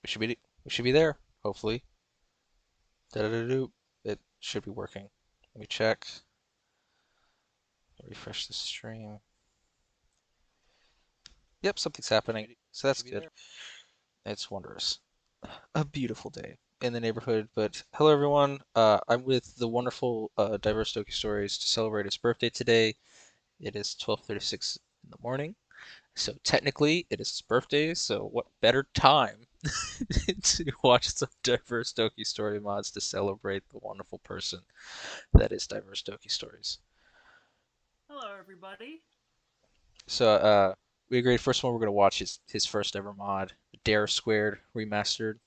We should be there, hopefully. Da-da-da-doo. It should be working. Let me check. Refresh the stream. Yep, something's happening. So that's good. It's wondrous. A beautiful day in the neighborhood. But hello, everyone. I'm with the wonderful DiverseDokiStories to celebrate his birthday today. It is 12:36 in the morning. So technically, it is his birthday. So what better time to watch some Diverse Doki Story mods to celebrate the wonderful person that is Diverse Doki Stories. Hello, everybody. So we agreed first one we're gonna watch his first ever mod, Dare Squared Remastered.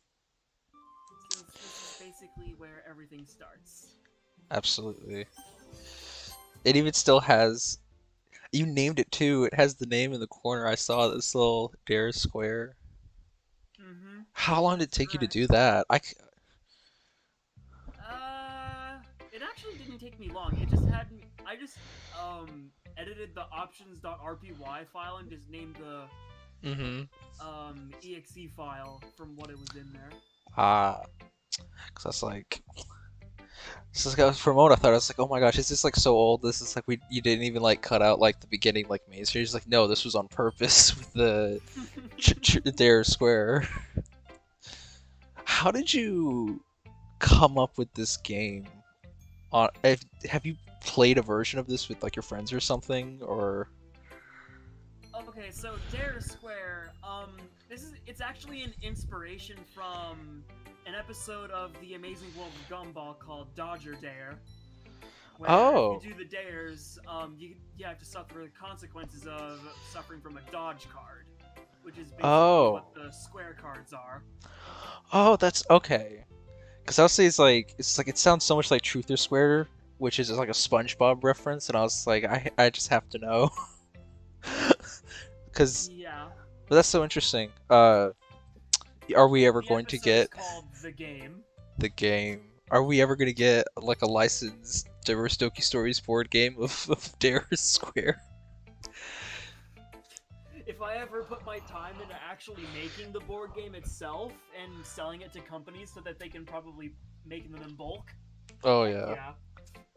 This is basically where everything starts. Absolutely. It even still has, you named it too. It has the name in the corner. I saw this little Dare Square. Mm-hmm. How long did it That's take you to correct. do that? It actually didn't take me long. It just had me. I just edited the options.rpy file and just named the Mm-hmm. exe file from what it was in there. Ah, because I was like, so like, for a moment I thought I was like, oh my gosh, is this like so old? This is like you didn't even like cut out like the beginning like main series. Like no, this was on purpose with the Dare Square. How did you come up with this game? Have you played a version of this with like your friends or something? Or Okay, so Dare to Square, it's actually an inspiration from an episode of The Amazing World of Gumball called Dodger Dare, where if you oh do the dares, you have to suffer the consequences of suffering from a dodge card, which is basically what oh the square cards are. oh that's okay. Because I'll say it's like it sounds so much like Truth or Square, which is like a SpongeBob reference, and I was like I just have to know because Yeah, that's so interesting. Are we ever the going to episode is get called The Game. the game? Are we ever going to get like a licensed Diverse Doki Stories board game of Dare Square? If I ever put my time into actually making the board game itself and selling it to companies so that they can probably make them in bulk, Oh heck yeah, yeah.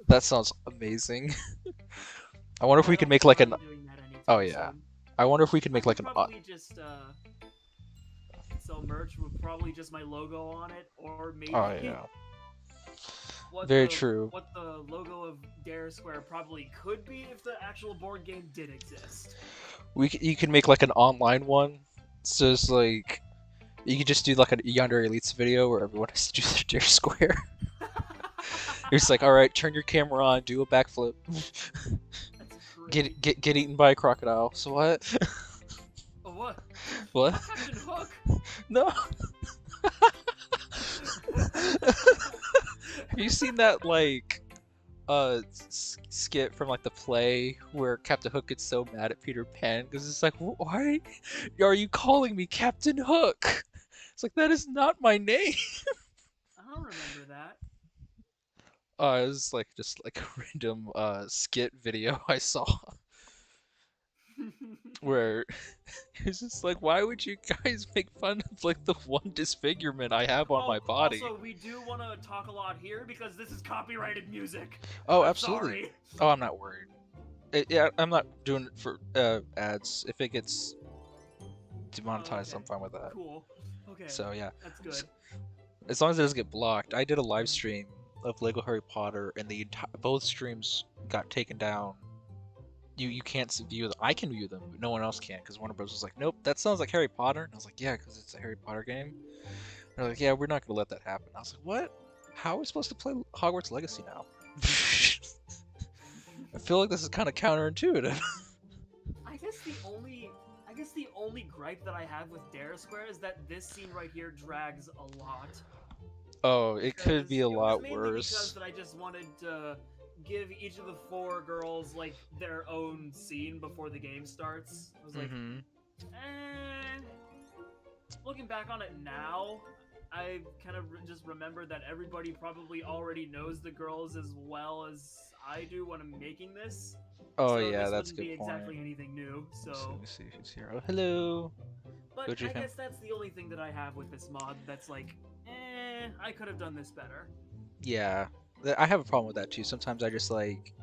that sounds amazing. I wonder if Though I we could don't make plan like an. on doing that Oh anytime yeah, soon. I wonder if we could I make would like an. probably just sell merch with probably just my logo on it, or Oh maybe yeah, what very the true. what the logo of Dare Square probably could be if the actual board game did exist. You could make like an online one. So it's like you could just do like a Yonder Elites video where everyone has to do their Dare Square. It's like, all right, turn your camera on, do a backflip, That's get great. get get eaten by a crocodile. So what? Oh, what? What? Not Captain Hook. No. Have you seen that like skit from like the play where Captain Hook gets so mad at Peter Pan because it's like, why are you calling me Captain Hook? It's like that is not my name. I don't remember that. It was like just like a random skit video I saw where it's just like, why would you guys make fun of like the one disfigurement I have on Oh, my body? also, we do want to talk a lot here because this is copyrighted music. Oh, I'm absolutely. sorry. Oh, I'm not worried. Yeah, I'm not doing it for ads. If it gets Oh, demonetized, I'm okay. fine with that. Cool. Okay. So yeah, That's S- good. as long as it doesn't get blocked. I did a live stream of Lego Harry Potter, and both streams got taken down. You can't view them. I can view them, but no one else can because Warner Bros was like, nope, that sounds like Harry Potter. And I was like, yeah, because it's a Harry Potter game. They're like, yeah, we're not gonna let that happen. I was like, what? How are we supposed to play Hogwarts Legacy now? I feel like this is kind of counterintuitive. I guess the only I guess the only gripe that I have with Dare Square is that this scene right here drags a lot. Oh, it could be Because a it was lot mainly because worse. that I just wanted to give each of the four girls like their own scene before the game starts. I was like, Mm-hmm. eh. Looking back on it now, I kind of just remember that everybody probably already knows the girls as well as I do when I'm making this. Oh So yeah, this that's a wouldn't good be point. exactly anything new. Let So me see who's here. Oh, hello. But What'd you I think? guess that's the only thing that I have with this mod that's like, I could have done this better. Yeah, I have a problem with that too. Sometimes I just like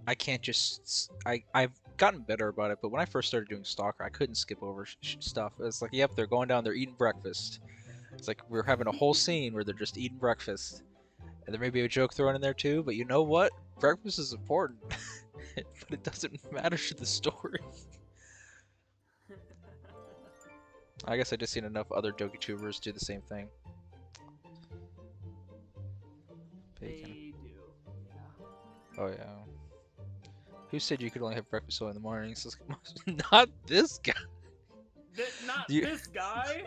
I can't just I've gotten better about it, but when I first started doing Stalker, I couldn't skip over stuff. It's like, yep, they're going down, they're eating breakfast. It's like we're having a whole scene where they're just eating breakfast, and there may be a joke thrown in there too. But you know what? Breakfast is important, but it doesn't matter to the story. I guess I just seen enough other Doki tubers do the same thing. Bacon. They do, yeah. Oh yeah. Who said you could only have breakfast only in the mornings? Not this guy. Not Do you, this guy.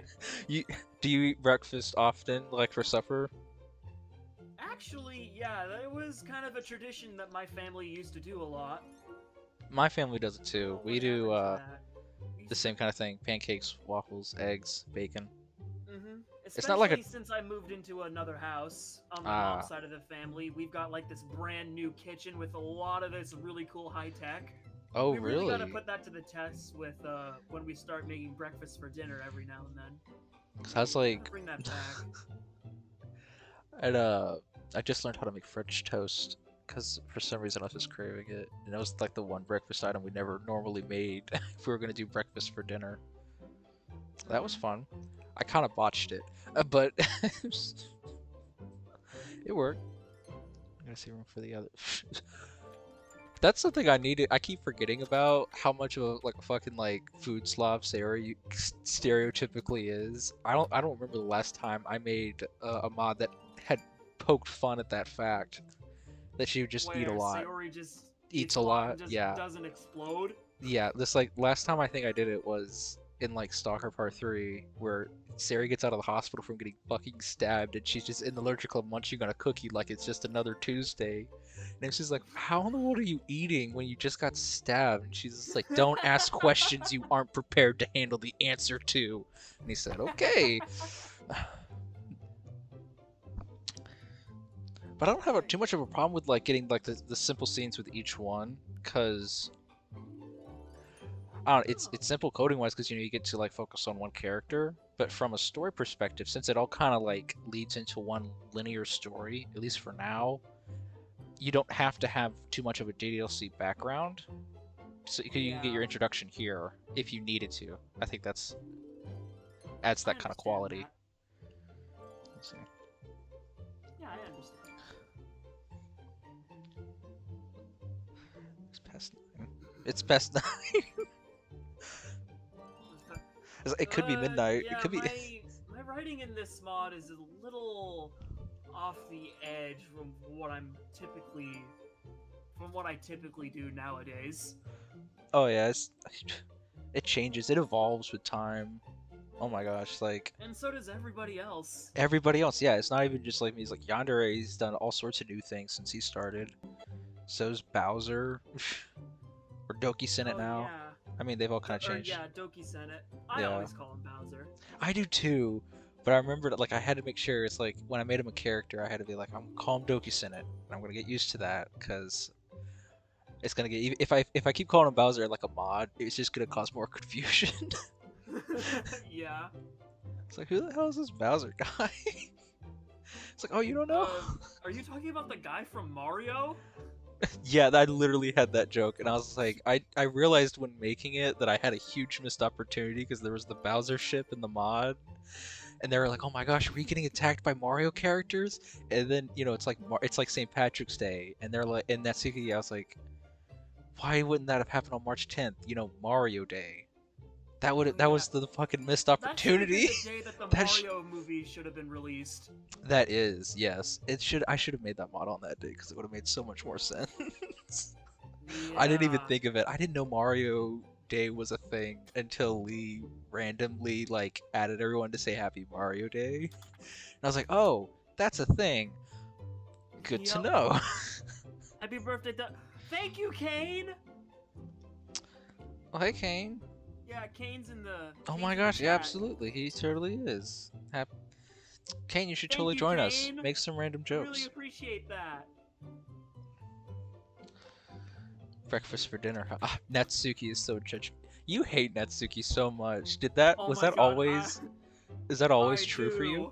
you do you eat breakfast often, like for supper? Actually, yeah, that was kind of a tradition that my family used to do a lot. My family does it too. Oh, We what do happened to that? the same kind of thing: pancakes, waffles, eggs, bacon. It's not like a Especially since I moved into another house on my mom's ah. side of the family. We've got like this brand new kitchen with a lot of this really cool high tech. Oh We really got to really? put that to the test with when we start making breakfast for dinner every now and then. 'Cause I was Gotta like, bring that back. and I just learned how to make French toast because for some reason I was just craving it, and it was like the one breakfast item we never normally made if we were gonna do breakfast for dinner. That was fun. I kind of botched it, but it worked. I'm gonna see room for the other. That's something I needed. I keep forgetting about how much of a like a fucking like food slob stereotypically is. I don't remember the last time I made a mod that had poked fun at that fact that she would just eat a Where lot, Sayori just eats eats a a lot lot. and just Yeah, doesn't explode. yeah. This like last time I think I did it was in like Stalker Part 3 where Sari gets out of the hospital from getting fucking stabbed and she's just in the Allergic Club munching on a cookie like it's just another Tuesday. And she's like, how in the world are you eating when you just got stabbed? And she's just like, don't ask questions you aren't prepared to handle the answer to. And he said, okay. But I don't have too much of a problem with like getting like the simple scenes with each one, because I don't know, it's simple coding wise because you get to like focus on one character, but from a story perspective, since it all kind of like leads into one linear story, at least for now, you don't have to have too much of a DDLC background, so you can get Yeah, your introduction here if you needed to. I think that's adds I that kind of understand quality. that. Let's see. Yeah, I understand. It's past 9. It's past 9. It could be midnight. It Yeah, could be. my writing in this mod is a little off the edge from what I typically do nowadays. Oh yeah, it changes. It evolves with time. Oh my gosh, like And so does everybody else. everybody else. Yeah, it's not even just like me. It's like Yandere's done all sorts of new things since he started. So's Bowser, or Doki Senate Oh now. yeah. I mean, they've all kind of changed. Yeah, Doki Senate. I Yeah, always call him Bowser. I do too. But I remember that like I had to make sure it's like when I made him a character, I had to be like, I'm gonna call him Doki Senate, and I'm gonna get used to that because it's gonna get if I keep calling him Bowser like a mod, it's just gonna cause more confusion. Yeah. It's like, who the hell is this Bowser guy? It's like, oh, you don't know? Are you talking about the guy from Mario? Yeah, I literally had that joke, and I was like, I realized when making it that I had a huge missed opportunity because there was the Bowser ship in the mod, and they were like, oh my gosh, are we getting attacked by Mario characters? And then it's like St. Patrick's Day, and they're like, and that's I was like, why wouldn't that have happened on March 10th? Mario Day. That Yeah. was the fucking missed That should have been opportunity. the day that the that sh- Mario movie should have been released. that is yes. I should have made that mod on that day because it would have made so much more sense. I didn't even Yeah. think of it. I didn't know Mario Day was a thing until Lee randomly like added everyone to say Happy Mario Day. And I was like, "Oh, that's a thing. Good to Yep. know." Happy birthday, Thank you, Kane. Oh, hey Kane. Yeah, Kane's in the. Oh Kane's my in the gosh, yeah, chat. absolutely. He totally is. Kane, you should Thank totally you, join us. Kane. Make some random Really jokes. appreciate that. Breakfast for dinner. Ah, Natsuki is so judge. You hate Natsuki so much. Did that Oh was my that god, always is that always I true for you? do.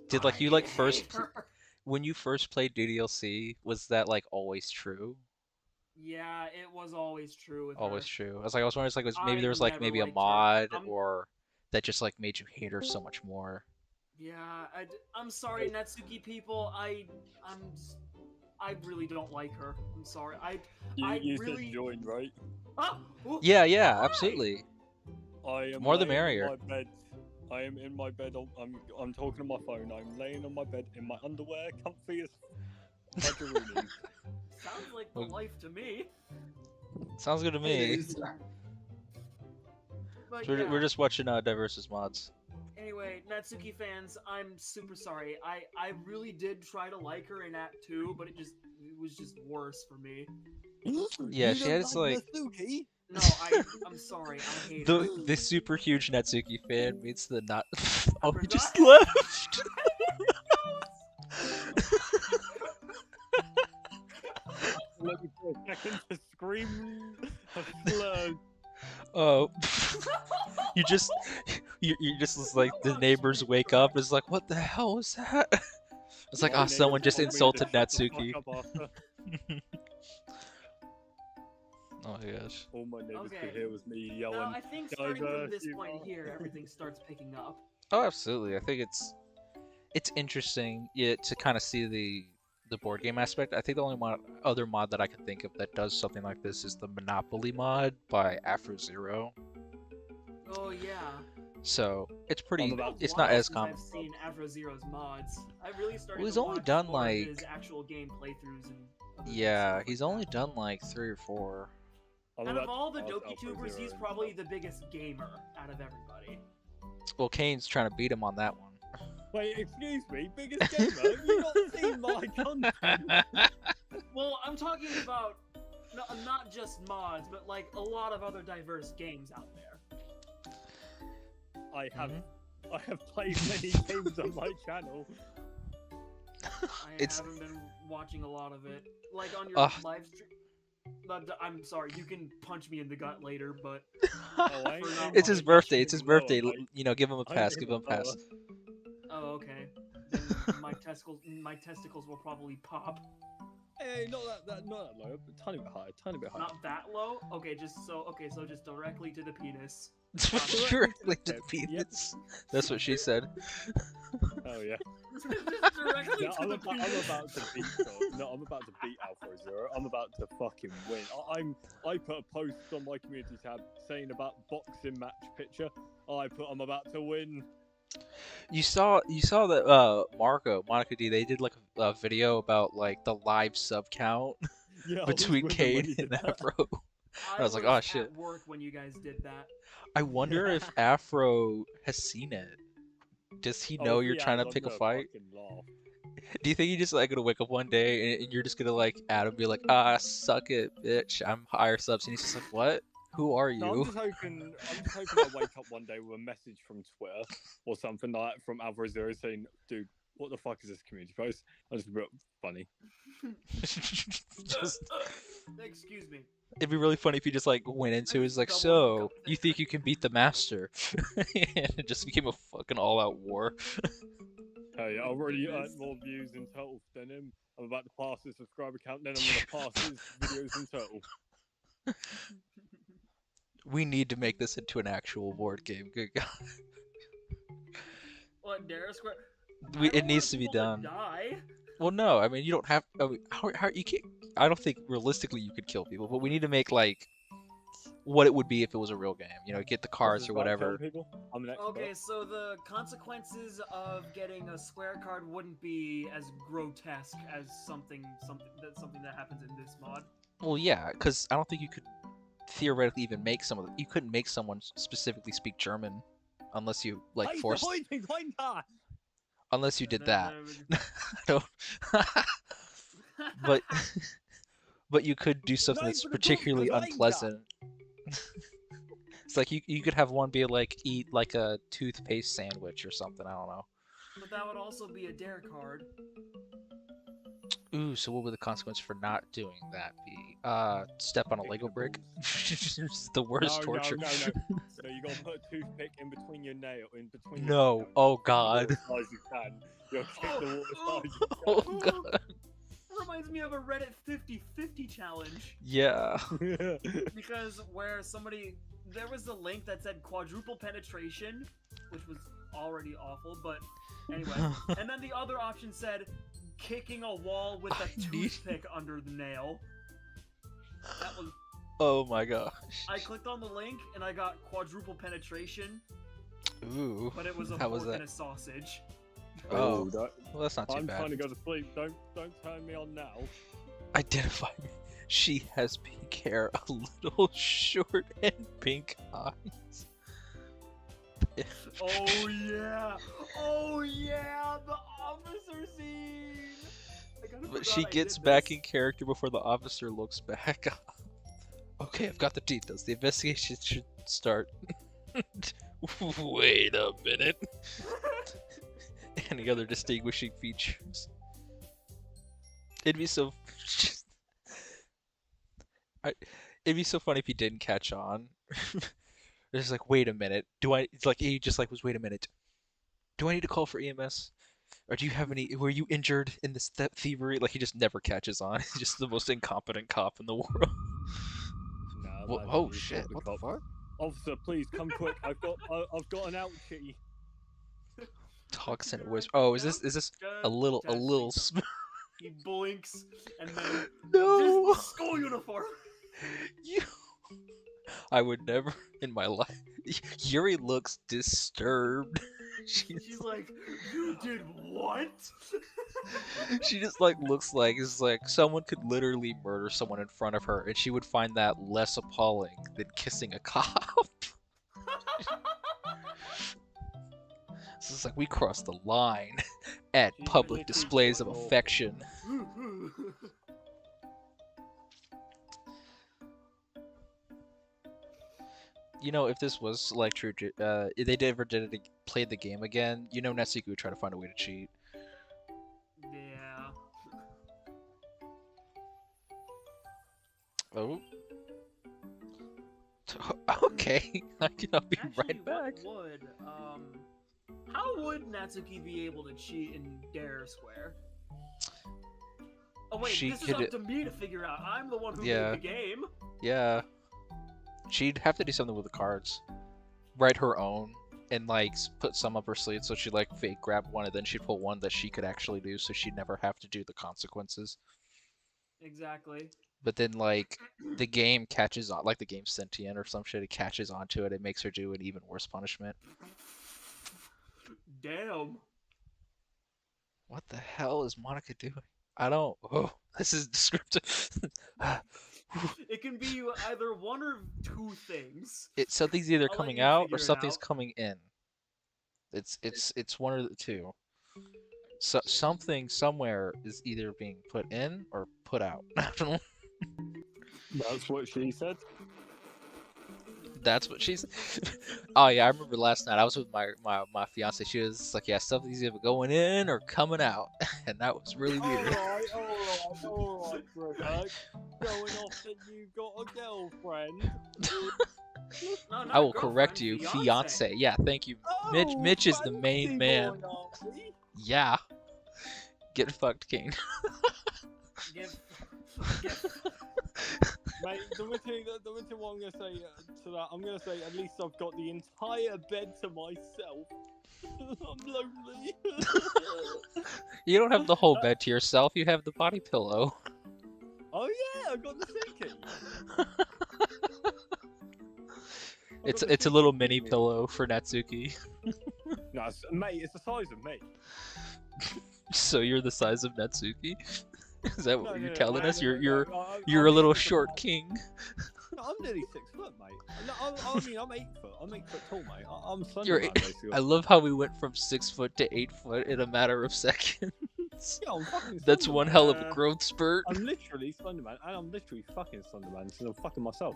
Did like you I like hate first pl her. when you first played DDLC, was that like always true? Yeah, it was always true with Always her. true. I was wondering it's like was maybe I there was like never maybe a liked her. mod or that just like made you hate her so much more. Yeah, I'm sorry, Natsuki people. I'm s- I really don't like her. I'm sorry. I You said really. join, right? Oh, Yeah, oh yeah, hi. absolutely. I The am more the laying in merrier. my bed. I am in my bed. I'm talking on my phone. I'm laying on my bed in my underwear, comfy as fudgeroonies. Sounds like the Well, life to me. sounds good to It me. is. But So we're yeah. just watching Diverse's mods. Anyway, Natsuki fans, I'm super sorry. I really did try to like her in Act 2, but it was just worse for me. Yeah, You she had don't this like like Natsuki? No, I'm sorry. I hate her. the super huge Natsuki fan meets the not. I Oh, he forgot. just left. Let me for a second to scream a slur. Oh, you just you just was like the neighbors wake up. It's like what the hell was that? It's like My ah, neighbors someone just told me to insulted shut the fuck Natsuki. up after. Oh my gosh. All my neighbors Okay. could hear was me Now, yelling, I think starting from this "Diverse, point you here, are." everything starts picking up. Oh, absolutely. I think it's interesting, yeah, to kind of see the board game aspect. I think the only other mod that I can think of that does something like this is the Monopoly mod by Afro Zero. Oh yeah. So it's I'm pretty. It's been about a to It's not while as since I've common. seen Afro Zero's mods. I really Well, started he's to only watch done more of his like actual game playthroughs and other yeah, stuff like he's only that. done like 3 or 4. I'm Out of about all the to pass Doki Alpha Tubers, Zero he's and probably stuff. the biggest gamer out of everybody. Well, Kane's trying to beat him on that one. Wait, excuse me, biggest gamer? Have you not seen my content? Well, I'm talking about not just mods, but like a lot of other diverse games out there. I have Mhm. I have played many games on my channel. I It's haven't been watching a lot of it. Like on your Ugh. live stream. I'm sorry, you can punch me in the gut later, but Oh, I ain't for not It's his fucking birthday. watching It's it. his aiming lower, birthday. mate. You know, give him a I'm pass. Give him aiming a pass. lower. Oh, okay. Then my testicles will probably pop. Hey, not that low, but tiny bit higher, tiny bit higher. Not that low? Okay, so just directly to the penis. Directly to the tip, yep. penis. That's what she said. Oh yeah. Just directly No, to I'm the about penis. to beat. No, I'm about to beat Alpha Zero. I'm about to fucking win. I put a post on my community tab saying about boxing match picture. I'm about to win. You saw that Monica D, they did like a video about like the live sub count Yeah, I was between with them when Kane he and did that. Afro. I I was like, oh was shit. at work when you guys did that. I wonder if Afro has seen it. Does he Oh, know if you're he trying has, to I'm pick a gonna fight? fucking laugh. Do you think he just like gonna wake up one day and you're just gonna like add him, be like, ah, suck it, bitch, I'm higher subs, and he's just like, what? Who are No, I'm you? just hoping. I wake up one day with a message from Twitter or something like from Alpha Zero saying, "Dude, what the fuck is this community post?" I just be funny. Just, Excuse me. it'd be really funny if he just like went into it, Just was like, double hiccup so you there. think you can beat the master? And it just became a fucking all-out war. Oh yeah, I've already Goodness. earned more views in total than him. I'm about to pass his subscriber count, then I'm gonna pass his videos in total. We need to make this into an actual board game. Good God. What, Dara Square? It want needs to be people done. Die. Well, no, I mean you don't have. I mean, how you can't. I don't think realistically you could kill people, but we need to make like what it would be if it was a real game. You know, get the What's cards this or about killing whatever. people? I'm an expert. Okay, so the consequences of getting a square card wouldn't be as grotesque as something that happens in this mod. Well, yeah, because I don't think you could theoretically even make some of the. You couldn't make someone specifically speak German unless you like Hey, forced. Unless you did that. I don't. But but you could do something that's particularly unpleasant. It's like you could have one be like eat like a toothpaste sandwich or something. I don't know. But that would also be a dare card. Ooh, so what would the consequence for not doing that be? Step on a Lego brick? It's the worst No, torture. no, no, no. No, you gotta put a toothpick in between your nail, in between your No. fingernails. Oh Kick the wall god. as high as you can. You'll kick the wall as high as you Oh can. god. Reminds me of a Reddit 50/50 challenge. Yeah. Because there was a link that said quadruple penetration, which was already awful, but anyway. And then the other option said kicking a wall with a toothpick under the nail. That was. Oh my gosh. I clicked on the link and I got quadruple penetration, Ooh. but it was a How was fork that? and a sausage. Oh. that, Well, that's not too I'm bad. trying to go to sleep. Don't turn me on now. Identify me. She has pink hair, a little short, and pink eyes. Oh yeah! Oh yeah! The officer scene! I kinda But forgot she I gets did back this. in character before the officer looks back. Okay, I've got the details. The investigation should start. Wait a minute. Any other distinguishing features? It'd be so. It'd be so funny if he didn't catch on. It's like, wait a minute. Do I? It's like he just like was. Wait a minute. Do I need to call for EMS? Or do you have any? Were you injured in this thievery? Like he just never catches on. He's just the most incompetent cop in the world. Nah, man, Oh he's shit! the What the cop. fuck? Officer, please come quick. I've got an ouchie. Talks in a whisper. Oh, is this a little He blinks and then No. just school uniform. You. I would never in my life. Yuri looks disturbed. She's like, you did what? She just like looks like it's like someone could literally murder someone in front of her, and she would find that less appalling than kissing a cop. So it's like we crossed the line at She's public really displays of adorable. affection. You know, if this was like true, if they ever did it, played the game again, you know, Netsuke would try to find a way to cheat. Yeah. Oh. Okay, I'll be Actually, right back. How would Natsuki be able to cheat in Dare Square? Oh wait, She this is could- up to me to figure out. I'm the one who Yeah. made the game. Yeah. She'd have to do something with the cards. Write her own and like put some up her sleeve so she'd like fake grab one and then she'd put one that she could actually do so she'd never have to do the consequences. Exactly. But then like the game catches on, like the game's sentient or some shit, it catches onto it, it makes her do an even worse punishment. Damn. What the hell is Monica doing? I don't. Oh, this is descriptive. It can be either one or two things. Something's either I'll let coming you out figure or it something's out. coming in. It's one of the two. So something somewhere is either being put in or put out. That's what she said. That's what she's. Oh yeah, I remember last night I was with my fiance. She was like, "Yeah, something's either going in or coming out," and that was really weird. All right, Rebecca. Going off that you got a girlfriend. No, not I will girlfriend, correct you, fiance. Yeah, thank you. Mitch is the main man. Yeah. Get fucked, King. Give. Mate, the one thing what I'm gonna say to that, I'm gonna say at least I've got the entire bed to myself. I'm lonely. You don't have the whole bed to yourself. You have the body pillow. Oh yeah, I got the thinking. It's a little mini pillow for Natsuki. No, mate, it's the size of me. So you're the size of Natsuki? Is that what you're telling us? You're I'm a little nearly short about- king. No, I'm nearly 6 foot, mate. No, I mean, I'm 8 foot. I'm 8 foot tall, mate. I'm You're Slender Man, basically. I love how we went from 6 foot to 8 foot in a matter of seconds. Yeah, I'm fucking That's Slender one Man. hell of a growth spurt. I'm literally Slender Man, and I'm literally fucking Slender Man, so I'm fucking myself.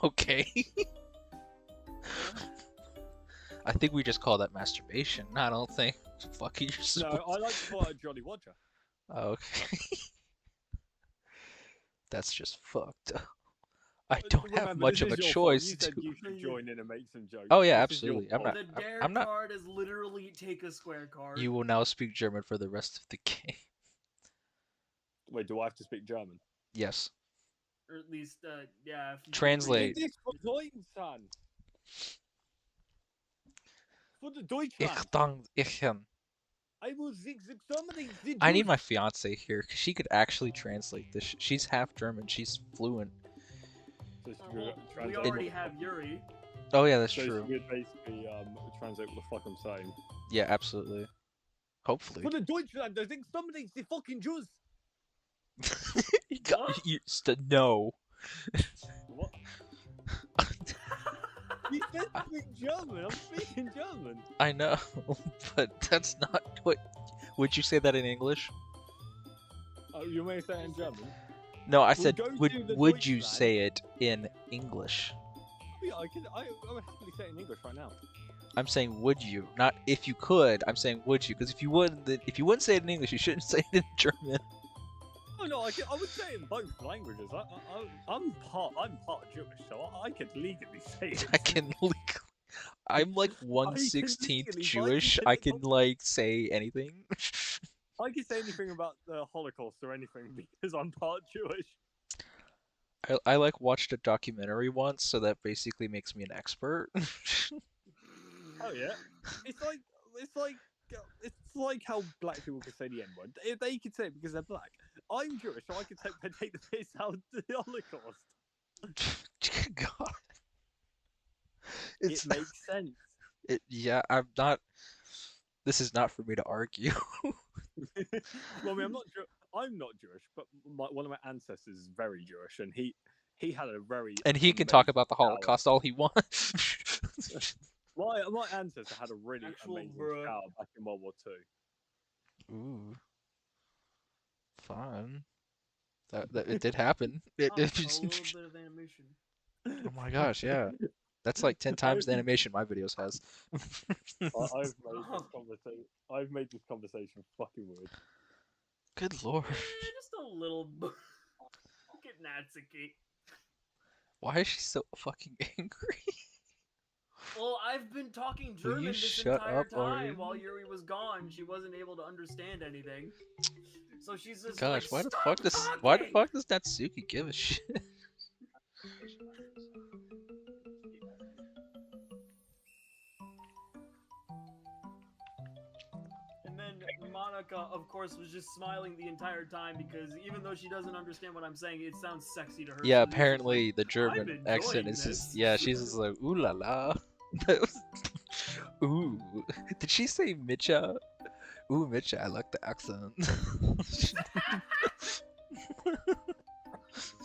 Okay. I think we just call that masturbation. I don't think fucking yourself. No, I like to call it a Jolly Roger. Okay. That's just fucked up. I don't have Remember, much this of a is your fault. choice You said to. you should join in and make some jokes. Oh yeah, This is your absolutely. I'm fault. not. The dare I'm not. card is literally take a square card. You will now speak German for the rest of the game. Wait, do I have to speak German? Yes. Or at least, yeah. If you Translate. Geht es für Deutschland? For the Deutschland. Ich can. I will zig somebody. I need my fiance here because she could actually translate this. She's half German. She's fluent. So Well, we already have Yuri. Oh yeah, that's so true. she would basically translate what the fuck I'm saying. Yeah, absolutely. Hopefully. For the Deutschland, I think somebody's the fucking Jews. No. What? You said speak German. I'm speaking German. I know, but that's not what. Would you say that in English? Oh, you may say it in German. No, I We'll said, go to would the you Deutschland. say it in English? Yeah, I would happily say it in English right now. I'm saying, would you? Not if you could. I'm saying, would you? Because if you wouldn't, if you wouldn't say it in English, you shouldn't say it in German. Oh no, I would say it in both languages. I'm part Jewish, so I could legally say it. I can legally. I'm like I 1/16th legally, Jewish. I I can like say anything. I can say anything about the Holocaust or anything because I'm part Jewish. I like watched a documentary once, so that basically makes me an expert. Oh yeah, it's like how black people can say the N word. If they can say it because they're black, I'm Jewish, so I can take the piss out of the Holocaust. God. It makes sense. Yeah, I'm not. This is not for me to argue. Well, I mean, I'm not Jewish, but one of my ancestors is very Jewish, and he had a very And he can talk amazing about the shower. Holocaust all he wants. My ancestor had a really Actual amazing bruh. shower back in World War II. Ooh, fun. That it did happen. A little bit of animation. Oh my gosh, yeah. That's like 10 times the animation my videos has. I've made this conversation fucking weird. Good lord. Just a little. Look at Natsuki. Why is she so fucking angry? Well, I've been talking Will German you this shut entire up time already? while Yuri was gone. She wasn't able to understand anything. So she's just Gosh, like, why the "Stop fuck does Natsuki give a shit? And then Monica, of course, was just smiling the entire time because even though she doesn't understand what I'm saying, it sounds sexy to her. Yeah, So she's just apparently like, the "I'm German accent enjoying is just this." yeah, she's just like ooh la la. Ooh. Did she say Mitcha? Ooh Mitcha, I like the accent.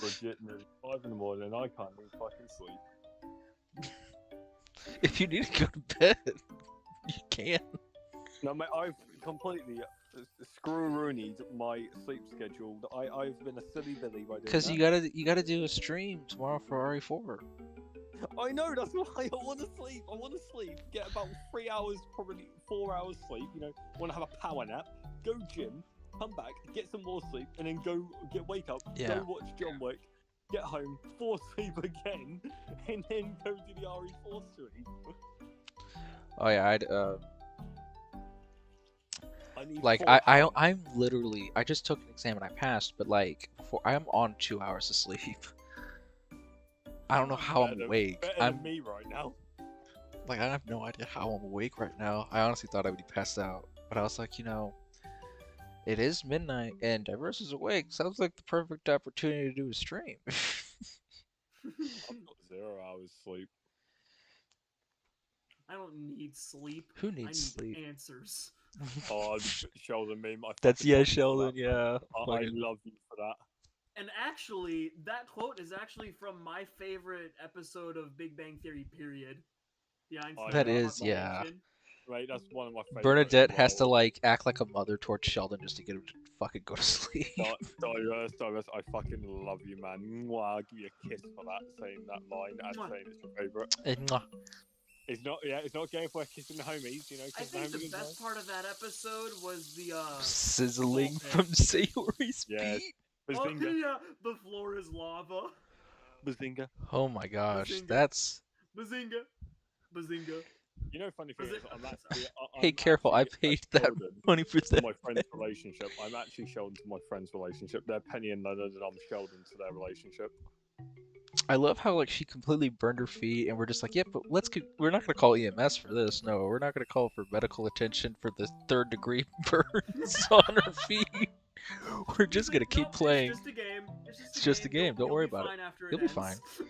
Legit, nearly 5 in the morning, I can't even fucking sleep. If you need to go to bed, you can. No, mate, I've completely screw-roonied my sleep schedule. I've been a silly Billy by doing Because that. you gotta do a stream tomorrow for RE4. I know, that's why I want to sleep. I want to sleep. Get about 3 hours, probably 4 hours sleep. You know, want to have a power nap. Go gym. Come back. Get some more sleep, and then wake up. Yeah. Go watch John Wick. Get home. Fall asleep again, and then go to the RE4 stream. Oh yeah, I need like 4 hours. I'm literally I just took an exam and I passed, but like I'm on 2 hours of sleep. I don't know how I'm awake. Better I'm than me right now. like I have no idea how I'm awake right now. I honestly thought I would be passed out, but I was like, you know, it is midnight and Diverse is awake. Sounds like the perfect opportunity to do a stream. I've got 0 hours sleep. I don't need sleep. Who I need needs sleep? answers. Oh, Sheldon meme. That's fucking love you for Sheldon. that. Yeah. I Fucking- love you for that. And actually, that quote is actually from my favorite episode of Big Bang Theory, period. The Einstein That is, yeah. population. Right, that's one of my favorites. Bernadette as has to well. like act like a mother towards Sheldon just to get him to fucking go to sleep. Diverse, I fucking love you, man. Mwah, I'll give you a kiss for that, saying that line and Mwah. saying it's your favourite. And, mwah. It's not. Yeah, it's not going for kissing the homies. You know, I kissing think the the homies. best part of that episode was the Sizzling pit. from Sayori's Yes. feet. Oh Bazinga. yeah, the floor is lava. Bazinga. Oh my gosh, Bazinga. that's. Bazinga. Bazinga. You know, funny thing is, Hey, I'm careful! I actually paid that Sheldon money for to that. my friend's relationship. I'm actually Sheldon to my friend's relationship. They're Penny and Leonard, and I'm Sheldon to their relationship. I love how like she completely burned her feet, and we're just like, yeah, but we're not gonna call EMS for this. No, we're not gonna call for medical attention for the third-degree burns on her feet. We're just He's gonna like, keep nope, playing. It's just a game. It's just a game. Don't You'll worry be about it. fine after You'll it be ends. fine.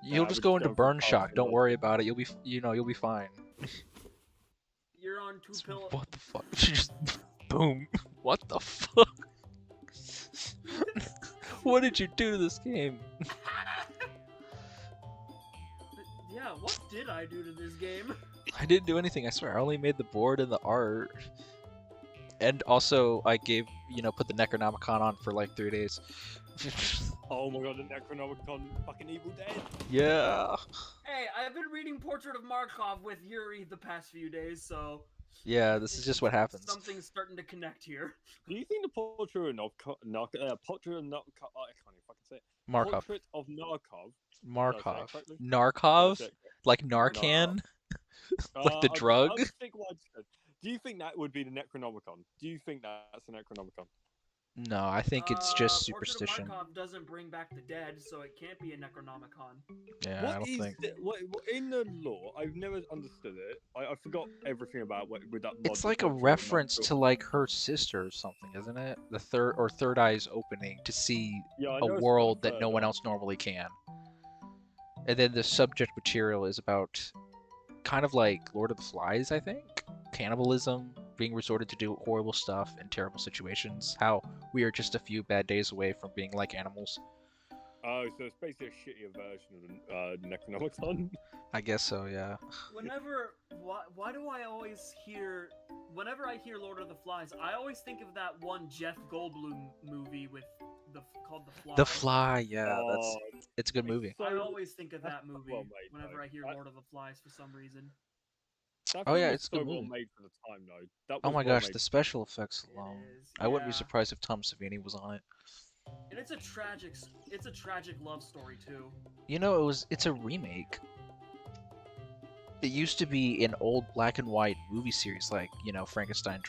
You'll Yeah, just we're go into going for burn shock. party, Don't look. worry about it. You'll be, you'll be fine. You're on two pillows. What the fuck? She just boom. What the fuck? What did you do to this game? Yeah, what did I do to this game? I didn't do anything. I swear. I only made the board and the art. And also, I gave, put the Necronomicon on for like 3 days. Oh my god, the Necronomicon fucking Evil Dead. Yeah. Hey, I've been reading Portrait of Markov with Yuri the past few days, so Yeah, this is just what happens. something's starting to connect here. Do you think the Portrait of Portrait of I can't even fucking say it. Markov. Portrait of Narkov. Markov. correctly? Narkov? Did I say it Like Narcan? Like the I'll drug? just think what I just said. Do you think that would be the Necronomicon? Do you think that's the Necronomicon? No, I think it's just superstition. Portrait of Markov doesn't bring back the dead, so it can't be a Necronomicon. Yeah, I don't think. What in the lore? I've never understood it. I forgot everything about with that. It's like a reference to like her sister or something, isn't it? The third eye's opening to see a world that no one else normally can. And then the subject material is about kind of like Lord of the Flies, I think. Cannibalism, being resorted to do horrible stuff in terrible situations. How we are just a few bad days away from being like animals. Oh, so it's basically a shittier version of the Necronomicon. I guess so, yeah. Why do I always hear... Whenever I hear Lord of the Flies, I always think of that one Jeff Goldblum movie called The Fly. The Fly, yeah, it's a good movie. I always think of that movie well made, whenever though. I hear Lord of the Flies for some reason. That Oh film yeah, was it's a good so well movie. made for the time, though. That Oh was my well gosh, made. the special effects alone. is, I wouldn't be yeah. surprised if Tom Savini was on it. And it's a tragic love story too. It's a remake. It used to be an old black and white movie series like, Frankenstein,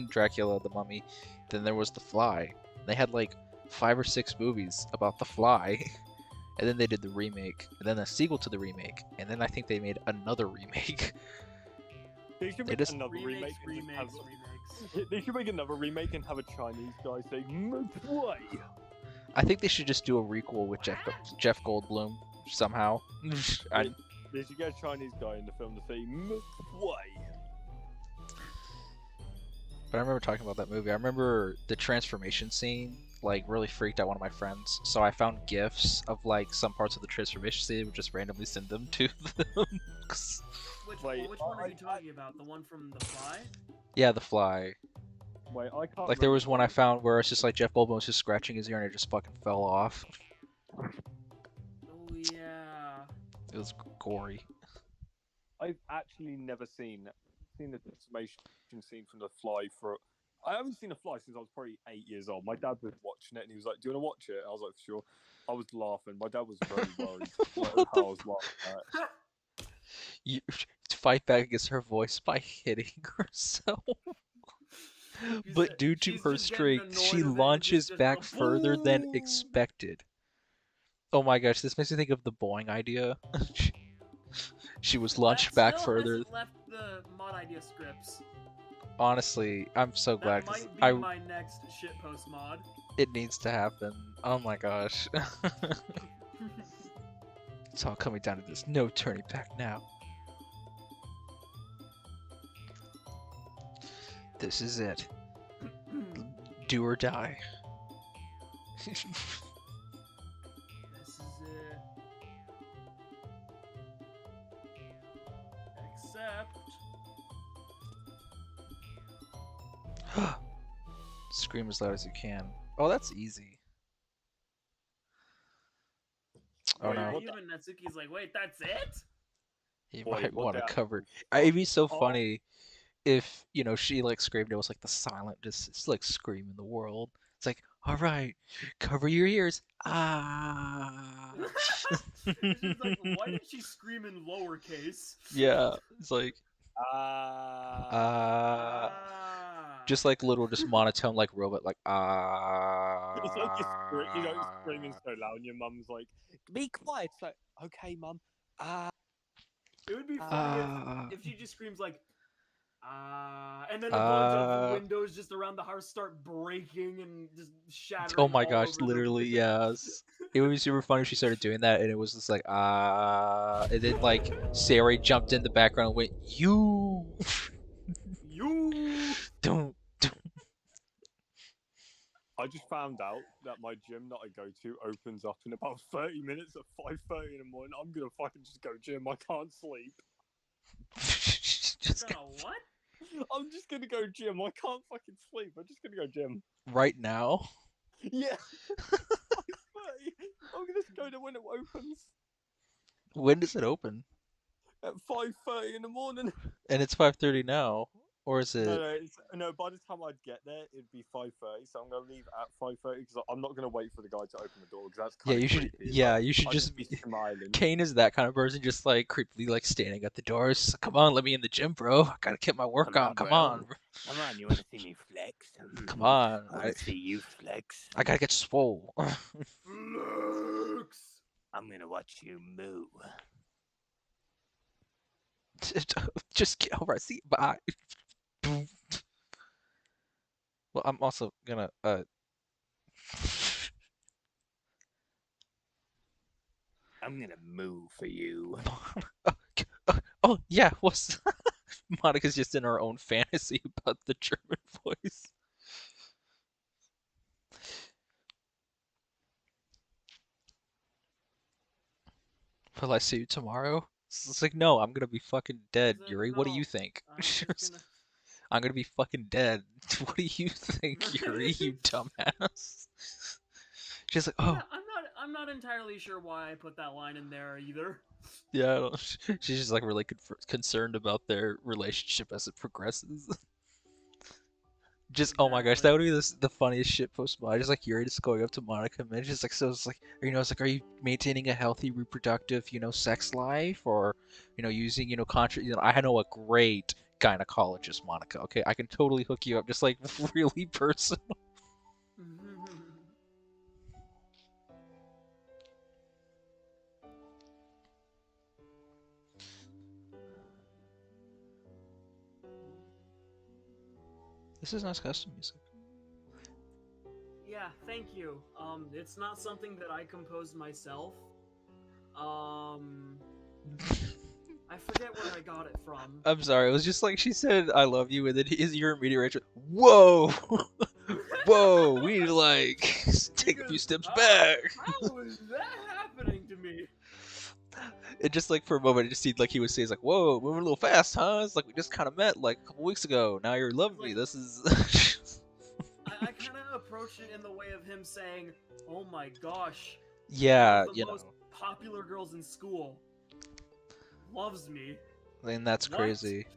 Dracula, The Mummy. Then there was The Fly. They had like 5 or 6 movies about The Fly. And then they did the remake, and then a sequel to the remake, and then I think they made another remake. They should They make just- another remake. They should make another remake and have a Chinese guy say "Why?" I think they should just do a requel with Jeff Goldblum somehow. They should get a Chinese guy in the film to say "Why?" But I remember talking about that movie. I remember the transformation scene, like, really freaked out one of my friends. So I found GIFs of, like, some parts of the transformation scene and would just randomly send them to them. Which Wait, one are you talking about? The one from The Fly? Yeah, The Fly. Wait, I can't. Like, there was one I found where it's just like Jeff Goldblum was just scratching his ear and it just fucking fell off. Oh yeah. It was gory. I've actually never seen the transformation scene from The Fly for. I haven't seen The Fly since I was probably 8 years old. My dad was watching it and he was like, "Do you want to watch it?" I was like, "Sure." I was laughing. My dad was very worried about how I was laughing at it. You fight back against her voice by hitting herself. But due to she's her just getting strength, she annoyed of it, launches just back goes, further than "Ooh." expected. Oh my gosh, this makes me think of the Boeing idea. She was launched That back still further. hasn't left the mod idea scripts. Honestly, I'm so glad That 'cause might be my next shitpost mod. it needs to happen. Oh my gosh. It's all coming down to this. No turning back now. This is it. Do or die. This is it. Except... Scream as loud as you can. Oh, that's easy. Oh yeah, no. even Natsuki's like, wait, that's it? You Boy, might what want they to cover. actually start. It'd be so Oh, funny if, she like screamed. It was like the silent, just it's like scream in the world. It's like, all right, cover your ears. Ah. It's just like, why did she scream in lowercase? Yeah, it's like, ah. Ah. just like little, just monotone, like robot, like It's like screaming ah. so loud, and your mum's like, "Be quiet." It's like, "Okay, mum." It would be funny if Ah. if she just screams like and then a bunch of Ah. windows just around the house start breaking and just Oh shattering my all gosh, over the literally, place. yes. It would be super funny if she started doing that and it was just like, and then like Sari jumped in the background and went, you You. don't. I just found out that my gym that I go to opens up in about 30 minutes at 5:30 in the morning. I'm gonna fucking just go gym. I can't sleep. Just Gonna what? I'm just gonna go gym. I can't fucking sleep. I'm just gonna go gym. right now. Yeah. 5:30. I'm gonna just go to when it opens When does it open? at 5:30 in the morning. And it's 5:30 now, or is No, it? no. By the time I'd get there, it'd be 5:30. So I'm gonna leave at 5:30 because I'm not gonna wait for the guy to open the door because that's Yeah, kind of you should. creepy. Yeah, you should I'd just just be be. smiling. Kane is that kind of person, just like creepily like standing at the doors. Come on, let me in the gym, bro. I gotta get my work Come on. on, Come bro. on, Come on, you want to see me flex? come on. I want to see you flex. I gotta get swole. Flex. I'm gonna watch you move. Just get over. See, bye. Well, I'm also gonna I'm gonna move for you. oh yeah, what's Monica's just in her own fantasy about the German voice. Will I see you tomorrow? It's like, no, I'm gonna be fucking dead, Yuri. What do you No, think? I'm just gonna. I'm gonna be fucking dead. What do you think, Yuri? You dumbass. She's like, Yeah, oh, I'm not entirely sure why I put that line in there either. yeah. I don't... She's just like really concerned about their relationship as it progresses. Just oh my gosh, that Exactly. would be the funniest shit post mod. Just like Yuri just going up to Monica and just like so it's like it's like are you maintaining a healthy reproductive sex life or using contra I know a great gynecologist, Monica. Okay, I can totally hook you up just like really personal. This is nice custom music. Yeah, thank you. It's not something that I composed myself. I forget where I got it from. I'm sorry, it was just like she said I love you and then is your immediate reaction, whoa. Whoa, we need to like take a few Because steps back. how is that happening to me? It just like for a moment, it just seemed like he would say, "It's like, whoa, moving a little fast, huh? It's like we just kind of met like a couple weeks ago. Now you're loving me. Like, This is." I kind of approached it in the way of him saying, "Oh my gosh, yeah, one of the most popular girls in school loves me." and that's What? crazy.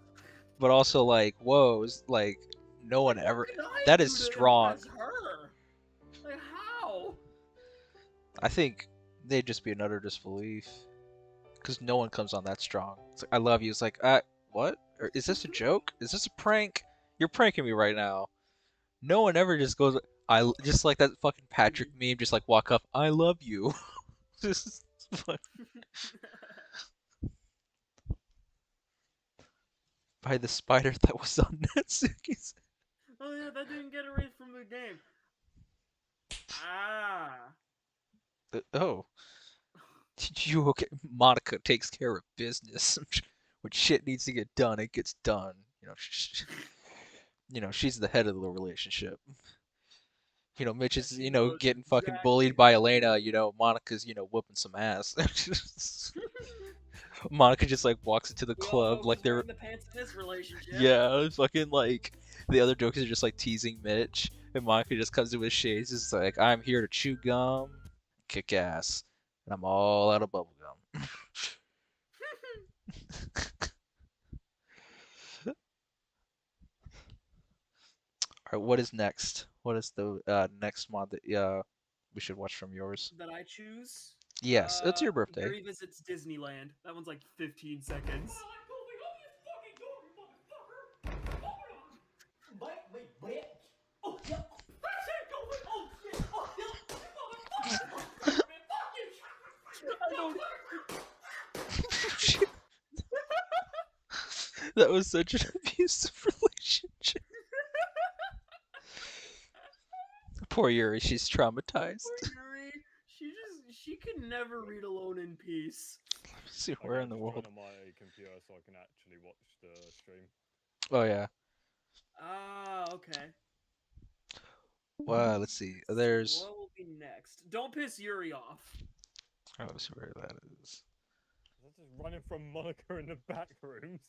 But also like, whoa, like no one Like, ever. what can I That do is to strong. impress her? Like how? I think they'd just be an utter disbelief because no one comes on that strong. It's like, I love you. It's like, what? Or, is this a joke? Is this a prank? You're pranking me right now. No one ever just goes. I just like that fucking Patrick meme. Just like walk up. I love you. Just by the spider that was on Netsuki's. Oh yeah, that didn't get erased from the game. Ah. Oh, you okay? Monica takes care of business. When shit needs to get done, it gets done. She's the head of the relationship. Mitch Yeah, is, she knows getting fucking exactly bullied by how to. Elena. Monica's, whooping some ass. Monica just like walks into the We all know club like who's they're wearing the pants in this relationship. yeah, fucking like the other jokers are just like teasing Mitch, and Monica just comes in with shades. It's like I'm here to chew gum, kick ass, and I'm all out of bubble gum. Alright, what is next? What is the next mod that we should watch from yours? That I choose. Yes, it's your birthday. Yuri visits Disneyland. That one's like 15 seconds. Wait. Oh, yeah. Oh, shit. Oh, yeah. I don't. That was such an abusive relationship. Poor Yuri, she's traumatized. Poor Yuri. She could never read alone in peace. Let's see where in the world. On my computer so I can actually watch the stream. Oh yeah. Ah, okay. Well, let's see. There's. What will be next? Don't piss Yuri off. Oh, let's see where that is. That's just running from Monica in the back rooms.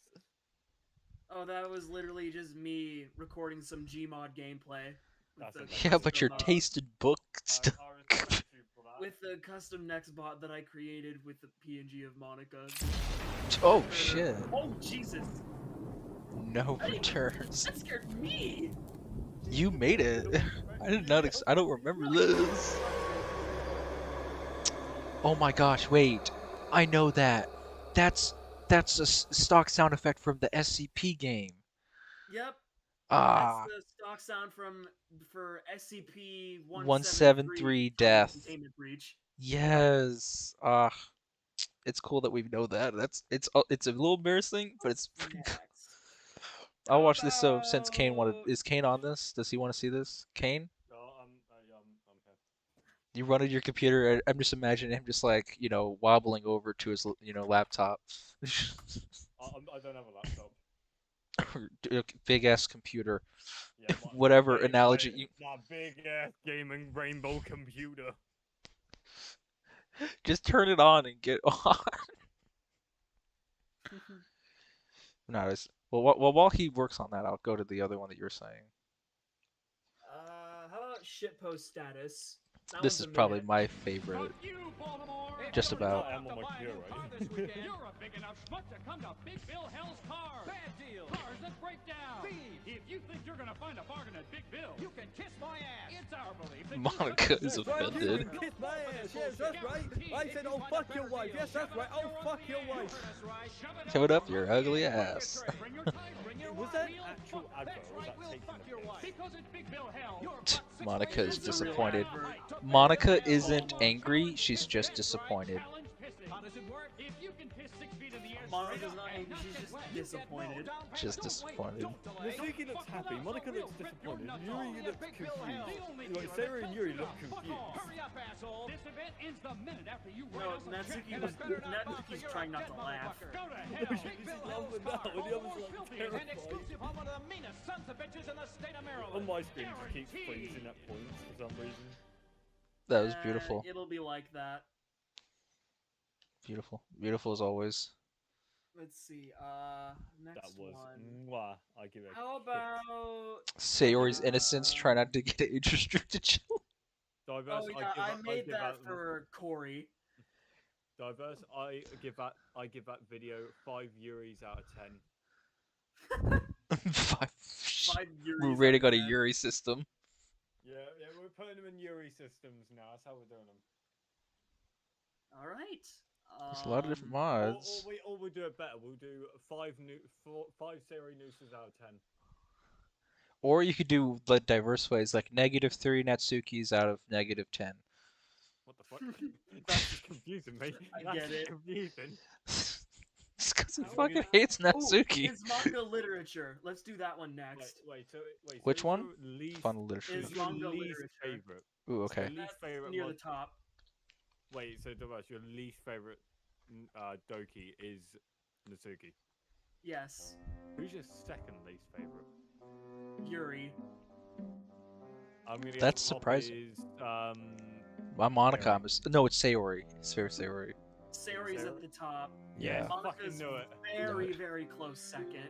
Oh, that was literally just me recording some Gmod gameplay. Yeah, but your tasted book stuff. With the custom next bot that I created with the PNG of Monica. Oh shit. Oh Jesus. No returns. That scared me. You made it. I did not. I don't remember this. Oh my gosh! Wait, I know that. That's a stock sound effect from the SCP game. Yep. Ah. That's the stock sound for SCP-173 SCP-173 Death. Containment Breach. Yes. Ah. It's cool that we know that. It's a little embarrassing, but it's pretty cool. I'll watch this since Kane wanted. Is Kane on this? Does he want to see this? Kane? No, I'm here. You run at your computer. I'm just imagining him just like wobbling over to his laptop. I don't have a laptop. Big ass computer. Yeah, Whatever analogy you. My big ass gaming rainbow computer. Just turn it on and get on. No, it's well. While he works on that, I'll go to the other one that you're saying. How about shitpost status? That This one's is a probably minute. my favorite. Just about. I'm on my computer, right? You're a big enough schmuck to come to Big Bill Hell's Cars. Bad deal. Cars that break down. If you think you're gonna find a bargain at Big Bill, you can kiss my ass. It's our belief that Monica is offended. Kiss my ass. Yes, that's right. I said, oh fuck your wife. Yes, that's right. Oh fuck your wife. Shove it up your ugly ass. Was that actual advert or was that taken? Because it's Big Bill Hell. Monica is disappointed. Monica isn't angry. She's just disappointed. How does it work? If you can piss 6 feet in the air, Monica's not angry, she's just disappointed. Just disappointed. Nasuki looks happy, Monica looks disappointed, Yuri looks confused. Like, Sarah and Yuri look confused. Hurry up, asshole. This event ends the minute after you No, Natsuki's trying not to laugh. Go to hell. She's laughing now, and the other's like And terrified. exclusive home of the meanest sons of bitches in the state of Maryland. On my screen, it keeps freezing at points for some reason. That was beautiful. It'll be like that. Beautiful. Beautiful as always. Let's see. Next That was one. mwah. I give it. How about Sayori's innocence. Try not to get age restricted children. Diverse. Oh yeah, I made that for Corey. Diverse. I give that video 5 Yuris out of 10. 5. 5 We're Yuris rating out on of a 10. Yuri system. Yeah, we're putting them in Yuri systems now. That's how we're doing them. All right. There's a lot of different mods. Or we'll do it better. We'll do 5 Seri Nooses out of 10. Or you could do the diverse ways, like -3 Natsukis out of -10. What the fuck? That's just confusing me. I get it. Confusing. It's because he fucking hates Natsuki. Is manga literature. Let's do that one next. Wait. Which so one? your least, Fun literature. Is your manga least literature. favorite. Ooh, okay. Least That's favorite near mod. the top. Wait, so Dovash, your least favorite Doki is Natsuki. Yes. Who's your second least favorite? Yuri. I'm gonna guess That's top surprising. Is, I'm Monica. No, it's Sayori. It's favorite Sayori. Sayori's at the top. Yeah. fucking Monica's knew it. very, very close second.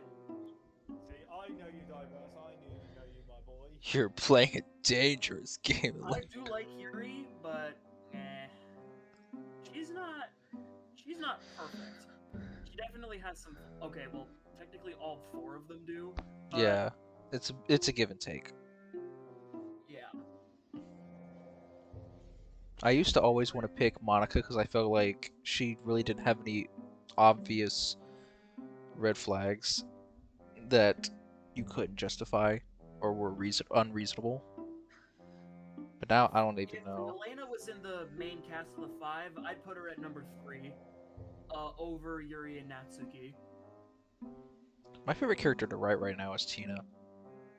See, I know you, Diverse. I know you, my boy. You're playing a dangerous game. I do like Yuri, but she's not perfect. She definitely has some. Okay, well, technically all four of them do, but Yeah, it's a give and take. yeah. I used to always want to pick Monica because I felt like she really didn't have any obvious red flags that you couldn't justify or were unreasonable. But now I don't even If know. Elena was in the main cast of the five, I'd put her at number three, over Yuri and Natsuki. My favorite character to write right now is Tina.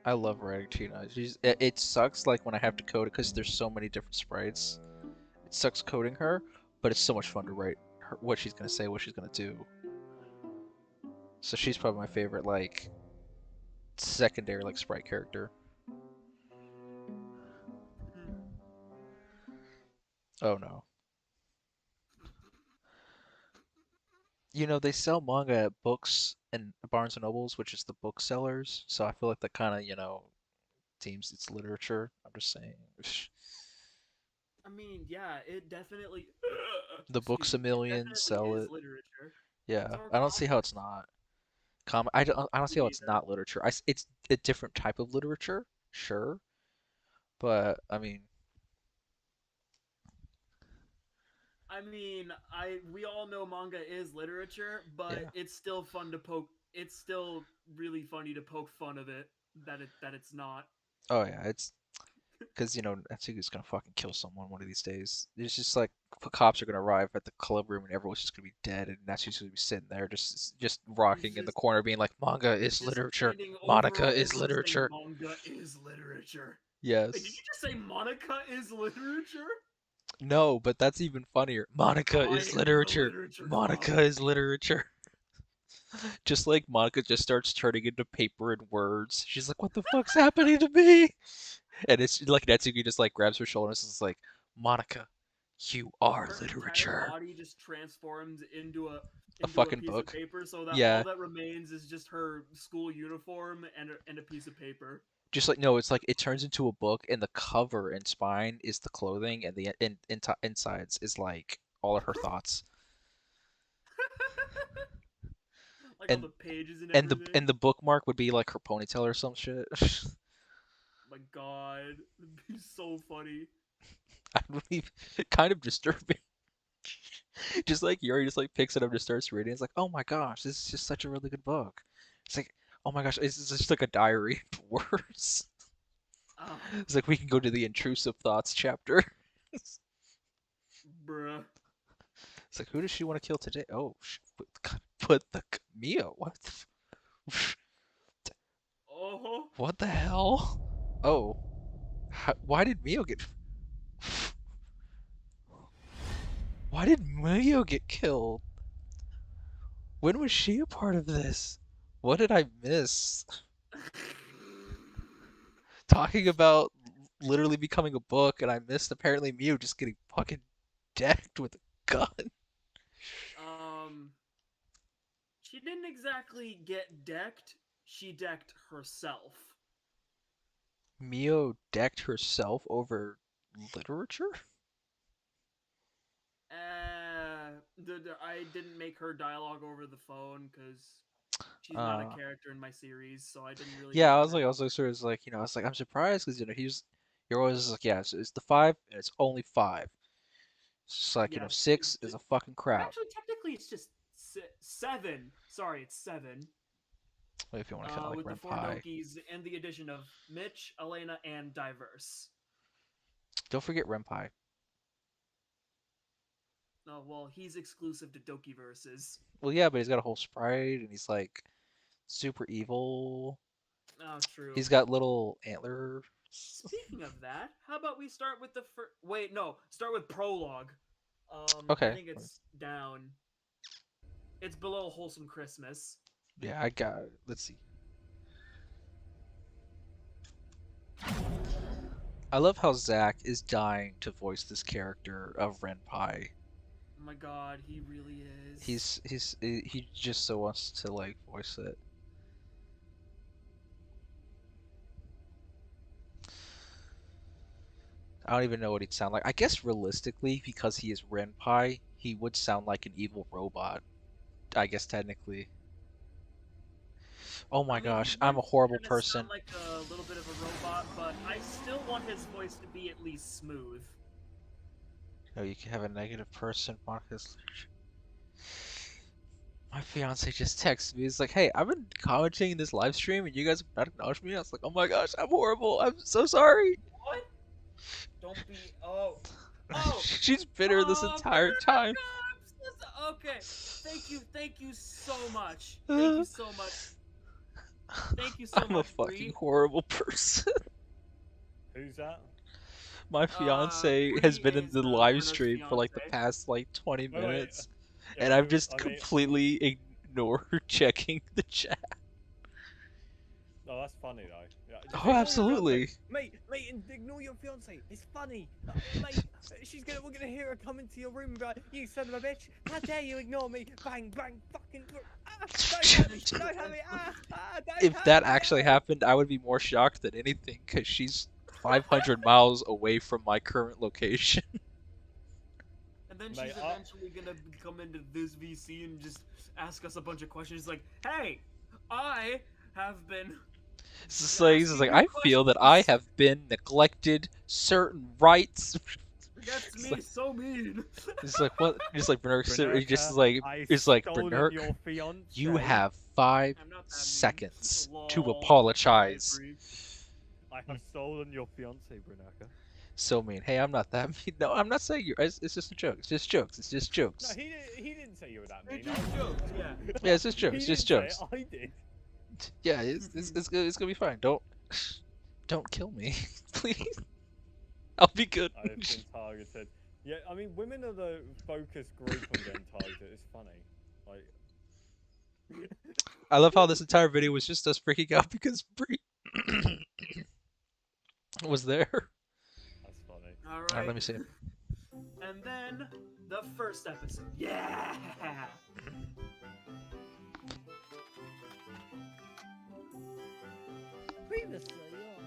I love writing Tina. It sucks like when I have to code it because there's so many different sprites. It sucks coding her, but it's so much fun to write her, what she's gonna say, what she's gonna do. So she's probably my favorite like secondary like sprite character. Hmm. Oh no. You know, they sell manga at books and Barnes and Nobles, which is the booksellers. So I feel like that kind of, deems it's literature. I'm just saying. I mean, yeah, it definitely. The Excuse books a me. It million definitely sell is it. literature. Yeah, So are I don't see how it's comics. not. I don't see Me how it's neither. not literature. It's a different type of literature, sure, but I mean, I mean, I we all know manga is literature, but yeah. it's still fun to poke. It's still really funny to poke fun of it that it's not. Oh yeah, it's because Natsuki's gonna fucking kill someone one of these days. It's just like cops are gonna arrive at the club room and everyone's just gonna be dead, and Natsuki's gonna be sitting there just He's rocking in the corner, being like, "Manga is just literature. standing over Monica all is of them saying literature." manga is literature. Wait, did you Yes. just say Monica is literature? No, but that's even funnier. Monica I is am in the literature. literature club. Monica is literature. Just like Monica just starts turning into paper and words. She's like, "What the fuck's happening to me?" And it's like Natsuki just like grabs her shoulders and is like, "Monica, you are Her entire literature." body just transforms into a A into a fucking piece of book. paper, so that all Yeah, that remains is just her school uniform and a piece of paper. just like no, it's like it turns into a book, and the cover and spine is the clothing, and the insides is like all of her thoughts. Like all And the pages and and the everything. and the bookmark would be like her ponytail or some shit. My God, it'd be so funny. I believe kind of disturbing. Just like Yuri just like picks it up and just starts reading. It's like, oh my gosh, this is just such a really good book. It's like, oh my gosh, it's just like a diary of words. Ah, It's like we can go to the intrusive thoughts chapter. It's bruh. like, who does she want to kill today? Oh, put the Mio. What? Oh, What the hell? Oh, why did Mio get? Why did Mio get killed? When was she a part of this? What did I miss? Talking about literally becoming a book, and I missed apparently Mew just getting fucking decked with a gun. um, she didn't exactly get decked. She decked herself. Mio decked herself over literature? I didn't make her dialogue over the phone because she's not a Uh, character in my series, so I didn't really yeah, make that. I was like, sort of like, I was like, I'm surprised because you're always like, yeah, it's the five, and it's only five. It's just like, Yeah, six is a fucking crowd. actually, technically, it's just seven. Sorry, it's seven. If you want to count like With the Ren four Pie. Dokis and the addition of Mitch, Elena, and Diverse. Don't forget Ren Pie. Oh well, he's exclusive to Doki verses. Well, yeah, but he's got a whole sprite, and he's like super evil. Oh, true. He's got little antlers. Speaking of that, how about we start with the first? Wait, no, start with prologue. I Okay. think it's down. It's below Wholesome Christmas. Yeah, I got it. Let's see. I love how Zach is dying to voice this character of Renpai. Oh my God, he really is. He just so wants to like voice it. I don't even know what he'd sound like. I guess realistically, because he is Renpai, he would sound like an evil robot. I guess technically. Oh I my mean, he gosh, I'm would a horrible kind of sound person. like a little bit of a robot, but I still want his voice to be at least smooth. No, you can have a negative person, Marcus. My fiance just texted me. He's like, "Hey, I've been commenting in this live stream, and you guys have not acknowledged me." I was like, "Oh my gosh, I'm horrible. I'm so sorry." What? Don't be. Oh. Oh. She's bitter this entire time. Okay. Thank you so much. Thank you so much. Thank you so I'm a much, fucking Bree. horrible person. Who's that? My fiance has Bree been in is the live Brenner's stream for like the fiance. past like 20 Wait, minutes, yeah, and I've who? just I mean, completely ignored checking the chat. oh, that's funny though. Yeah, just Oh, ignore your absolutely. fiance. Mate, ignore your fiance. It's funny. Mate, we're gonna hear her come into your room and be like, "You son of a bitch! How dare you ignore me? Bang, bang, fucking! Don't hurt me! Don't hurt me! Don't If hurt that me!" actually happened, I would be more shocked than anything because she's 500 miles away from my current location. And then Mate, she's eventually gonna come into this VC and just ask us a bunch of questions like, "Hey, I have been." It's just like asking I you feel that I questions." have been neglected certain rights. That's It's me like, so mean. it's like what? Just like Bernard, he just Bernarca, like I it's like stolen Bernard, your fiance. you have 5 I'm not that mean. seconds to Lol. apologize. I have stolen your fiance, Bernarca. So mean. Hey, I'm not that mean. No, I'm not saying you're. It's just a joke. It's just jokes. It's just No, jokes. he didn't say you were that It's mean. just jokes, yeah. Yeah, it's just jokes. He It's just didn't say jokes. it, I did. Yeah, it's good. It's gonna be fine. Don't kill me, please. I'll be good. I have been targeted. Yeah, I mean, women are the focus group on getting targeted. It's funny. Like, I love how this entire video was just us freaking out because Bree was there. that's funny. All Alright, right. let me see it. And then the first episode. Yeah. Previously on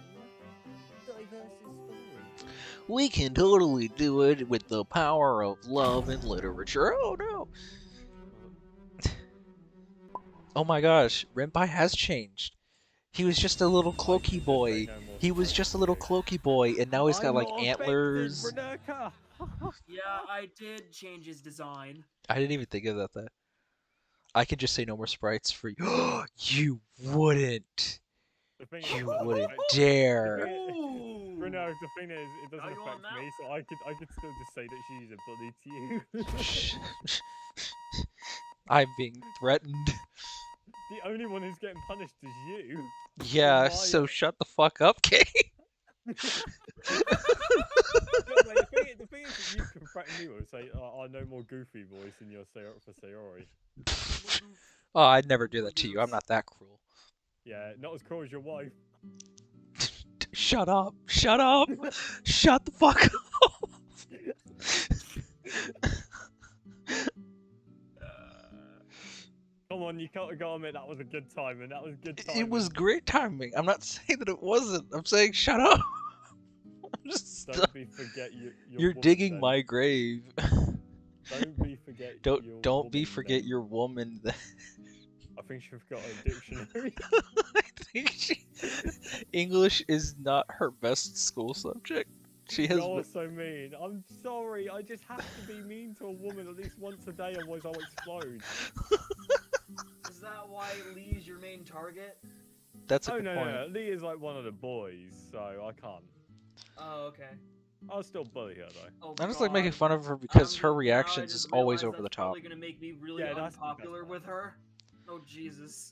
DiverseDokiStories. We can totally do it with the power of love and literature. Oh no! Oh my gosh, Renpai has changed. He was just a little cloaky boy. He was just a little cloaky boy, and now he's got like antlers. Yeah, I did change his design. I didn't even think about that. I could just say no more sprites for you. You wouldn't. You wouldn't dare. Bruno, the thing is, it doesn't Are you on affect now? me, so I could still just say that she's a bully to you. I'm being threatened. The only one who's getting punished is you. Yeah, Why- so shut the fuck up, Kate. No, mate, the thing is that you can threaten me with say, no more goofy voice in your for Sayori. Oh, I'd never do that to you. I'm not that cruel. Yeah, not as cool as your wife. Shut up. Shut up. Shut the fuck up. Come on, you gotta admit that was a good time, and that was good time. It was great timing. I'm not saying that it wasn't. I'm saying shut up. I'm just Don't be forget your You're woman, digging then. my grave. Don't be forget your Don't be woman, forget then. your woman. Then. I think she's got a dictionary. I think English is not her best school subject. She has. You're so mean. I'm sorry. I just have to be mean to a woman at least once a day, otherwise I'll explode. Is that why Lee's your main target? That's a Oh good no, point. no, Lee is like one of the boys, so I can't. Oh, okay. I'll still bully her though. Oh, I just like making God. fun of her because her Now I reactions just is always realized over the that's top. Probably gonna make me really Yeah, that's unpopular fine. with her. Oh Jesus.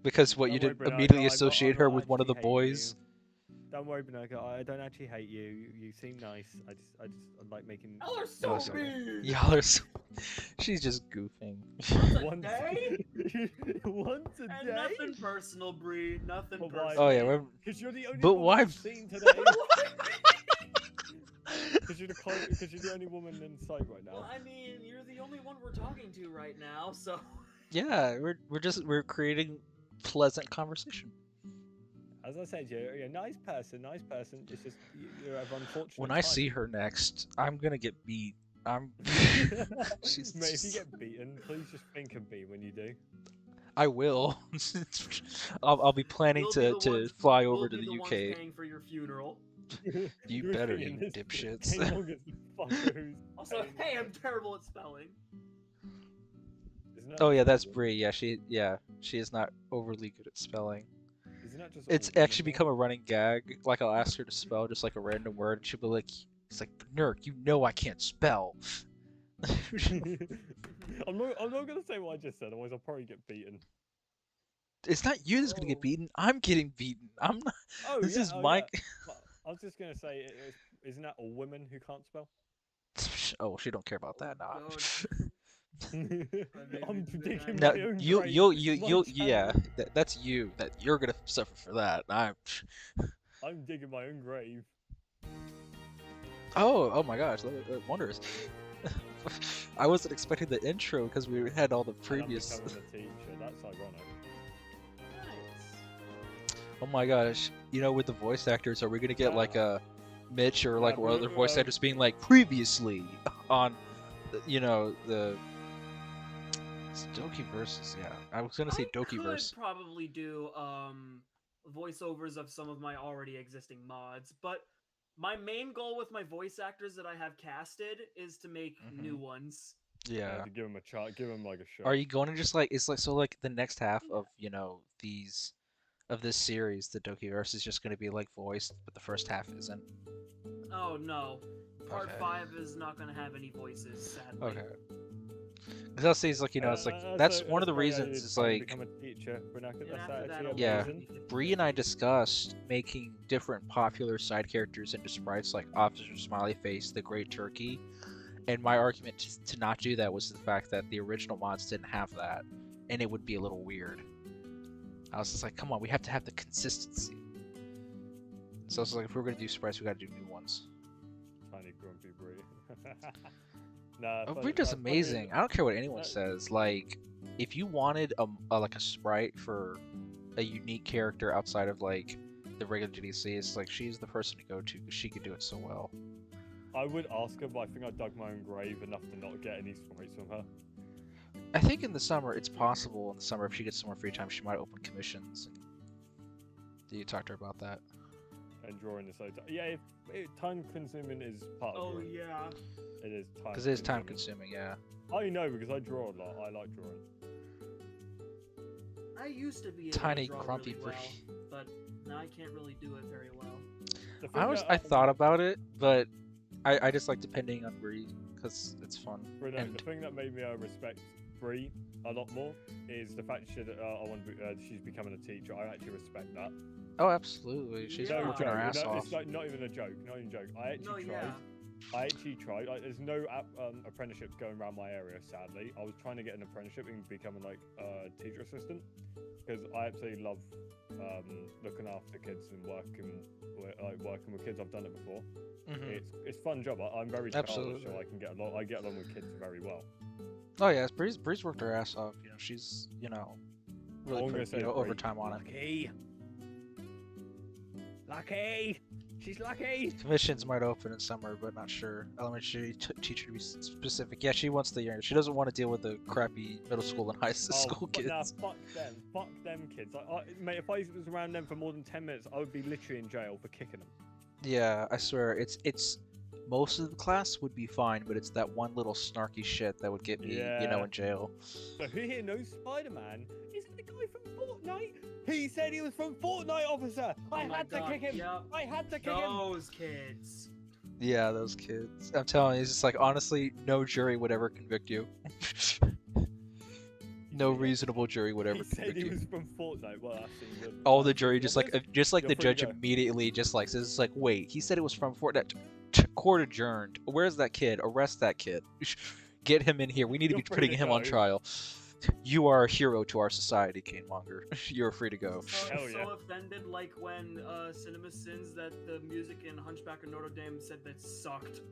Because what Don't you worry, did Bernardo, immediately I'm associate not her with one of the actually hating boys. you. Don't worry, Bernardo. I don't actually hate you. You seem nice. I like making. Y'all are Oh, so sorry. mean. Y'all are so... She's just goofing. Once day? once a And day. nothing personal, Bree. Nothing But why? personal. Oh yeah, we're... Because you're the only But woman why- I've seen today. Because you're the only woman in sight right now. Well, I mean, you're the only one we're talking to right now, so. yeah, we're creating pleasant conversation. As I said, you're a nice person. Nice person. It's just you have unfortunate. When I see timing. her next, I'm gonna get beat I'm. She's Mate, if you just- get beaten, please just think of me when you do. I will. I'll be planning We'll be the to ones, fly we'll over to be the the ones UK. paying for your funeral. You were better, thinking you this dipshits. Kane Morgan's the fucker who's Also, paying hey, for I'm it. terrible at spelling. Isn't that Oh just yeah, a that's woman? Bree. She is not overly good at spelling. Isn't that just It's all actually women, become a running gag. Like I'll ask her to spell just like a random word, and she'll be like, "It's like Nurk, you know I can't spell." though? I'm not gonna say what I just said, otherwise I'll probably get beaten. It's not you that's gonna get Oh. beaten. I'm getting beaten. I'm not. Oh This yeah, is oh my. yeah. But I was just gonna say, isn't that all women who can't spell? Oh, she don't care about that. Nah. God. I'm digging No, my own you, grave. you, My yeah. channel. That's you. That you're gonna suffer for that. I'm digging my own grave. Oh my gosh, that wonders. I wasn't expecting the intro because we had all the And I'm previous. becoming a teacher. That's ironic. Nice. Oh my gosh, with the voice actors, are we gonna get like a Mitch or like Yeah, one other voice uh, actors being like previously on, the DokiVerses? Yeah, I was gonna say I could DokiVerse. probably do voiceovers of some of my already existing mods, but my main goal with my voice actors that I have casted is to make new ones. Yeah. to give him a shot, give him like a shot. Are you going to just like it's like so like the next half of these of this series, the DokiVerse is just going to be like voiced, but the first half isn't. Oh no. Part Okay. 5 is not going to have any voices, sadly. Okay. Because I'll say it's like it's like that's one of the reasons. It's like become a teacher. And That's after that, actually I'll Yeah. amazing. Bree and I discussed making different popular side characters into sprites, like Officer Smiley Face, the Great Turkey. And my argument to not do that was the fact that the original mods didn't have that, and it would be a little weird. I was just like, come on, we have to have the consistency. So it's like, if we're gonna do sprites, we gotta do new ones. Tiny grumpy Brie. Nah, Bree does amazing. I don't care what anyone that- says. Like, if you wanted like a sprite for a unique character outside of like the regular DDC, it's like she's the person to go to because she could do it so well. I would ask her, but I think I dug my own grave enough to not get any sprites from her. I think in the summer it's possible. In the summer, if she gets some more free time, she might open commissions. And... Do you talk to her about that? And drawing is so yeah, time consuming is part of Oh drawing. yeah. It is time. Because it is time consuming, yeah. I know because I draw a lot. I like drawing. I used to be able Tiny to draw grumpy really Bree. well, but now I can't really do it very well. The thing I thought about it, but I just like depending on Bree because it's fun. Bruno, And the thing that made me respect Bree a lot more is the fact she's becoming a teacher. I actually respect that. oh, absolutely, she's Yeah. working her ass no, off. It's like not even a joke. Not even a joke. I actually No, tried. yeah. I actually tried. There's no apprenticeships going around my area, sadly. I was trying to get an apprenticeship and becoming like a teacher assistant because I absolutely love looking after kids and working with kids. I've done it before. Mhm. It's a fun job. I'm very childish, Absolutely. so I can get along. I get along with kids very well. Oh yeah, Bree's worked her ass off. She's really All I'm gonna put say is overtime on it. Lucky, she's lucky. Commissions might open in summer, but not sure. Elementary teacher to be specific. Yeah, she wants the year. She doesn't want to deal with the crappy middle school and high school kids. Nah, fuck them. Fuck them kids. Mate, if I was around them for more than 10 minutes, I would be literally in jail for kicking them. Yeah, I swear, it's most of the class would be fine, but it's that one little snarky shit that would get me, Yeah. in jail. So who here knows Spider-Man? Is it the guy from Fortnite? He said he was from Fortnite, officer! I Oh my had to God, kick him! yep. I had to kick him! Those kids. Yeah, those kids. I'm telling you, it's just like honestly, no jury would ever convict you. No reasonable jury would ever He said convict he you. was from Fortnite. Well, that's good. All the jury just like You're the free judge to go. immediately just like says, like, wait, he said it was from Fortnite. Court adjourned. Where's that kid? Arrest that kid. Get him in here. We need to You're be free putting to him on go. trial. You are a hero to our society, Kane Monger. You're free to go. So, Hell yeah. so offended, like when Cinema Sins that the music in Hunchback of Notre Dame said that sucked.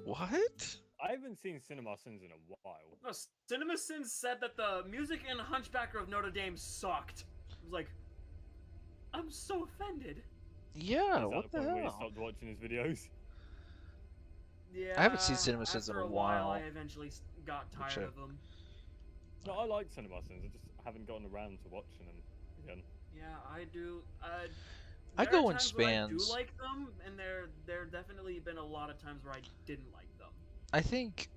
What? I haven't seen Cinema Sins in a while. No, Cinema Sins said that the music in Hunchback of Notre Dame sucked. I was like, I'm so offended. Yeah, Is that what the the point where you hell? stopped watching his videos? Yeah. I haven't seen Cinema Sins in After a a while, I while. eventually got Which tired of them. No, I like Cinema Sins. I just haven't gotten around to watching them again. Yeah, I do. I There are go in times where I do spans. like them, and there definitely been a lot of times where I didn't like them. I think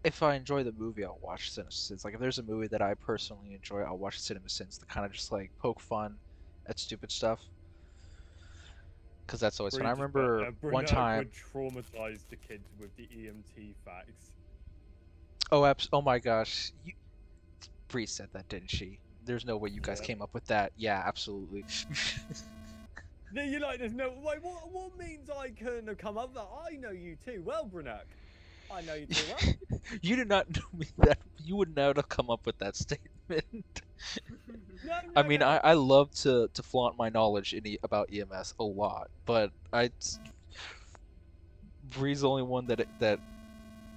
if I enjoy the movie, I'll watch Cinema Sins. Like if there's a movie that I personally enjoy, I'll watch Cinema Sins to kind of just like poke fun at stupid stuff. Because that's always fun. I remember one Brunette time. would traumatize the kids with the EMT facts. Oh my gosh, Bree said that, didn't she? There's no way you guys Yeah. came up with that. Yeah, absolutely. No, you're like, there's no. Wait, what means I couldn't have come up with that? I know you too well, Brunette. I know you too well. You did not know me that. You would not have come up with that statement. No, I no, mean, no. I love to flaunt my knowledge about EMS a lot, but Bree's the only one that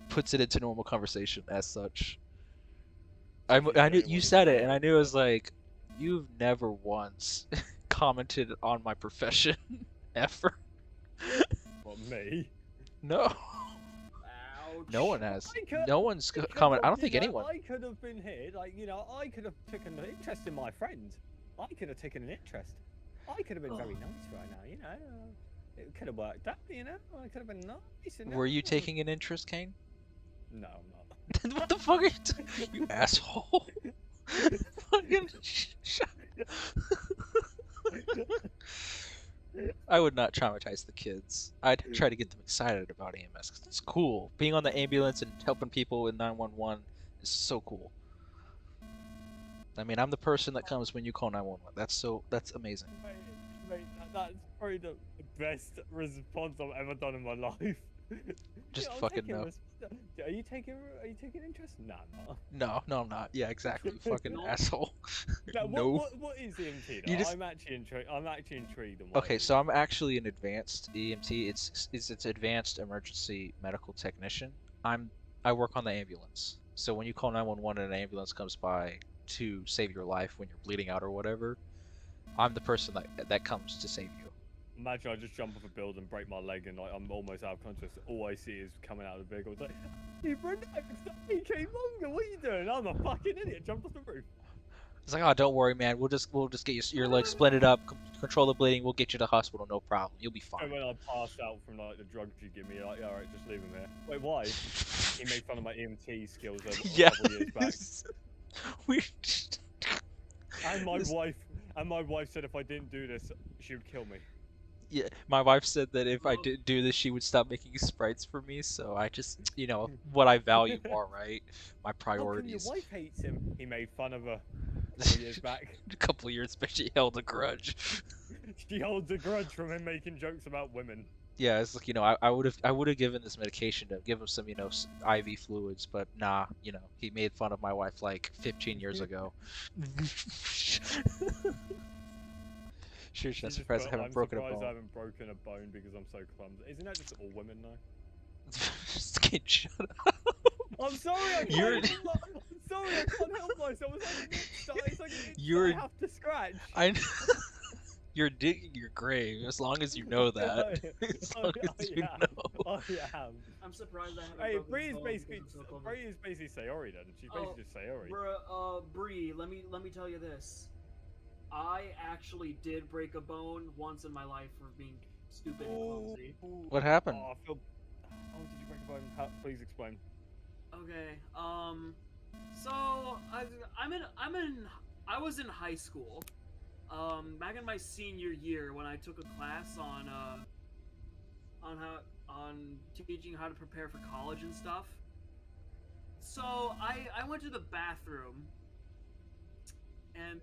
puts it into normal conversation as such. I She's knew the only you one said who's it, and I knew it was like, you've never once commented on my profession ever. What, me? No, Ouch. no one has. I could- No one's Because commented. I of, don't think you know, anyone. I could have been here, like, you know, I could have taken an interest in my friend. I could have taken an interest. I could have been very nice right now, you know. It could have worked out, you know. I could have been nice. You know? Were you taking an interest, Kane? No, I'm not. What the fuck are you asshole? Fucking shut. I would not traumatize the kids. I'd try to get them excited about EMS because it's cool. Being on the ambulance and helping people in 911 is so cool. I mean, I'm the person that comes when you call 911. That's amazing. Mate, that's probably the best response I've ever done in my life. Just I'm fucking taking no. Are you taking interest? Nah, I'm not. No, I'm not. Yeah, exactly. Fucking No. asshole. No, No. what is EMT though? You just- I'm actually intrigued. I'm actually intrigued. On what Okay, it is. so I'm actually an advanced EMT. It's advanced emergency medical technician. I work on the ambulance. So when you call 911 and an ambulance comes by to save your life when you're bleeding out or whatever, I'm the person that comes to save you. Imagine I just jump off a building, break my leg, and like I'm almost out of conscious. All I see is coming out of the vehicle. It's like, hey, Brenda, it's K Longer. What are you doing? I'm a fucking idiot. Jumped off the roof. It's like, oh, don't worry, man. We'll just get your legs splinted up, control the bleeding. We'll get you to the hospital, no problem. You'll be fine. And when I passed out from like the drugs you give me, you're like, yeah, all right, just leave him here. Wait, why? He made fun of my EMT skills a couple years back. We. And my This- wife said if I didn't do this, she would kill me. Yeah, my wife said that if I didn't do this, she would stop making sprites for me. So I just, what I value more, right? My How come your priorities. wife hates him? He made fun of her a couple years back. A couple years, but she held a grudge. She holds a grudge from him making jokes about women. Yeah, it's like, I would have given this medication to give him some, IV fluids, but nah, he made fun of my wife like 15 years ago. Sure, she's not surprised I haven't broken a I'm surprised I bone. haven't broken a bone because I'm so clumsy. Isn't that just all women though? Just kidding, shut up. I'm sorry, I You're- can't. I'm sorry, I can't help myself. It's like an itch that You're- I have to scratch. You're digging your grave, as long as you know that. As long as you know. Oh yeah. I'm surprised I haven't. Hey, broken Bree is bones basically because I'm so clumsy. Bree is basically Sayori then. She's basically just Sayori. Bree, let me tell you this. I actually did break a bone once in my life for being stupid and clumsy. What happened? Oh, I feel. Oh, did you break a bone? Please explain. Okay. So I was in high school. Back in my senior year when I took a class on teaching how to prepare for college and stuff. So I went to the bathroom and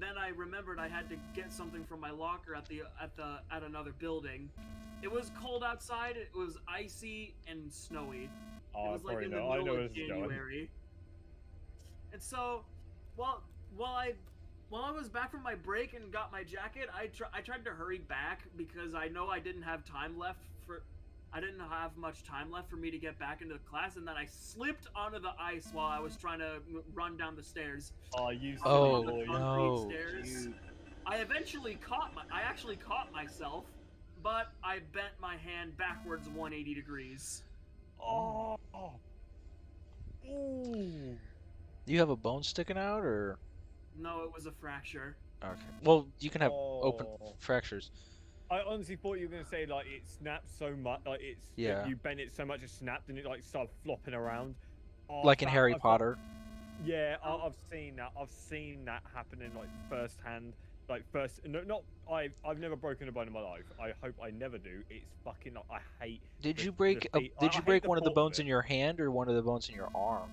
then I remembered I had to get something from my locker at another building. It was cold outside. It was icy and snowy. Oh, It was I like probably in the know. I know middle where of this is going. January. And so, while I was back from my break and got my jacket, I tried to hurry back because I know I didn't have much time left for me to get back into the class, and then I slipped onto the ice while I was trying to run down the stairs. Oh, you Oh, silly boy. concrete no. stairs. I actually caught myself, but I bent my hand backwards 180 degrees. Oh. Ooh. You have a bone sticking out, or No, it was a fracture. okay? Well, you can have open Oh. fractures. I honestly thought you were gonna say like it snapped so much, like Yeah. you bent it so much it snapped and it like started flopping around. Oh, Like in Harry Potter. Yeah, Oh. I've seen that. I've seen that happening like firsthand. Like first, no, not I've never broken a bone in my life. I hope I never do. It's fucking. I hate. Did the- you the break feet- I did you hate break the one of the thought bones it. in your hand or one of the bones in your arm?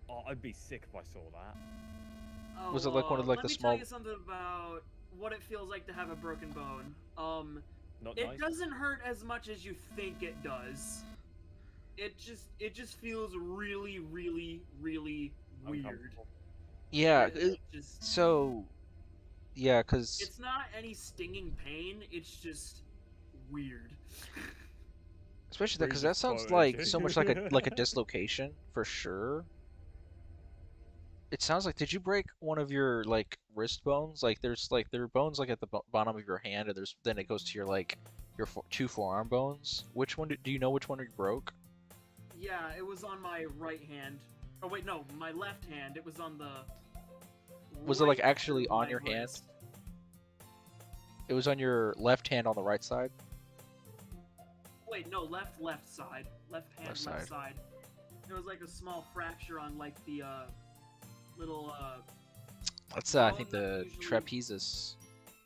Oh, I'd be sick if I saw that. Oh, Was it like one of like let the me small? tell you something about what it feels like to have a broken bone. Not It nice. doesn't hurt as much as you think it does. It just feels really, really, really weird. Uncomfortable. Yeah. It just So, yeah, cause it's not any stinging pain. It's just weird. especially that, cause Bruises that sounds quoted. like so much like a dislocation for sure. It sounds like, did you break one of your like wrist bones? Like there are bones like at the bottom of your hand, and then it goes to your like your two forearm bones. Which one do you know which one you broke? Yeah, it was on my right hand. Oh wait, no, my left hand. It was on the. Was it like right actually of on my your hand? wrist. It was on your left hand on the right side. Wait, no, left side. Left hand, Left left side. side. There was like a small fracture on like the little That's I think bone the that trapezius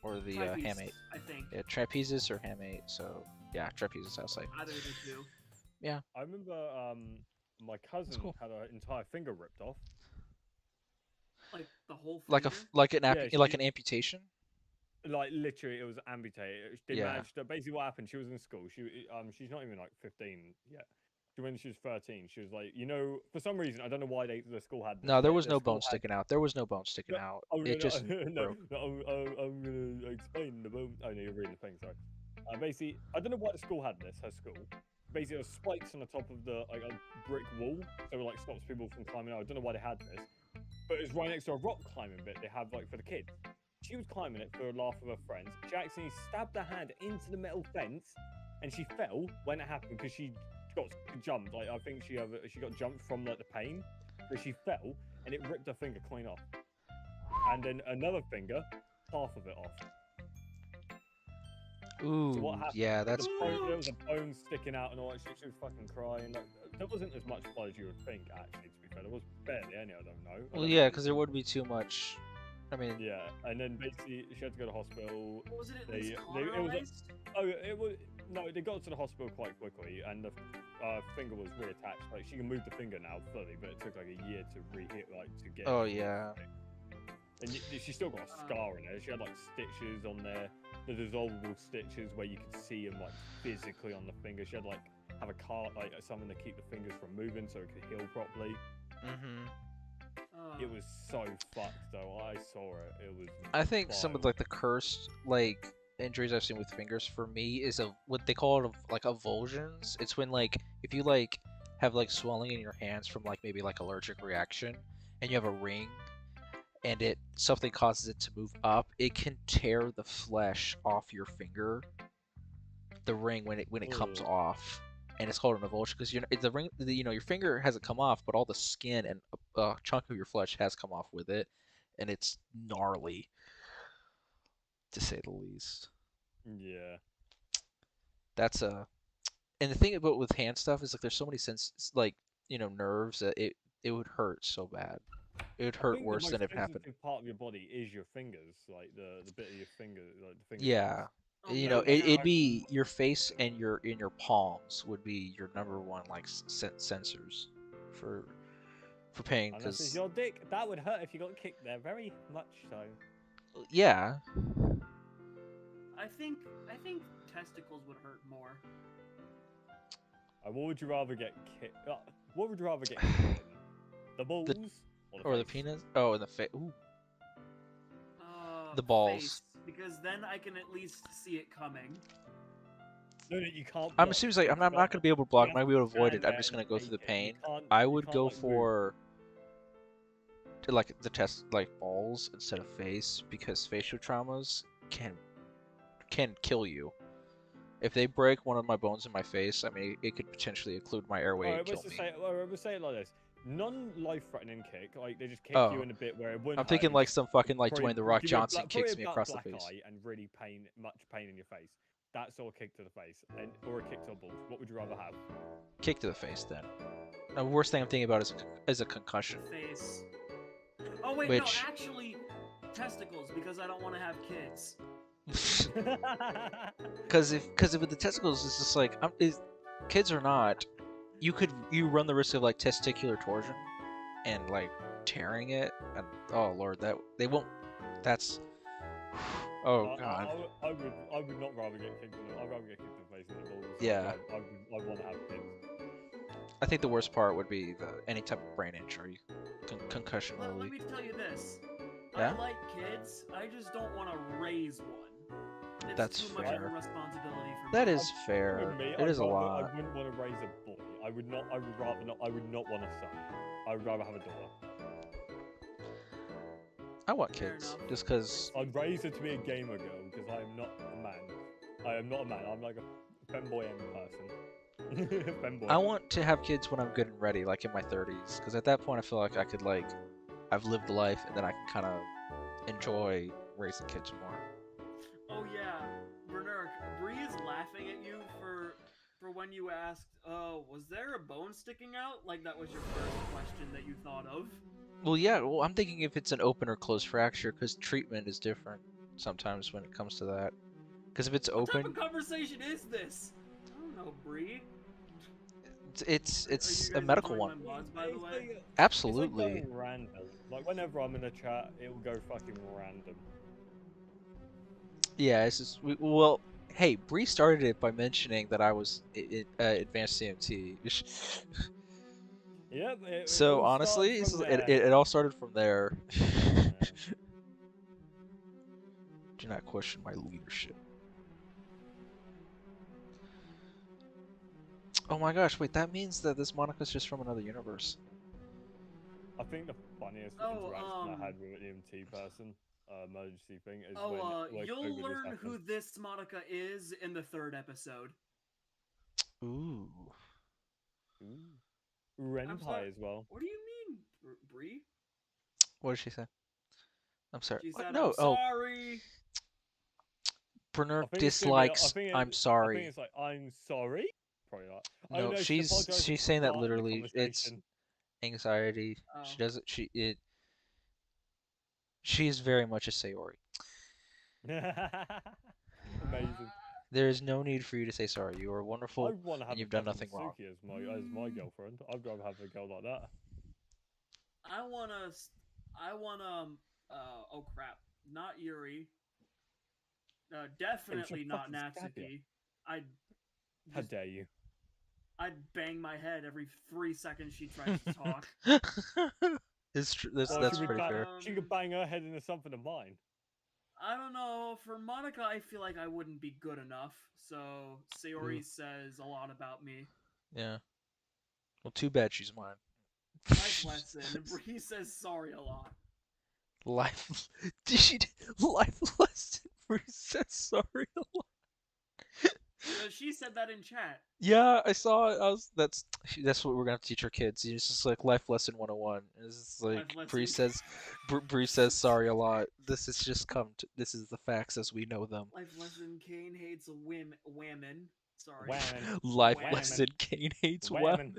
or the trapeze, hamate. I think. Yeah, trapezius or hamate. So yeah, trapezius. I'll say. Either of the two. I remember my cousin cool. had an entire finger ripped off. Like the whole Like finger. like Yeah, like an amputation. Like literally, it was amputated. They Yeah. managed to, basically what happened. She was in school. She's not even like 15 yet. When she was 13, she was like, for some reason, I don't know why the school had this. No, there but was the no school bone sticking out. There was no bone sticking out. Oh, no, It just no, broke. no, I'm gonna explain the bone. Oh no, you're reading the thing. Sorry. Basically, I don't know why the school had this. Her school. Basically, there was spikes on the top of the like a brick wall, so it like stops people from climbing out. I don't know why they had this, but it was right next to a rock climbing bit they have like for the kids. She was climbing it for a laugh with her friends. She accidentally stabbed her hand into the metal fence, and she fell when it happened because she got jumped. Like I think she got jumped from like the pain, but she fell and it ripped her finger clean off. And then another finger, half of it off. Ooh, So what happened? yeah, that's There was a bone sticking out and all that shit. She was fucking crying. Like, there wasn't as much blood as you would think, actually. To be fair, there was barely any. I don't know. well, yeah, because there would be too much. I mean, Yeah, and then basically she had to go to hospital. Was it at They- least it was cauterized? It was no. They got to the hospital quite quickly, and the finger was reattached. Like she can move the finger now fully, but it took like a year to re-hit, like to get. oh it yeah. And she still got a scar in there. She had like stitches on there, the dissolvable stitches where you could see them like physically on the finger. She had like have a cart, like something to keep the fingers from moving so it could heal properly. Mm-hmm. It was so fucked though. I saw it. It was. I think some of wild. like the cursed like injuries I've seen with fingers for me is what they call it like avulsions. It's when like if you like have like swelling in your hands from like maybe like allergic reaction, and you have a ring, and something causes it to move up, it can tear the flesh off your finger. The ring when it comes Ugh. off, and it's called an avulsion because the ring, your finger hasn't come off, but all the skin and a chunk of your flesh has come off with it, and it's gnarly, to say the least. Yeah. That's and the thing about with hand stuff is like there's so many nerves that it would hurt so bad. It would I hurt think worse the than most it happened. sensitive part of your body is your fingers, like the bit of your finger, like the finger. Yeah. Oh, no It'd doubt. be your face and your palms would be your number one like sensors for pain Unless it's because your dick, that would hurt if you got kicked there, very much so. yeah. I think testicles would hurt more. What would you rather get kicked? What would you rather get kicked in? The balls Or the face? penis. Oh, and the face. Ooh. The Face, balls. because then I can at least see it coming. No, you can't. I'm block. assuming like I'm You not can't- gonna be able to block. you I'm have not gonna be able to avoid stand it. I'm there just and gonna go through the take it. You pain. can't- I you would can't, go like, move. for like the test like balls instead of face because facial traumas can kill you. If they break one of my bones in my face, I mean, it could potentially occlude my airway and Alright, kill let's just me. say, let's say it like this: non-life-threatening kick, like they just kick you Oh, in a bit where it I'm wouldn't hurt thinking and like just some fucking like probably Dwayne the Rock give you a Johnson probably kicks me across the black face. eye and really much pain in your face. That sort of kick to the face, or a kick to the balls. What would you rather have? Kick to the face, then. The worst thing I'm thinking about is a concussion. Face. Oh wait, no, Which, actually, testicles because I don't want to have kids. because if with the testicles, it's just like kids or not, you run the risk of like testicular torsion and like tearing it, and oh lord, that they won't. That's oh god. I would not rather get kicked in the. I'd rather get kicked in the face than the balls. Yeah. I'd want to have kids. I think the worst part would be any type of brain injury, concussion Let really. me tell you this. Yeah? I like kids. I just don't want to raise one. It's That's too much of a fair. responsibility for That me. is fair. With me, It is a I lot. wouldn't want to raise a boy. I would not. I would rather not. I would not want a son. I would rather have a daughter. I want Fair kids enough. just because. I'd raise her to be a gamer girl because I am not a man. I am not a man. I'm like a femboy person. Femboy. I want to have kids when I'm good and ready, like in my 30s, because at that point I feel like I could like, I've lived life, and then I can kind of enjoy raising kids more. Oh yeah, Bernard, Bree is laughing at you for when you asked, "Oh, was there a bone sticking out?" Like that was your first question that you thought of. Well, yeah. Well, I'm thinking if it's an open or closed fracture, because treatment is different sometimes when it comes to that. Because if it's What type open, of conversation is this? I don't know, Bree. it's Are a you guys medical enjoying one. my mods, by the way? It's like Absolutely. going random. Like whenever I'm in a chat, it will go fucking random. Yeah, it's just well. Hey, Bree started it by mentioning that I was advanced CMT. Yep, it So all started honestly, from it, there. it all started from there. Yeah. Do not question my leadership. Oh my gosh, wait, that means that this Monica's just from another universe. I think the funniest Oh, interaction I had with an EMT person, emergency thing, is when you'll COVID was learn who happening. this Monica is in the 3rd episode. Ooh. Ooh. I'm sorry. Rentai as well. What do you mean, Bree? What did she say? I'm sorry. She What? said, No, "I'm oh, sorry." Brenner I think it's gonna be. dislikes I'm I think sorry. it's like I'm sorry. Probably not. Oh No, no, she's apologizing she's saying that starting the literally. It's conversation. anxiety. Oh. She doesn't. She is very much a Sayori. Amazing. There is no need for you to say sorry. You are I wonderful, want to have and a you've done fucking nothing wrong. Suki as my girlfriend. I'd rather have a girl like that. I wanna. Oh crap! Not Yuri. Definitely not fucking stab ya. Natsuki. I'd. How Just, dare you? I'd bang my head every 3 seconds she tries to talk. It's true. That's Well, that's she would pretty bang, fair. she could bang her head into something of mine. I don't know. For Monica, I feel like I wouldn't be good enough. So Sayori says a lot about me. Yeah. Well, too bad she's mine. Life lesson. Bree says sorry a lot. Life. Did she? Life lesson. Bree says sorry a lot. She said that in chat. Yeah, I saw it. That's what we're gonna have to teach our kids. It's just like life lesson 101. It's just like Life Bree lesson. says, Bree says sorry a lot. This is just this is the facts as we know them. Life lesson. Kane hates women. Sorry. Whammon. Life Whammon. lesson. Kane hates Whammon. women.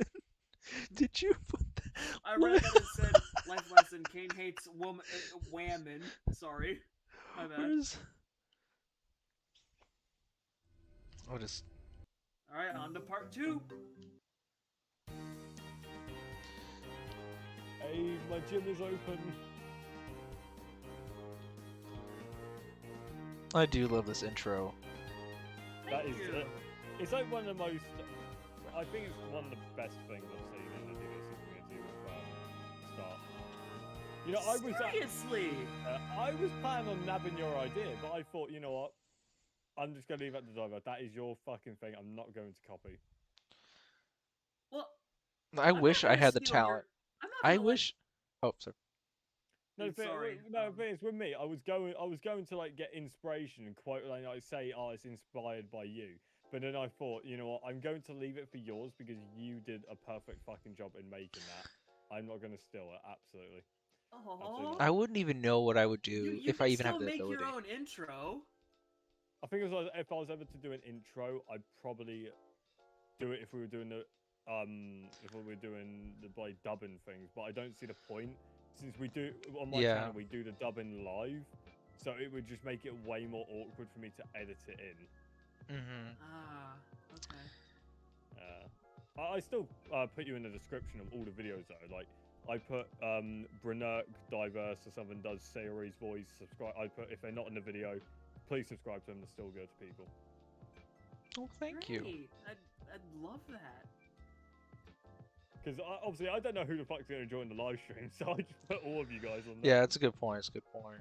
Did you put that? I read that it said life lesson. Kane hates women. Sorry. My bad. Where's... I'll just... Alright, on to part 2. Hey, my gym is open. I do love this intro. That Thank is you. it. It's like one of the most. I think it's one of the best things I've seen in the DDLC community with start. You know, Seriously? I was planning on nabbing your idea, but I thought, you know what? I'm just gonna leave that to Diver. That is your fucking thing. I'm not going to copy. Well, I I'm wish not I gonna had the steal your- talent. I'm not I gonna, wish... Oh, sorry. No, I'm sorry. The thing is, with me, I was going to like get inspiration and quote like say, "Oh, it's inspired by you." But then I thought, you know what? I'm going to leave it for yours because you did a perfect fucking job in making that. I'm not going to steal it. Absolutely. Oh, I wouldn't even know what I would you do you if I can even have still the make your ability. own intro. I think if I was ever to do an intro, I'd probably do it if we were doing the like dubbing things. But I don't see the point since we do on my Yeah. channel we do the dubbing live, so it would just make it way more awkward for me to edit it in. Ah, okay. I still put you in the description of all the videos though. Like I put Brunnerk, Diverse or something does Sayori's voice. Subscribe. I put if they're not in the video, please subscribe to them. They're still good people. Oh, thank you. Great. I'd love that. Because obviously I don't know who the fuck's gonna join the live stream, so I just put all of you guys on Yeah, there. that's a good point. That's a good point.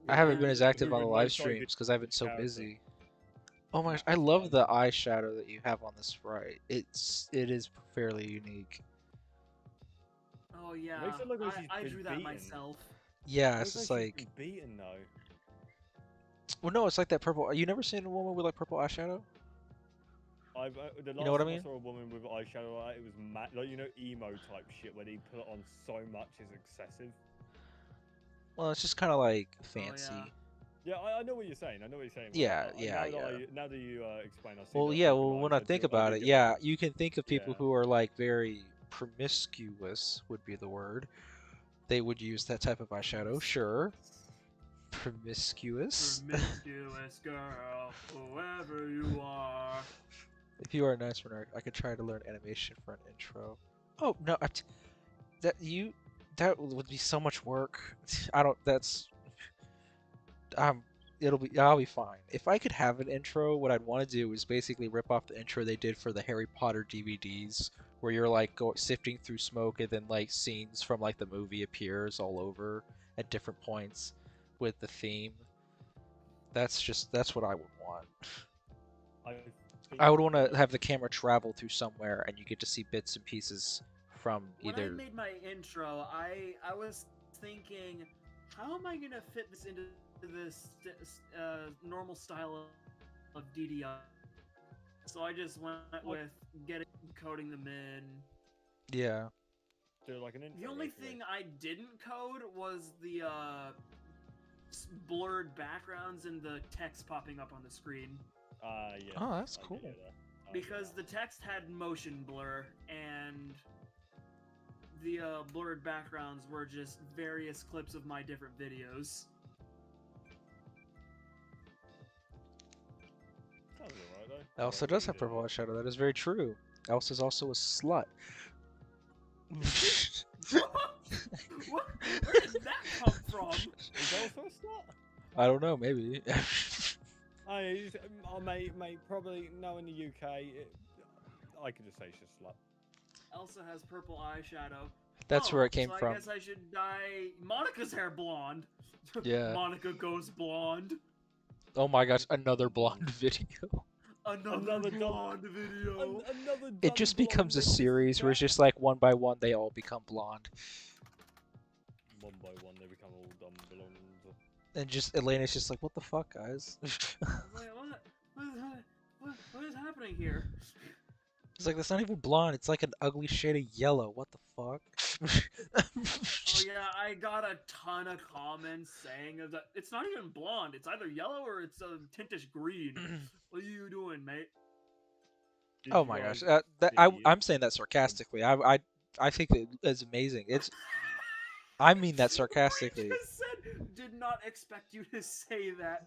I Yeah. haven't been as Who active on would the live most likely streams because I've been so character. busy. Oh my gosh, I That's love fine. the eyeshadow that you have on the sprite. It is fairly unique. Oh yeah. Makes it look like she's I been drew that beaten. myself. Yeah, Looks it's just like she's like, been beaten though. well, no, it's like that purple. You never seen a woman with like purple eyeshadow? I've the last You know what I time mean? I saw a woman with eyeshadow like that, it was like you know emo type shit where they put it on so much is excessive. Well, it's just kind of like Oh, fancy. Yeah, I know what you're saying. I know what you're saying. Yeah, Now yeah, now that you explain, I see. Well, the yeah. open Well, when eyes. I think I about do it, get yeah, that. you can think of people Yeah. who are like very promiscuous would be the word. They would use that type of eyeshadow, sure. Promiscuous. Promiscuous girl, whoever you are. If you are a nice runner, I could try to learn animation for an intro. Oh no, that would be so much work. I don't. That's I'll be fine. If I could have an intro, what I'd want to do is basically rip off the intro they did for the Harry Potter DVDs, where you're like sifting through smoke and then like scenes from like the movie appears all over at different points with the theme. That's what I would want. I would want to have the camera travel through somewhere and you get to see bits and pieces from When I either. made my intro, I was thinking, how am I gonna fit this into this normal style of DDL? So I just went with coding them in. Yeah. Do like an intro. The only basically. thing I didn't code was the blurred backgrounds and the text popping up on the screen. Yes, Oh, that's I cool. get that. Because the text had motion blur and the blurred backgrounds were just various clips of my different videos. Sounds alright though. Elsa does have purple eyeshadow. That is very true. Elsa's also a slut. What? Where did that come from? Is Elsa a slut? I don't know. Maybe. Mate, probably no in the UK. I could just say she's a slut. Elsa has purple eyeshadow. That's where it came so from. I guess I should dye Monica's hair blonde. Yeah. Monica goes blonde. Oh my gosh, another blonde video. Another blonde video. Another It just becomes a series where it's just like one by one they all become blonde. one by one they become all dumb blonde. And just Elena's just like, what the fuck, guys? Wait, what is happening here? It's like, that's not even blonde. It's like an ugly shade of yellow. What the fuck? Oh yeah, I got a ton of comments saying that it's not even blonde. It's either yellow or it's a tintish green. What are you doing, mate? Did Oh you my guys gosh. see it? I'm saying that sarcastically. I think it's amazing. I mean that sarcastically. I just said, did not expect you to say that.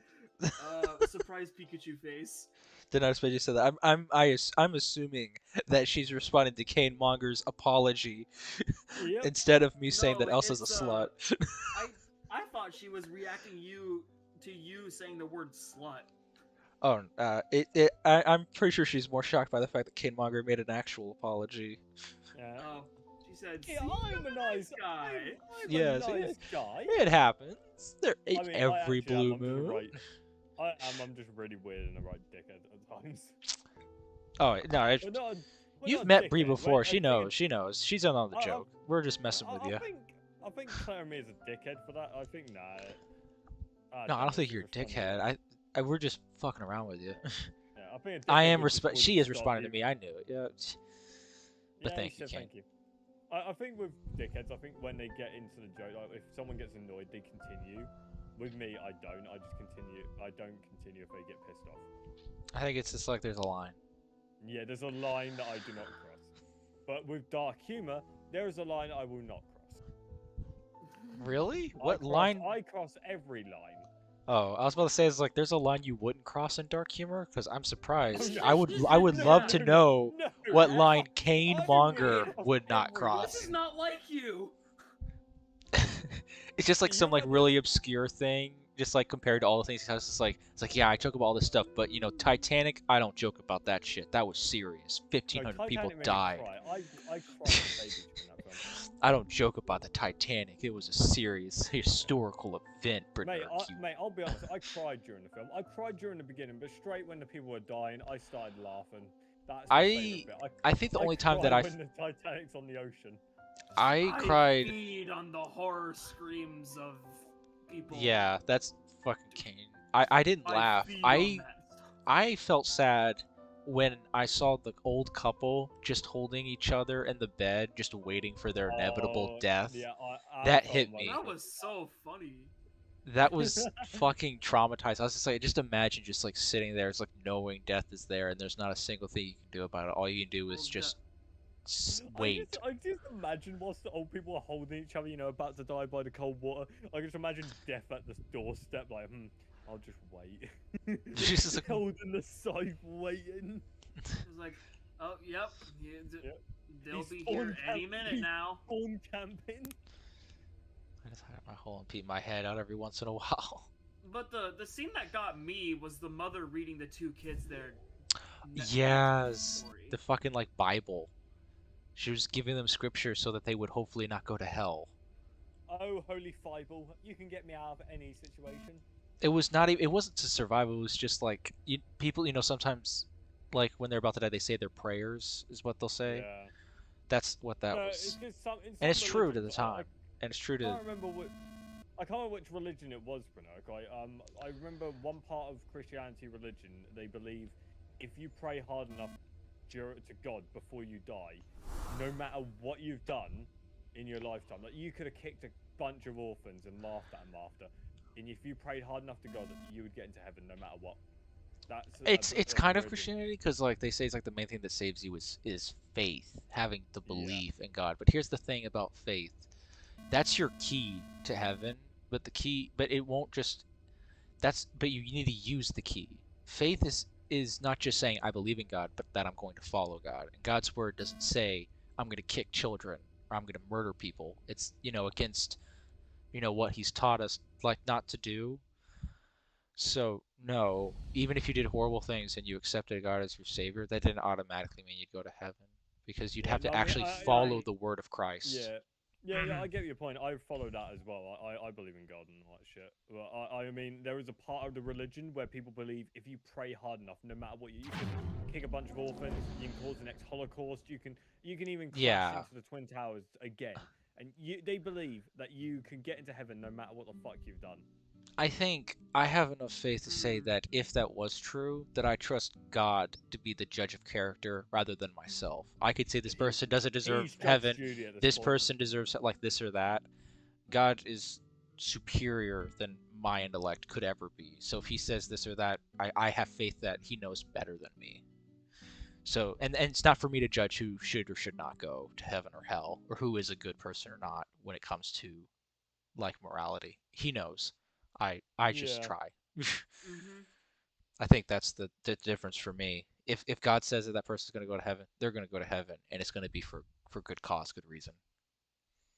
Surprise Pikachu face. Did not expect you to say that. I'm assuming that she's responding to Kane Monger's apology Yep. instead of me saying No, that Elsa's a it's, slut. I thought she was reacting to you saying the word slut. Oh, I'm pretty sure she's more shocked by the fact that Kane Monger made an actual apology. Yeah. Oh, she said, Yeah, "See, I'm a nice guy." I'm Yes, a it nice is. guy. It happens. There I ain't mean, every I actually am, blue I'm just moon. right. I'm just really weird and a right dickhead at times. Oh no, We're not, we're you've not met Bree dickheads, before. right? She I think knows. She knows. She's in on the I- joke. We're just messing with you. I think Claire and me is a dickhead for that. I think nah. No, I don't think she's you're a responding. dickhead. We're just fucking around with you. Yeah, I think a I dickhead am would just she wouldn't is stop responding you. to me. I knew it. Yeah. But Yeah, thank he you, said Kane. thank you. I think with dickheads, I think when they get into the joke, like if someone gets annoyed, they continue. With me, I don't. I just continue. I don't continue if they get pissed off. I think it's just like there's a line. Yeah, there's a line that I do not cross. But with dark humor, there is a line I will not cross. Really? What line? I cross every line. Oh, I was about to say it's like there's a line you wouldn't cross in dark humor because I'm surprised. no. I would No, love to know No, what line Kane I Monger cross would not every line. This cross. is not like you. It's just like You some like never- really obscure thing, just like compared to all the things he has. It's like yeah, I joke about all this stuff, but you know, Titanic, I don't joke about that shit. That was serious. No, 1,500 people Titanic made me died. cry. I cried like a baby during that film. I don't joke about the Titanic. It was a serious historical event. Mate, I'll be honest. I cried during the film. I cried during the beginning, but straight when the people were dying, I started laughing. That's my favorite bit. I think the only time that cry I when the Titanic's on the ocean. I cried. feed on the horror screams of people. Yeah, that's fucking Kane. I didn't laugh. feed on that stuff. I felt sad when I saw the old couple just holding each other in the bed, just waiting for their inevitable death. Yeah, That felt hit my me. That shit. was so funny. That was fucking traumatized. I was just like, just imagine just like sitting there, it's like knowing death is there, and there's not a single thing you can do about it. All you can do is Well, just wait. I just imagine whilst the old people are holding each other, you know, about to die by the cold water. I can just imagine death at the doorstep, like, I'll just wait. Jesus, like- holding the scythe, waiting. It was like, oh, yep. Yep. They'll He's be here any spawn minute camping. now. Spawn camping. I just had my hole and peep my head out every once in a while. But the scene that got me was the mother reading the two kids their Yes, story. the fucking like Bible. She was giving them scripture so that they would hopefully not go to hell. Oh, holy Bible, you can get me out of any situation. It was not. It wasn't to survive. It was just like people. You know, sometimes, like when they're about to die, they say their prayers. Is what they'll say. Yeah. That's what that No, was. it's just some, in And it's some true to the religions, time. And it's true I to. can't remember which religion it was, Bruno. I remember one part of Christianity religion. They believe if you pray hard enough to God before you die, no matter what you've done in your lifetime, like you could have kicked a bunch of orphans and laughed at them after, and if you prayed hard enough to God, you would get into heaven no matter what. It's kind of Christianity because like they say it's like the main thing that saves you is faith, having the belief in God. But here's the thing about faith. That's your key to heaven, but it won't just but you need to use the key. Faith is not just saying I believe in God, but that I'm going to follow God. And God's word doesn't say I'm going to kick children or I'm going to murder people. It's, against what he's taught us like not to do. So, no, even if you did horrible things and you accepted God as your savior, that didn't automatically mean you'd go to heaven because you'd have to actually follow the word of Christ. Yeah, I get your point. I follow that as well. I believe in God and all that shit. But I mean, there is a part of the religion where people believe if you pray hard enough, no matter what, you can kick a bunch of orphans, you can cause the next Holocaust, you can even crash into the Twin Towers again. And they believe that you can get into heaven no matter what the fuck you've done. I think I have enough faith to say that if that was true, that I trust God to be the judge of character rather than myself. I could say this person doesn't deserve heaven, this person deserves like this or that. God is superior than my intellect could ever be. So if he says this or that, I have faith that he knows better than me. So, and it's not for me to judge who should or should not go to heaven or hell, or who is a good person or not when it comes to like morality. He knows. I just try. I think that's the difference for me. If God says that person's going to go to heaven, they're going to go to heaven, and it's going to be for good cause, good reason.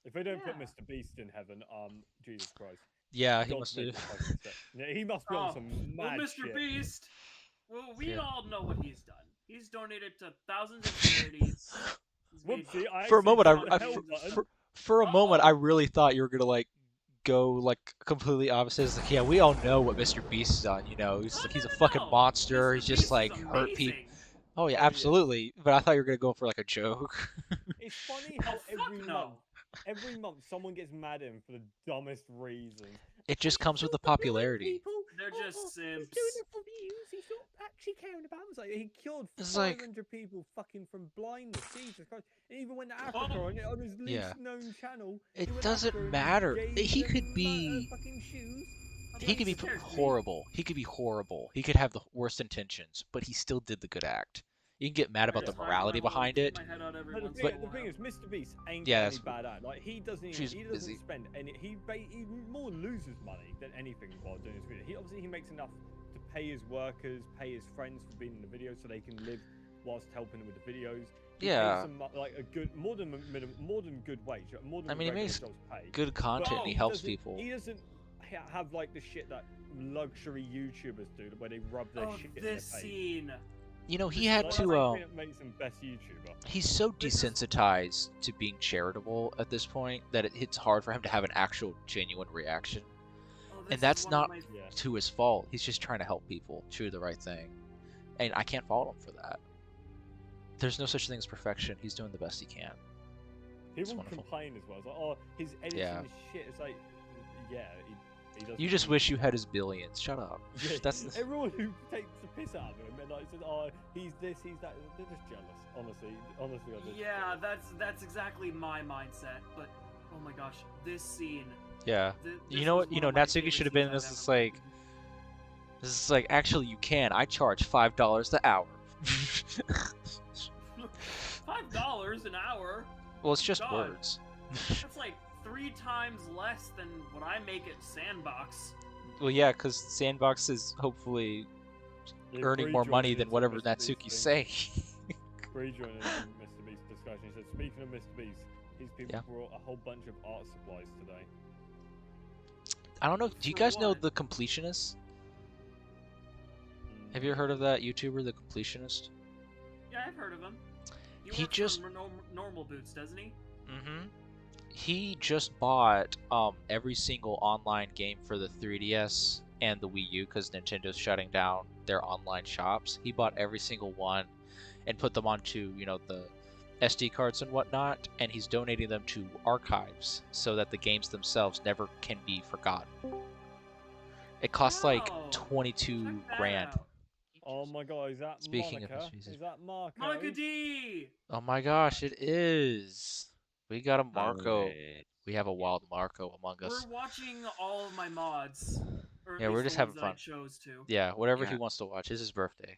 If they don't put Mr. Beast in heaven, Jesus Christ. Yeah, he must do. Yeah, he must be on some mad Mr. shit. Beast. Well, we all know what he's done. He's donated to thousands of charities. Whoopsie, for a moment, for a Uh-oh. moment, I really thought you were gonna like go like completely opposite. It's like, yeah, we all know what Mr. Beast has done. He's a fucking monster. He's just like hurt people. Oh yeah, absolutely. But I thought you were gonna go for like a joke. It's funny how every month someone gets mad at him for the dumbest reasons. It just comes with the popularity. They're just simps. He's doing it for views. He's not actually caring about him. It's like he cured It's 500 people fucking from blindness. Jesus Christ! And even went to Africa on his Yeah. least known channel. It he went to doesn't Africa and matter. gave He them could be fucking shoes. he could be scares me. horrible. He could be horrible. He could have the worst intentions, but he still did the good act. You can get mad about the morality behind it. But the thing is, Mr. Beast ain't Yeah, got any bad at. Like he doesn't she's he doesn't busy. spend any. He more loses money than anything while doing his video. He obviously he makes enough to pay his workers, pay his friends for being in the video, so they can live whilst helping him with the videos. He Yeah. pays them, like a good more than good wage, more than I mean, he regular makes jobs pay. good content and he helps people. He doesn't have like the shit that luxury YouTubers do, where they rub their shit in their this face. scene. You know, he Like, had that's to. the thing that makes him best YouTuber. He's so desensitized to being charitable at this point that it's hard for him to have an actual genuine reaction. Oh, this And is that's one of not my- Yeah. to his fault. He's just trying to help people do the right thing. And I can't fault him for that. There's no such thing as perfection. He's doing the best he can. It's People wonderful. complain as well. It's like, oh, his editing Yeah. is shit. It's like, yeah, he doesn't. You just wish you had his billions. Shut up. Yeah, That's the... everyone who takes the piss out of him and like says, oh, he's this, he's that. They're just jealous. Honestly, they're just Yeah, jealous. that's exactly my mindset. But oh my gosh, this scene. Yeah. This You know was what? You one know, of my Natsuki favorite should have been in scenes this. I've It's ever like, watched. this is like, actually, you can. I charge $5 the hour. $5 an hour. Well, it's just God. words. That's like 3 times less than what I make at Sandbox. Well, yeah, because Sandbox is hopefully Yeah, earning Bree more joined money in than to whatever Mr. Beast Natsuki's thing. say. Bree joined in Mr. Beast's discussion. He said, speaking of Mr. Beast, his people Yeah. brought a whole bunch of art supplies today. I don't know. Do you For guys know what? the Completionist? Have you ever heard of that YouTuber, the Completionist? Yeah, I've heard of him. He works just- for normal boots, doesn't he? Mm-hmm. He just bought every single online game for the 3DS and the Wii U because Nintendo's shutting down their online shops. He bought every single one and put them onto, you know, the SD cards and whatnot, and he's donating them to archives so that the games themselves never can be forgotten. It costs like Wow. 22 Check that grand. out. Oh my god, is that Speaking of Monica? Jesus. Is that Marco? Monica D! Oh my gosh, it is. We got a Marco. Alright. We have a wild Marco among us. We're watching all of my mods. Or at Yeah, we're least just the having ones that I fun. chose to. Yeah, whatever he Yeah. wants to watch. It's his birthday.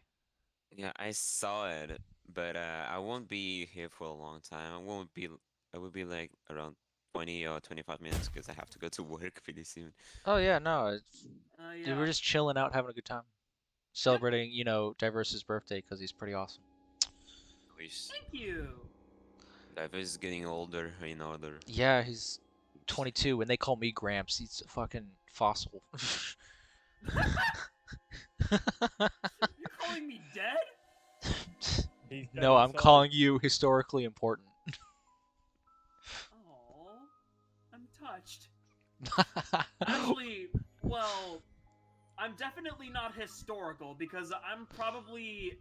Yeah, I saw it, but I won't be here for a long time. I will be like around 20 or 25 minutes because I have to go to work pretty soon. Oh yeah, no, Yeah. dude, we're just chilling out, having a good time, celebrating, you know, Diverse's birthday because he's pretty awesome. Wish Thank you. Diver is getting older and older. Yeah, he's 22, and they call me Gramps. He's a fucking fossil. You're calling me dead? He's dead No, I'm inside. calling you historically important. Oh, I'm touched. Actually, well, I'm definitely not historical because I'm probably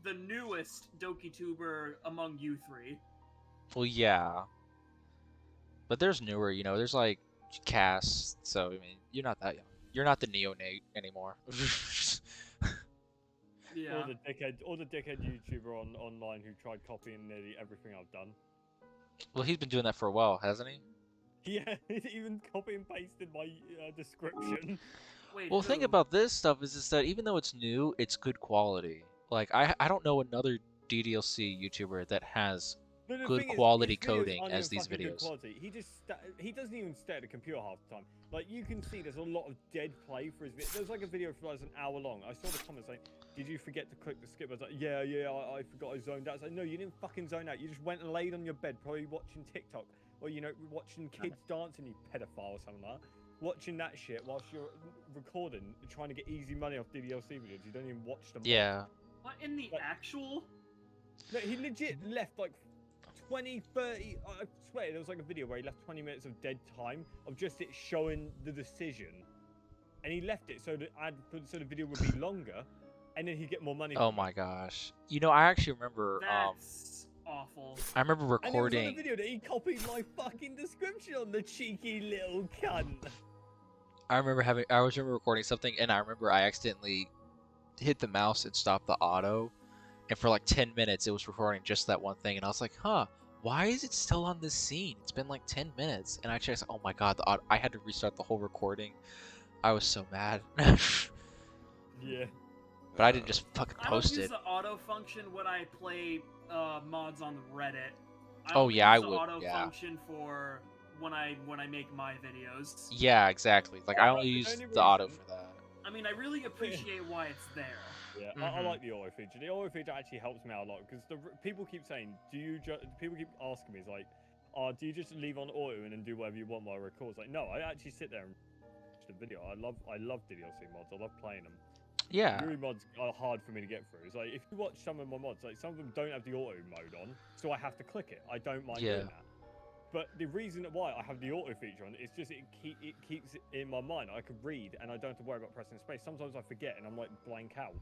the newest DokiTuber among you three. Well, yeah, but there's newer, you know. There's like Cass, so I mean, you're not that young. You're not the neonate anymore. Yeah. Or the dickhead YouTuber online who tried copying nearly everything I've done. Well, he's been doing that for a while, hasn't he? Yeah, he's even copy and pasted my description. Wait, Well, the thing who? about this stuff is that even though it's new, it's good quality. Like, I don't know another DDLC YouTuber that has No, the good thing is, quality his videos coding aren't as even these fucking good videos. quality. He doesn't even stare at the computer half the time. Like you can see, there's a lot of dead play for his video. There's like a video for like an hour long. I saw the comments saying, "Did you forget to click the skip?" I was like, "Yeah, I forgot. I zoned out." I was like, "No, you didn't fucking zone out. You just went and laid on your bed, probably watching TikTok or watching kids dancing. You pedophile or something like that. Watching that shit whilst you're recording, trying to get easy money off DDLC videos. You don't even watch them. Yeah. What in the Like- actual? No, he legit left like 20, 30, I swear there was like a video where he left 20 minutes of dead time of just it showing the decision. And he left it so so the video would be longer and then he'd get more money. Oh from it. my gosh. You know, I actually remember. That's awful. I remember And it was on a recording. video that he copied my fucking description on, the cheeky little cunt. I remember recording something, and I remember I accidentally hit the mouse and stop the auto, and for like 10 minutes it was recording just that one thing, and I was like, huh, why is it still on this scene? It's been like 10 minutes, and I checked. Oh my god, I had to restart the whole recording. I was so mad. Yeah. But I didn't just fucking I don't post use it. the auto function when I play mods on Reddit. I Oh only yeah, I use the would. auto Yeah. function for when I make my videos. Yeah, exactly. Like I only The use only the auto reason- for that. I mean, I really appreciate why it's there. Yeah, I Mhm. like the auto feature. The auto feature actually helps me out a lot because people keep saying, people keep asking me, it's like, do you just leave on auto and then do whatever you want while I record? It's like, no, I actually sit there and watch the video. I love DDLC mods. I love playing them. Yeah. Yuri mods are hard for me to get through. It's like if you watch some of my mods, like some of them don't have the auto mode on, so I have to click it. I don't mind Yeah. doing that. But the reason why I have the auto feature on is just it keeps it in my mind. I can read and I don't have to worry about pressing space. Sometimes I forget and I'm like blank out,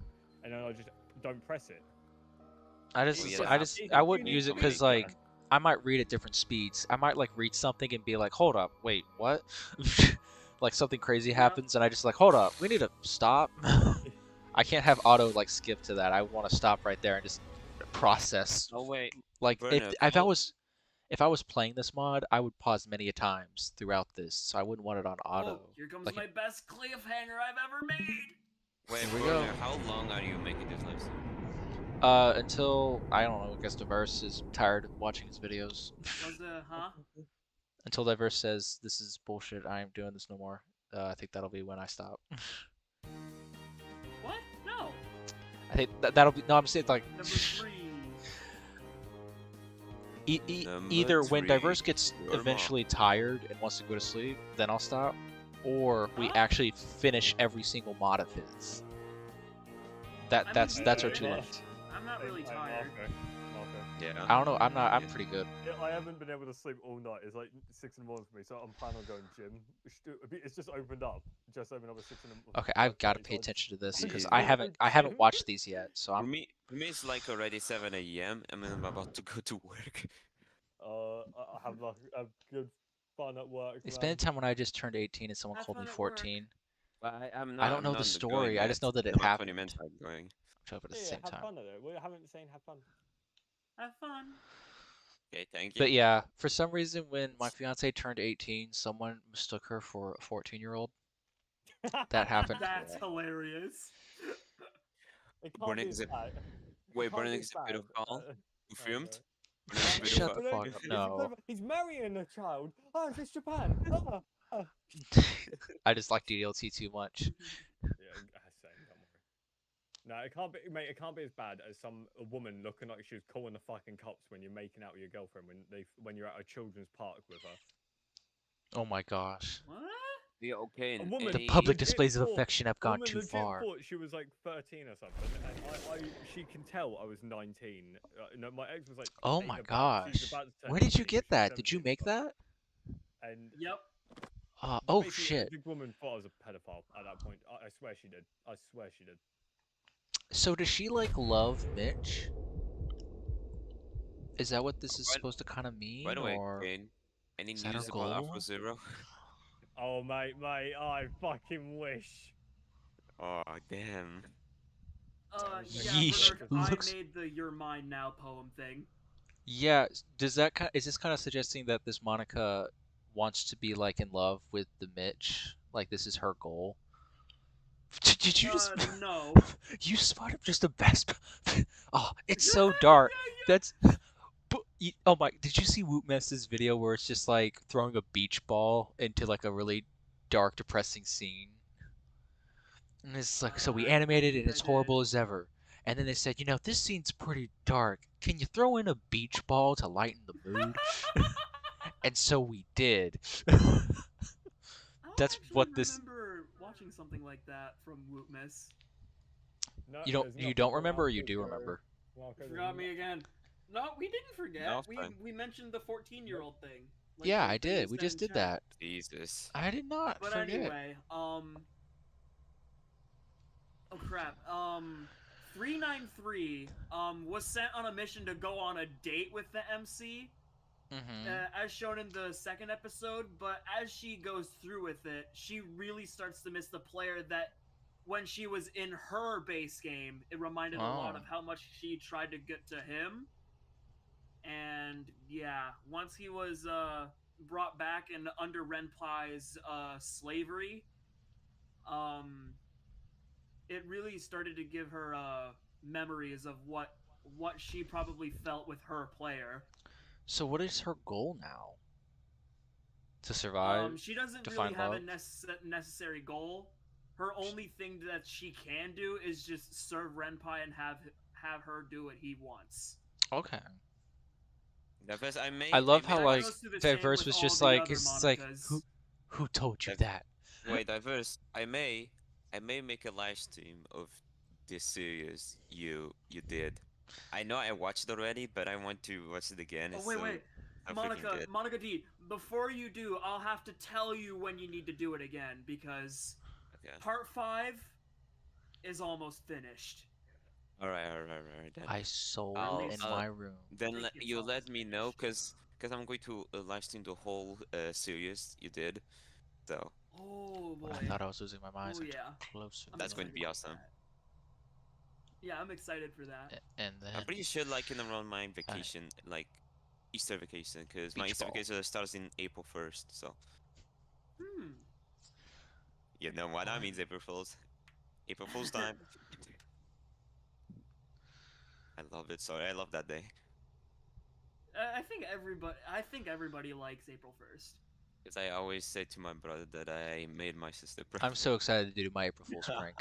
and then I just don't press it. I It's just, yeah, I that's- just, if I you wouldn't need use it to because make- like I might read at different speeds. I might like read something and be like, hold up, wait, what? Like something crazy Yeah. happens and I just like, hold up, we need to stop. I can't have auto like skip to that. I want to stop right there and just process. Oh wait, Like Bruno, if I was playing this mod, I would pause many a times throughout this, so I wouldn't want it on auto. Oh, here comes Like, my best cliffhanger I've ever made. wait, Here we Bruno, go. how long are you making this live stream? Until I don't know, I guess Diverse is tired of watching his videos. Was huh? Until Diverse says this is bullshit, I am doing this no more. I think that'll be when I stop. What? No. I think that'll be no. I'm saying like Number 3. Number either when 3, Diverse gets your mom. eventually tired and wants to go to sleep, then I'll stop, or we Huh? actually finish every single mod of his. That's our two yeah. limits. I'm not really tired. Okay. Yeah. I don't know. I'm Yeah. pretty good. Yeah, I haven't been able to sleep all night. It's like 6 in the morning for me, so I'm planning on going gym. It's just opened up. Just opened up at 6 in the morning. Okay, I've got to pay attention to this because Yeah. I haven't watched these yet. So For me, it's like already 7 a.m. and I'm about to go to work. I have like a good fun at work. it's man. been a time when I just turned 18 and someone Have called me fun at work. 14. But I'm I not. don't know I'm the not story, going I just yet. know that it I'm not happened. 20 minutes I'm going. Show up at the Yeah, same have time. fun at it. We haven't saying have fun. Have fun. Okay, thank you. But yeah, for some reason, when my fiance turned 18, someone mistook her for a 14-year-old. That happened. That's hilarious. It can't Burning be is as a- bad. Wait, Can't Burning be is as a bit of bad. call. Confirmed. Okay. Burning is a bit Shut of the call. fuck up. No. He's marrying a child. Oh, it's Japan. Oh. I just like DDLT too much. Yeah, same. Don't worry. No, it can't be, mate. It can't be as bad as a woman looking like she was calling the fucking cops when you're making out with your girlfriend when you're at a children's park with her. Oh my gosh. What? Yeah, okay. A woman- The any- public legit displays of thought- affection have gone woman too legit far. thought she was like 13 or something, and she can tell I was 19. No, my ex was like, Oh "Hey, my she's gosh. about to turn Where did you 18, get she's that? Did you 17 make or something." that? And Yep. Oh basically, shit. The woman thought I was a pedophile at that point. I swear she did. I swear she did. So does she like love Mitch? Is that what this is By- supposed to kind of mean, By the way, or Kane, any is that her news about goal? Afro Zero? Oh mate, I fucking wish. Oh damn. Yeah, Yeesh, Bernard, looks- I made the "You're Mine Now" poem thing. yeah? Does that is this kind of suggesting that this Monica wants to be like in love with the Mitch? Like this is her goal? Did you just No. you spotted just the best? Oh, it's so dark. That's. Oh my! Did you see Wootmess's video where it's just like throwing a beach ball into like a really dark, depressing scene? And it's like, so we I animated it think and it's I horrible did. as ever. And then they said, you know, this scene's pretty dark. Can you throw in a beach ball to lighten the mood? And so we did. I don't That's actually what this- remember watching something like that from Wootmess. No, You don't. there's You nothing don't wrong remember, or you with do her. remember? Marco, there's Forgot me again. No, we didn't forget. No, it's fine. We mentioned the 14-year-old thing. Like, Yeah, the I thing did. you We said just in did chat. that. Jesus. I did not But forget. anyway, oh crap. 393 was sent on a mission to go on a date with the MC, Mm-hmm. as shown in the second episode. But as she goes through with it, she really starts to miss the player that when she was in her base game, it reminded a lot Oh. of how much she tried to get to him. And yeah, once he was brought back and under Renpai's slavery, um, it really started to give her memories of what she probably felt with her player. So what is her goal now? To survive? She doesn't To really find have a love? necessary goal. Her only thing that she can do is just serve Renpai and have her do what he wants. Okay. Diverse, I I may, I love may how That like like goes to the same Diverse with was all just the like other it's like Monikas. who told you Div- that? wait, diverse. I may make a live stream of this series you did. I know I watched it already, but I want to watch it again. Oh It's wait, wait, so freaking good. Monica D. Before you do, I'll have to tell you when you need to do it again because Okay. part 5 is almost finished. All right. Then I sold At I'll, least in I'll my room. I think it's you let almost me know, finished. cause I'm going to live stream the whole series you did. So Oh When I boy. thought I was losing my mind, Oh I yeah. took closer I'm that's look. going to excited be for awesome. that. Yeah, I'm excited for that. And I'm then pretty sure like in around my I vacation, like Easter vacation, cause my beach Easter ball. vacation starts in April 1st. So Hmm. you know what that What? means, April Fools. April Fool's time. I love it. Sorry, I love that day. I think everybody likes April 1st. Because I always say to my brother that I made my sister proud. I'm so excited to do my April Fool's prank.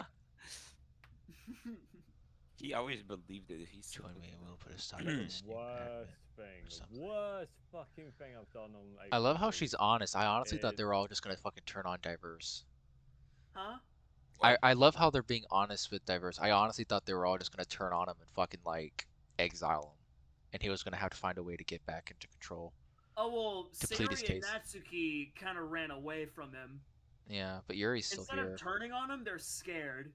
He always believed it. He's so Join me and we'll put a stop to The this new worst admin thing, or the something. worst fucking thing I've done on I April love how Fool's she's honest. I honestly thought is they were all just gonna fucking turn on Diverse. Huh? What? I love how they're being honest with Diverse. I honestly thought they were all just gonna turn on him and fucking like exile him, and he was gonna have to find a way to get back into control Oh well, to plead his Sayori and case. Natsuki kind of ran away from him. Yeah, but Yuri's still Instead of here. turning on him, they're scared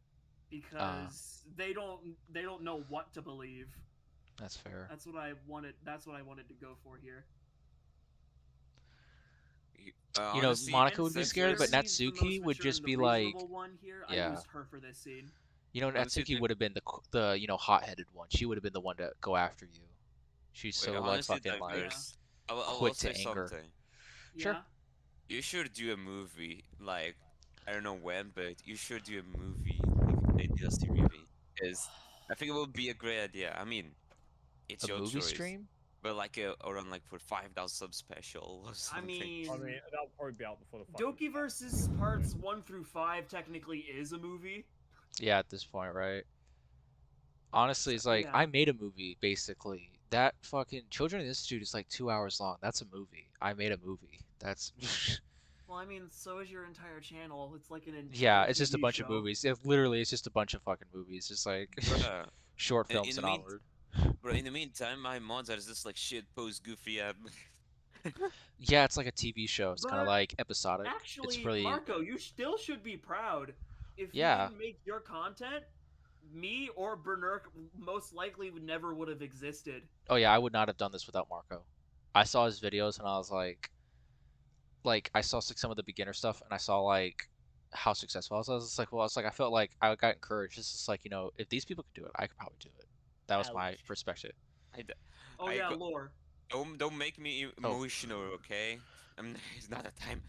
Uh, because they don't know what to believe. that's fair. That's what I wanted. That's what I wanted to go for here. You know, Honestly, Monica And would be since this scared, but is Yuri's the most Natsuki would mature and just the be like, reasonable one here, I yeah. used her for this scene. You know, honestly Natsuki would have been the hot-headed one. She would have been the one to go after you. She's wait, so like honestly fucking like diverse. I'll quick say to anger. something. Sure. Yeah. You should do a movie like I don't know when, but you should do a movie like a DDLC movie. Because I think it would be a great idea. I mean, it's A your movie choice. stream? But like around like for 5,000 sub special or I something. mean, I mean, that'll probably be out before the fucking Dokiverse's parts 1 through 5 technically is a movie. Yeah, at this point, right? Honestly, it's like Yeah. I made a movie basically. That fucking Children of the Institute is like 2 hours long. That's a movie. I made a movie. That's Well, I mean, so is your entire channel. It's like an yeah, entire it's just a TV bunch of show. movies. It literally it's just a bunch of fucking movies. Just like Bruh. short In films the and mean, onward. bro, in the meantime, my mods are just like shit post goofy app. Yeah, it's like a TV show. It's kind of But like episodic. It's actually, really Marco, you still should be proud. If you yeah. didn't make your content, me or Bernurk most likely never would have existed. Oh yeah, I would not have done this without Marco. I saw his videos and I was like I saw like some of the beginner stuff and I saw like how successful I was just like, well, it's like I felt like I got encouraged. It's just like, you know, if these people could do it, I could probably do it. That was my Ouch. perspective. I, d- Oh I yeah, go- lore. don't make me Oh. emotional, okay? It's not a time.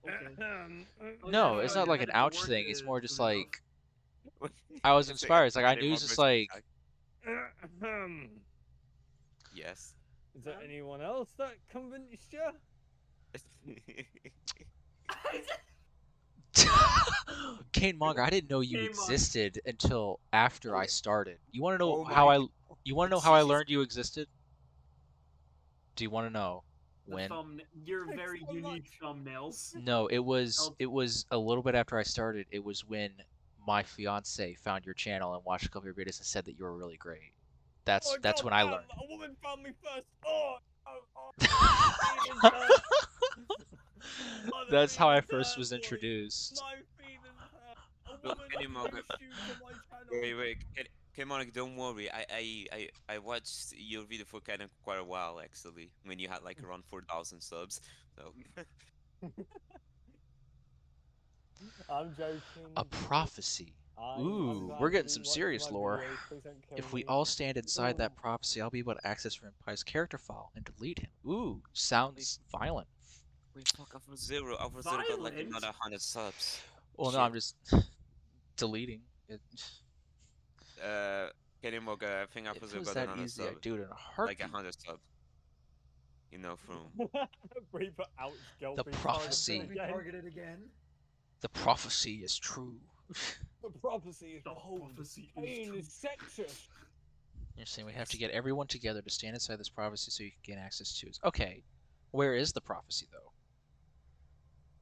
Okay. Oh, No, yeah, it's no, not you're like an headed to ouch work thing. It's more just soon enough. like I was It's inspired. It's like I say knew one it's just person like attack. Yes. Is there anyone else that convinced you? Kane Monger. I didn't know you Kane Monger. existed until after I started. You want to know Oh how my I you want to know how I Jesus. learned you existed? Do you want to know The when? your Thanks very so much. unique thumbnails. No, it I'll- was a little bit after I started. It was when my fiance found your channel and watched a couple of your videos and said that you were really great. That's Oh, when I goddamn, learned. A woman found me first. My feelings hurt. Oh, the That's how I feelings first hurt, was boy. introduced. My feelings hurt. A Look, woman can you mug it? introduced you to my channel. Wait, come on, don't worry. I watched your video for kind of quite a while actually, when you had like around 4,000 subs. So I'm joking. A prophecy. Ooh, we're getting some serious lore. If we all stand inside that prophecy, I'll be able to access Renpai's character file and delete him. Ooh, sounds violent. Wait, fuck, Alpha Zero. Alpha Zero got like Violent? another 100 subs. Well, no, Shit. I'm just deleting it. Kenny Moga, I think Alpha If it Zero was got that another easy, sub. I'd do it in a Like heartbeat. 100 subs. You know, from. Reaper, ouch, girl The being prophecy. targeted again. Targeted again. The prophecy is true. The prophecy is The behold. prophecy is Pain true. is sexist. You're saying we have to get everyone together to stand inside this prophecy so you can gain access to it. Okay, where is the prophecy though?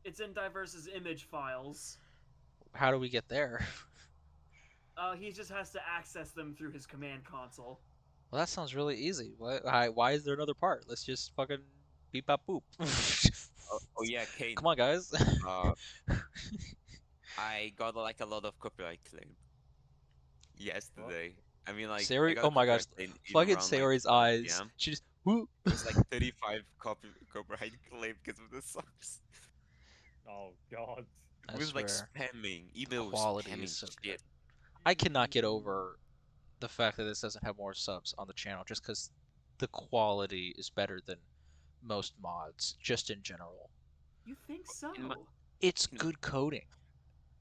It's in Diverse's image files. How do we get there? He just has to access them through his command console. Well, that sounds really easy. Why is there another part? Let's just fucking beep bop boop. Oh yeah, Kane. Come on, guys. I got like a lot of copyright claim yesterday. I mean, like, I Sayori, got oh a my gosh, copyright claim fucking around like Sayori's 1 eyes. PM. She just whoo. It was like 35 copyright claim because of the songs. Oh god. I It was like swear, spamming, email was quality spamming is so good. shit. I cannot get over the fact that this doesn't have more subs on the channel, just because the quality is better than most mods, just in general. You think so? It's In- good coding.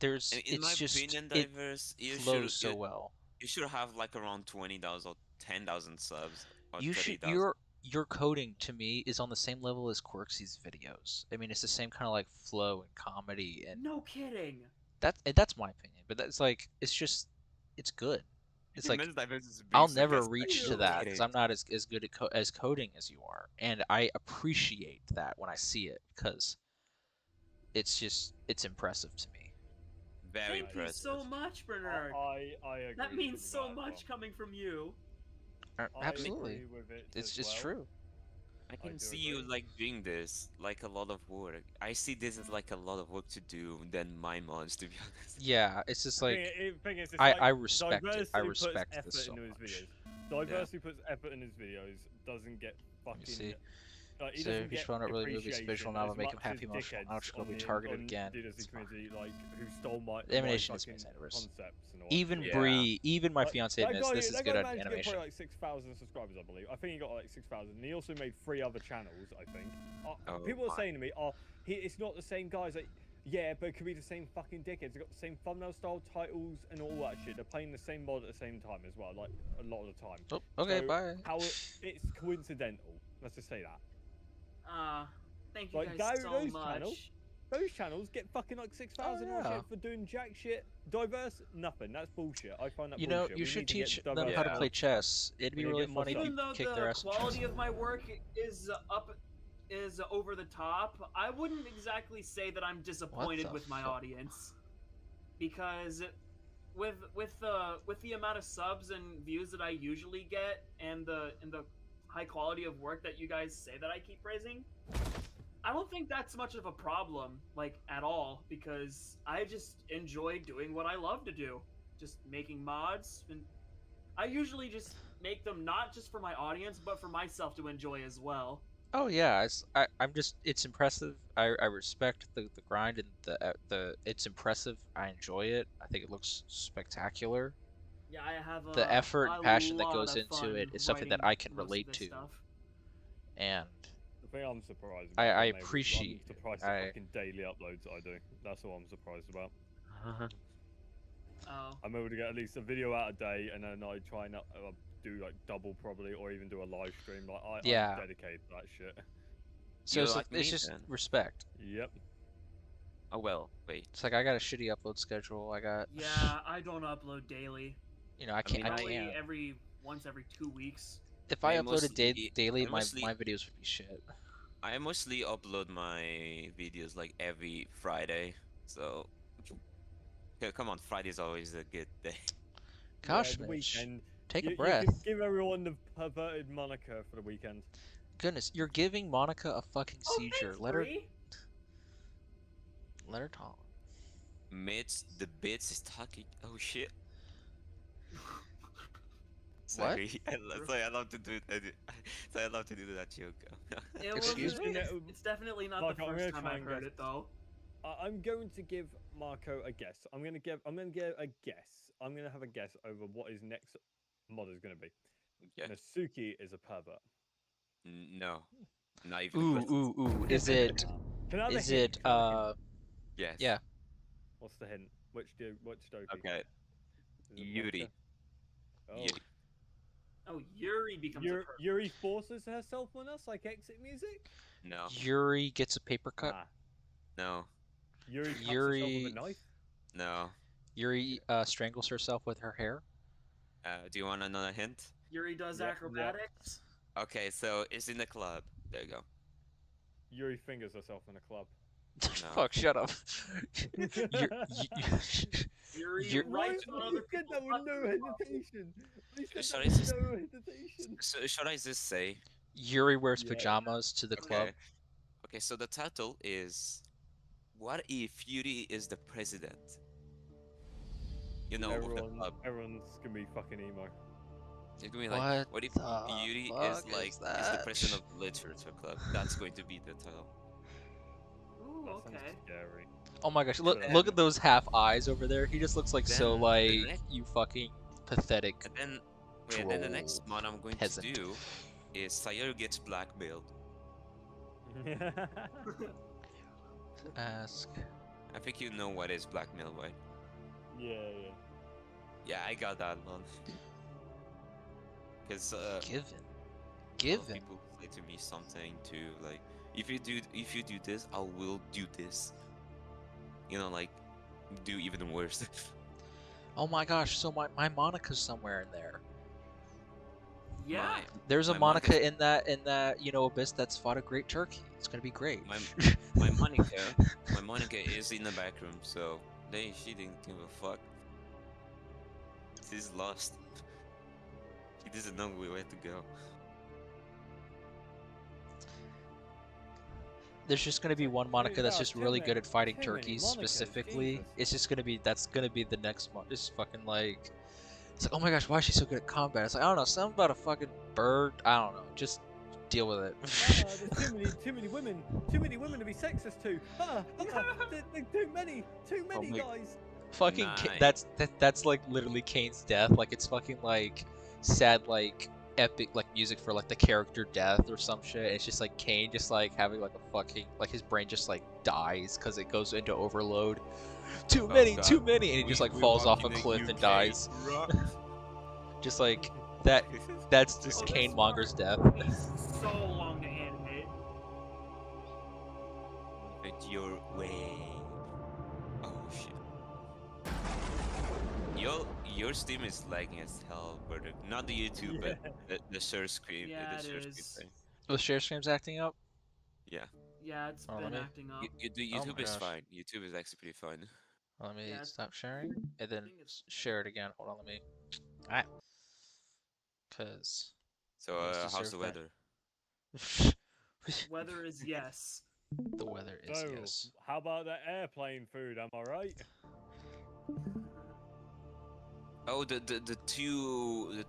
There's, In my it's just opinion, it Diverse, flows so well. you should have like around 20,000 or 10,000 subs or You should 30,000. your coding to me is on the same level as Quirksy's videos. I mean, it's the same kind of like flow and comedy, and No kidding. that's my opinion. But that's like it's just it's good. It's like Immense Diverse is I'll being never sarcastic. reach to that because I'm not as good at as coding as you are, and I appreciate that when I see it because it's impressive to me. Very Thank you impressive. so much, Bernard. I agree. That means with so that, much coming from you. I Absolutely, agree with it it's as just well. true. I can do see you agree. like doing this like a lot of work. I see this as like a lot of work to do than my mods, to be honest. Yeah, it's just like Thing is, it's I like respect it. I Diversity puts respect effort this so into his much. videos. Diversity puts effort in his videos. Doesn't get fucking. see. He So doesn't he's get found out really movies, visual appreciation novel, as make him much happy, as emotional. Now dickheads she's gonna be on the- targeted on again. DDLC It's fine. community, like who stole my Animation is fucking amazing, Diverse. concepts and all. Even that shit. Yeah. Bree, even my Like, fiance that admits guy- this is that good guy at managed to get animation. probably like 6,000 subscribers, I believe. I think he got like 6,000. And he also made 3 other channels, I think. Oh People are my. saying to me, it's not the same guys. Like, yeah, but it could be the same fucking dickheads. They've got the same thumbnail style, titles, and all that shit. They're playing the same mod at the same time as well, like a lot of the time. Oh, okay, So, bye. It's coincidental. Let's just say that. Thank you Like, guys so those much. channels- Those channels get fucking like 6,000 or yeah. shit for doing jack shit. Diverse, nothing. That's bullshit. I find that You know, bullshit. you We should need to get teach them diverse how to Yeah. play chess. It'd be We need to really get more funny if stuff. you Even though kicked their the ass in chess. quality of my work is over the top, I wouldn't exactly say that I'm disappointed the with my fuck? audience, because with the amount of subs and views that I usually get, and the high quality of work that you guys say that I keep praising, I don't think that's much of a problem, like, at all, because I just enjoy doing what I love to do, just making mods, and I usually just make them not just for my audience, but for myself to enjoy as well. Oh yeah, I'm just it's impressive. I respect the grind and the it's impressive. I enjoy it. I think it looks spectacular. Yeah, I have The effort and a passion that lot goes of into fun it is something that writing I can most of relate this to, stuff. and The thing I'm surprised I about. I'm appreciate it. surprised the fucking daily uploads that I do. That's all I'm surprised about. Oh. I'm able to get at least a video out a day, and then I try and do like double probably, or even do a live stream. Like Yeah. I'm dedicated to that shit. so You're it's, like it's me just then. respect. Yep. Oh well, wait. It's like I got a shitty upload schedule. I got Yeah, I don't upload daily. I can't. mean, I Probably can't. once every 2 weeks. If I I uploaded mostly- daily, I my mostly- videos would be shit. I mostly upload my videos like every Friday, so yeah, come on, Friday's always a good day. Gosh, yeah, the Mitch, weekend. take you, a breath. You can give everyone the perverted moniker for the weekend. Goodness, you're giving Monica a fucking Oh, seizure. thanks, Let her Bree. talk. Mitch, the bits is talking. Oh shit. What? Sorry, sorry, I love to do it. Sorry, I love to do that joke. It Excuse wasn't- me? It's definitely not Like, the I'm first gonna time try I've and heard guess. it, though. I'm going to give Marco a guess. I'm gonna give a guess. I'm gonna have a guess over what his next mod is gonna be. Yeah. Nasuki is a pervert. No, not even Ooh, close. ooh, ooh. Is it? Can I have a Is hint? it? Can I have a hint? Yes. Yeah. What's the hint? Which Doki? Okay. Is it Yuri. Mocha? Oh. Yuri. Oh, Yuri becomes a pervert. Yuri forces herself on us like exit music? No. Yuri gets a paper cut. Nah. No. Yuri cuts herself Yuri. with a knife? No. Yuri strangles herself with her hair. Do you want another hint? Yuri does Yep, yep. acrobatics. Okay, so it's in the club. There you go. Yuri fingers herself in a club. Fuck, shut up. Yuri You're- writes on other Get that people's with no hesitation. He said Shall that I with just- no hesitation. So should I just say? Yuri wears Yeah. pajamas to the club. Okay. Okay, so the title is "What if Yuri is the president?" You know, of the club. Everyone's gonna be fucking emo. It's gonna be like, What if the Yuri fuck is like is the that? president of the literature club? That's going to be the title. Ooh, That okay. sounds scary. Oh my gosh, look Yeah. look at those half eyes over there. He just looks like so Then the like next- you fucking pathetic. And then, wait, then the next Troll mod I'm going peasant. to do is Sayori gets blackmailed. Ask. I think you know what is blackmail, right? yeah. Yeah, I got that one. Because Given. a lot of Given. people say to me something to like, if you do this, I will do this. You know, like, do even worse. Oh my gosh, so my Monica's somewhere in there. Yeah. My- There's a My Monica Monica's- in that, you know, abyss that's fought a great turkey. It's gonna be great. my Monica is in the back room, so she didn't give a fuck. She's lost. She doesn't know where to go. There's just gonna be one Monica that's no, just too really many- good at fighting too many turkeys Monicas, specifically. Jesus. It's just gonna be that's gonna be the next one. Just fucking like, it's like, oh my gosh, why is she so good at combat? It's like, I don't know, something about a fucking bird. I don't know. Just deal with it. There's too many women to be sexist to. There too many my- guys. Fucking Nah, that's like literally Kane's death. Like it's fucking like sad like epic like music for like the character death or some shit. It's just like Kane just like having like a fucking like his brain just like dies because it goes into overload. Too many, God. too many, and he just like We falls walk off a in the cliff and UK, dies. rock. Just like that. That's Oh, just this Kane part Monger's death. takes so long to animate. It's your way. Oh shit. Your Steam is lagging as hell, brother. Not the YouTube, but the share screen. Yeah, the it share screen is. thing. The share stream's acting up. Yeah. Yeah, it's Oh, been let me- acting up. The Oh my YouTube is gosh. fine. YouTube is actually pretty fun. Let me Yeah, stop sharing and then think it's- share it again. Hold on, let me. Alright. Cause So Yes, how's the deserve that. weather? Weather is yes. the weather is So, yes. how about that airplane food? Am I right? Oh, the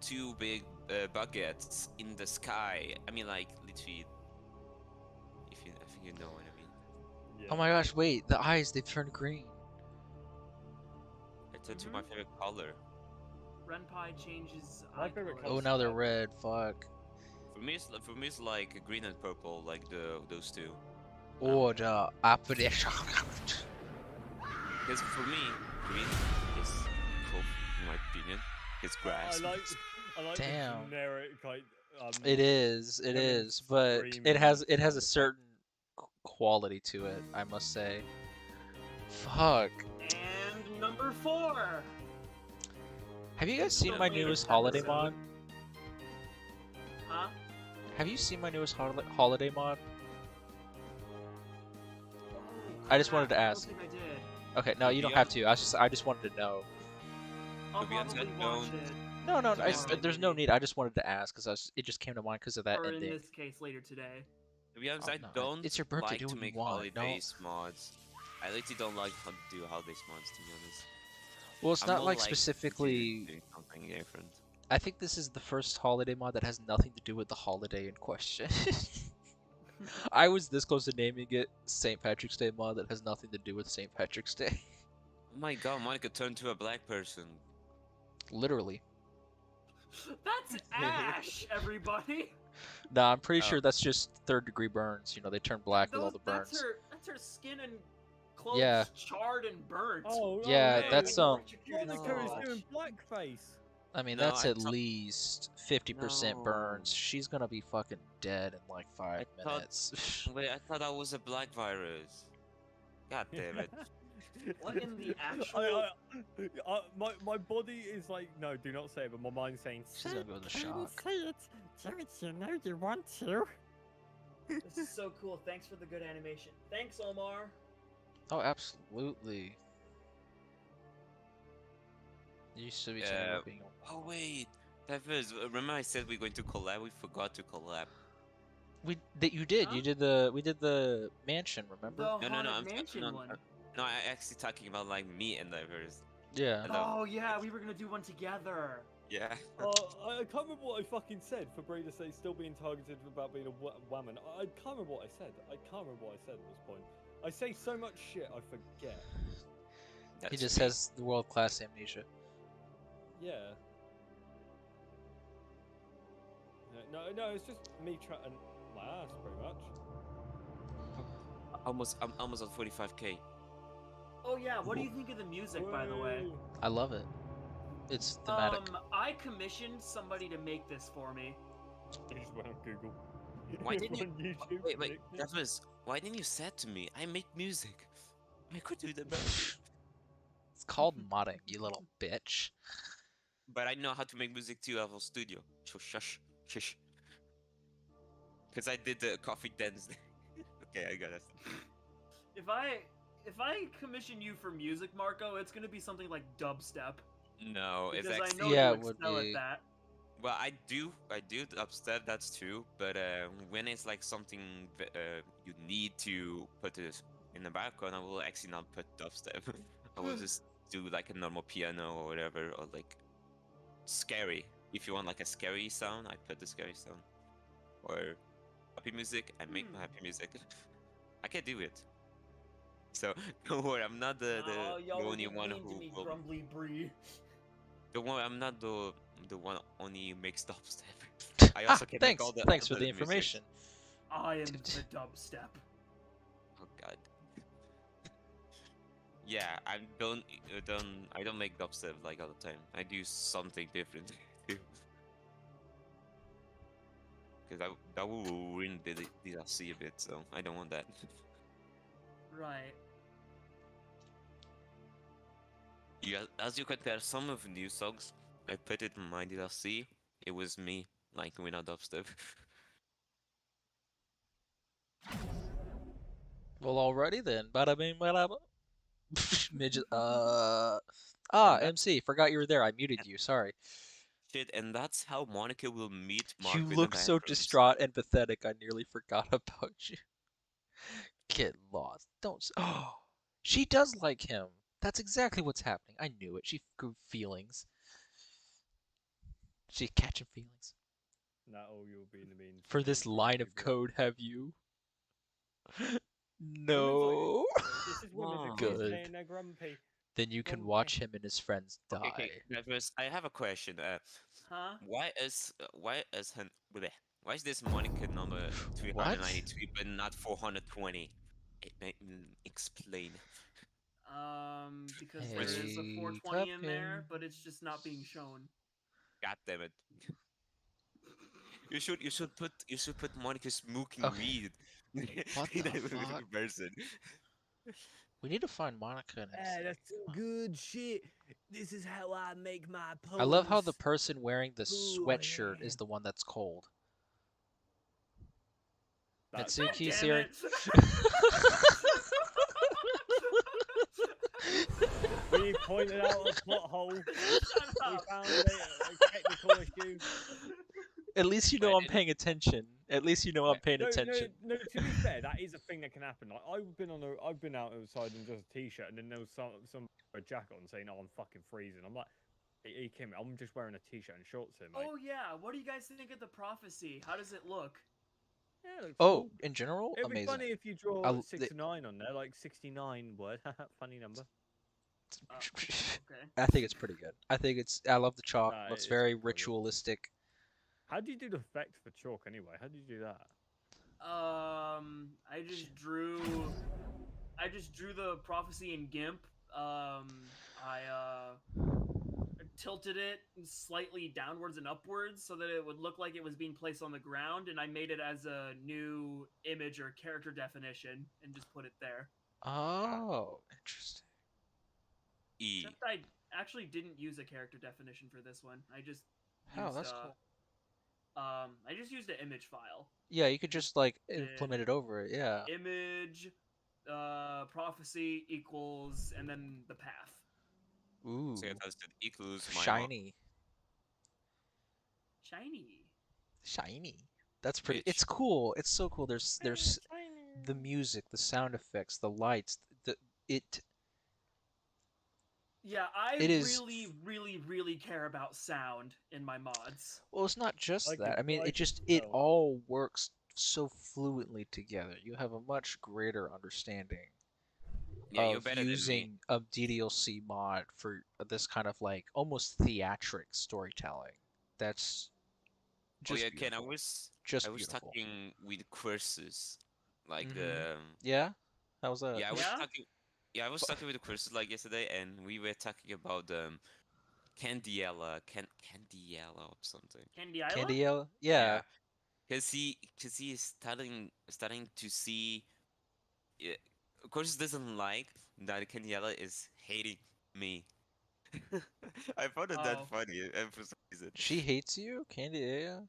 two big buckets in the sky. I mean, like literally. I think you know what I mean. Yeah. Oh my gosh, wait, the eyes, they've turned green. It's to my favorite color. Renpai changes. My eye favorite color. Oh, color's now they're red. red, fuck. For me, it's like green and purple, like those two. Order operation. Because for me, green is cool, in my opinion. It's grass. I like Damn. the generic like. It is, Everyone's but screaming it has and a stuff. certain quality to it, I must say. Fuck. And number 4. Have you guys seen The my latest newest holiday episode. mod? Huh? Have you seen my newest holiday mod? Oh, I just wanted to crap, ask. I don't think I did. Okay, no, you don't have to. I just wanted to know. I'll To be honest, I probably watch don't- it. No, Tomorrow, there's no maybe. need. I just wanted to ask because it just came to mind because of that Or in ending. this case, later today. To be honest, Oh, I no, don't it's your birthday, like do to what you make want, no. holidays mods. I literally don't like how to do holidays mods, to be honest. Well, it's I'm not more like to specifically. do something different. I think this is the first holiday mod that has nothing to do with the holiday in question. I was this close to naming it St. Patrick's Day mod that has nothing to do with St. Patrick's Day. Oh my god, Monica turned to a black person. Literally. That's Ash, everybody. Nah, I'm pretty Oh. sure that's just third-degree burns. You know, they turn black with all the burns. That's her skin and clothes Yeah. charred and burnt. Oh, Yeah, no, that's Electrocuted Monica is so much. doing blackface. I mean, No, that's I at thought- least 50% burns. No. She's gonna be fucking dead in like 5 I thought- minutes. Wait, I thought that was a black virus. God damn it. What in the actual? My body is like, no, do not say it, but my mind's saying, She's gonna go into shock. say it. Don't you know you want to? This is so cool. Thanks for the good animation. Thanks, Omar. Oh, absolutely. You used to be talking about being. Oh wait, Divers, remember I said we're going to collab? We forgot to collab. You did. Huh? You did the. We did the mansion. Remember? The No, Haunted I'm Mansion no, one. no, I actually talking about like me and Divers. Yeah. And, Oh yeah, we were gonna do one together. Yeah. I can't remember what I fucking said for Bray to say still being targeted about being a woman. I can't remember what I said. I can't remember what I said at this point. I say so much shit, I forget. He That's just me. has the world-class amnesia. Yeah. No, it's just me trying my ass, pretty much. I'm almost at 45k. Oh yeah, what do you think of the music, by the way? Woo. I love it. It's thematic. I commissioned somebody to make this for me. I just went on Google. Why didn't you? On YouTube, Wait, clicked it. Divers, why didn't you say to me? I make music. I could do that better. It's called modding, you little bitch. But I know how to make music too. I have a studio. Shush, shush. Because I did the coffee dance. Okay, I got it. If I commission you for music, Marco, it's gonna be something like dubstep. No, it's Because I actually. know Yeah, you it would excel be. at that. Well, I do dubstep. That's true. But when it's like something you need to put this in the background, I will actually not put dubstep. I will just do like a normal piano or whatever, or like scary. If you want like a scary sound, I put the scary sound. Or happy music, I make my happy music. I can do it. So don't worry, I'm not the Oh, y'all were only being one mean to who me, will. grumbly Bree. Don't worry, I'm not the one only makes dubstep. I also can make Thanks. all the Thanks other for the music. information. I am the dubstep. Oh god. Yeah, I don't make dubstep like all the time. I do something different too. Because that will ruin the DLC a bit, so I don't want that. Right. Yeah, as you can tell, some of the new songs I put it in my DLC. It was me, like without dubstep. Well, alrighty then. Bada bing, bada boom. Midget. And that MC. Forgot you were there. I muted you. Sorry. shit, and that's how Monica will meet You Marco in the look so bathrooms. distraught and pathetic. I nearly forgot about you. Get lost. Don't. Oh, she does like him. That's exactly what's happening. I knew it. She grew feelings. She's catching feelings. Not all you'll be in the means. For this line of code, have you? No. This is women Oh. that keep Good. saying they're grumpy. Then you can Okay. watch him and his friends die. Okay, Travis, I have a question. Huh? Why is this Monica number 393 but not 420? Explain. Because there is a Hey, 420 in there, Tuffin. but it's just not being shown. God damn it. You should put Monica smoking Okay. weed. What in the a fuck? person. We need to find Monica next. that's some good shit. This is how I make my poems. I love how the person wearing the Ooh, sweatshirt yeah. is the one that's cold. That's- Mitsuki's Damn here. it. We pointed out a plot hole. Shut We up. found a technical issue. At least you know Wait, I'm paying attention. At least you know I'm paying attention. No, to be fair, that is a thing that can happen. Like I've been out outside in just a t-shirt, and then there was some a jacket on saying, "Oh, I'm fucking freezing." I'm like, "Hey, Kim, I'm just wearing a t-shirt and shorts here, mate." Oh yeah, what do you guys think of the prophecy? How does it look? Yeah, it looks Oh, cool. in general, It'd be amazing. funny if you I draw l- the- 6 9 on there, like 69 word. Funny number. Okay. I think it's pretty good. I love the chalk. Nah, Looks it's very quite good. ritualistic. How do you do the effect for chalk anyway? How do you do that? I just drew. I just drew the prophecy in GIMP. I tilted it slightly downwards and upwards so that it would look like it was being placed on the ground, and I made it as a new image or character definition and just put it there. Oh, interesting. E. Except I actually didn't use a character definition for this one. I just Oh, used that's cool. I just used an image file. Yeah, you could just like Did implement it over it. Yeah. image prophecy equals and then the path. Ooh, So yeah, that's the equals my shiny, Shiny. shiny. That's pretty. which It's cool. It's so cool. There's the music, the sound effects, the lights. It Yeah, I it is. really care about sound in my mods. Well, it's not just Like it, that. I mean, like it all works so fluently together. You have a much greater understanding yeah, you're of better than me. using a DDLC mod for this kind of like almost theatric storytelling. That's Oh just yeah, Ken, beautiful. I Just was beautiful. talking with curses, like Yeah? How was that? yeah, I was Yeah? talking, yeah, I was talking with the curses like yesterday, and we were talking about Candiela or something. Candy Isla? Candiel? Yeah, Yeah. cause he is starting to see. Yeah, curses doesn't like that Candiela is hating me. I found it that Oh. funny for some reason. She hates you? Candiel?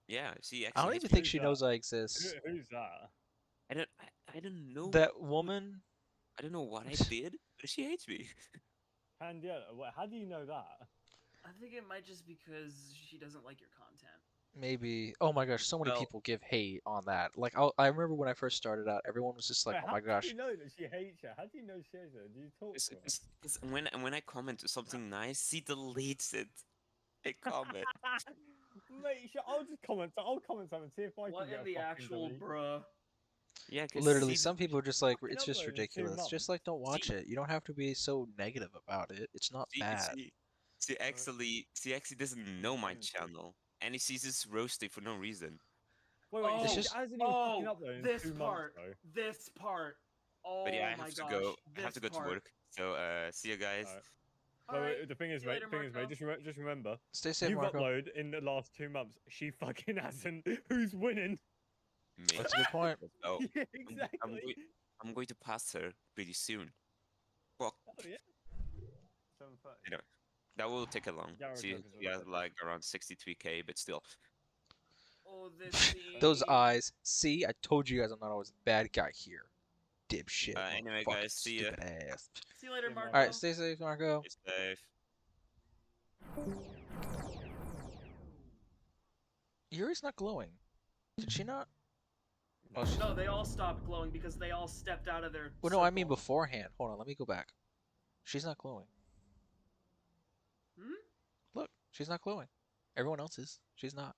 Yeah, she I actually don't hates even me. think Who's she that? knows I exist. Who's that? I don't know. That woman? I don't know what I did, but she hates me. Candiela. How do you know that? I think it might just because she doesn't like your content. Maybe. Oh my gosh, so many Well, people give hate on that. Like, I remember when I first started out, everyone was just like, Wait, oh how my do you gosh. know that she hates you? How do you know she hates you? Do you talk to her? because when I comment something nice, she deletes it. I comment. Mate, I'll just comment. I'll comment something. See if I What can get in a the fucking actual delete. bruh? Yeah, because Literally, she some people are just like, Fucking it's just upload in 2 ridiculous. Just months. like, don't watch she it. You don't have to be so negative about it. It's not she bad. she she actually doesn't know my channel, and she sees this roasting for no reason. Wait, It's Oh, she just, hasn't even fucking oh, uploaded in this 2 months part. though. This part. But yeah, Oh I my have to gosh. go. I have This to go to part. work. So see you guys. Alright. Alright. The thing is, See you mate. later, The thing is, mate. Marco. Just remember, stay safe, you've Marco. uploaded in the last 2 months. She fucking hasn't. Who's winning? Me. That's a good point. Oh, Yeah, I'm, exactly. I'm going to pass her pretty soon. Well, Oh yeah. 7:30. you know, that will take a long. Garage She workers she are has the like around 63K, but still. Oh, this scene. Those eyes. See, I told you guys I'm not always a bad guy here. Dipshit, Anyway, motherfucking guys, see ya. stupid ass. See you later, Yeah, Marco. Marco. Alright, stay safe, Marco. Stay safe. Yuri's not glowing. Did she not? Oh, No, they all stopped glowing because they all stepped out of their well, no, I mean circle. beforehand. Hold on, let me go back. She's not glowing. Hmm? Look, she's not glowing. Everyone else is. She's not.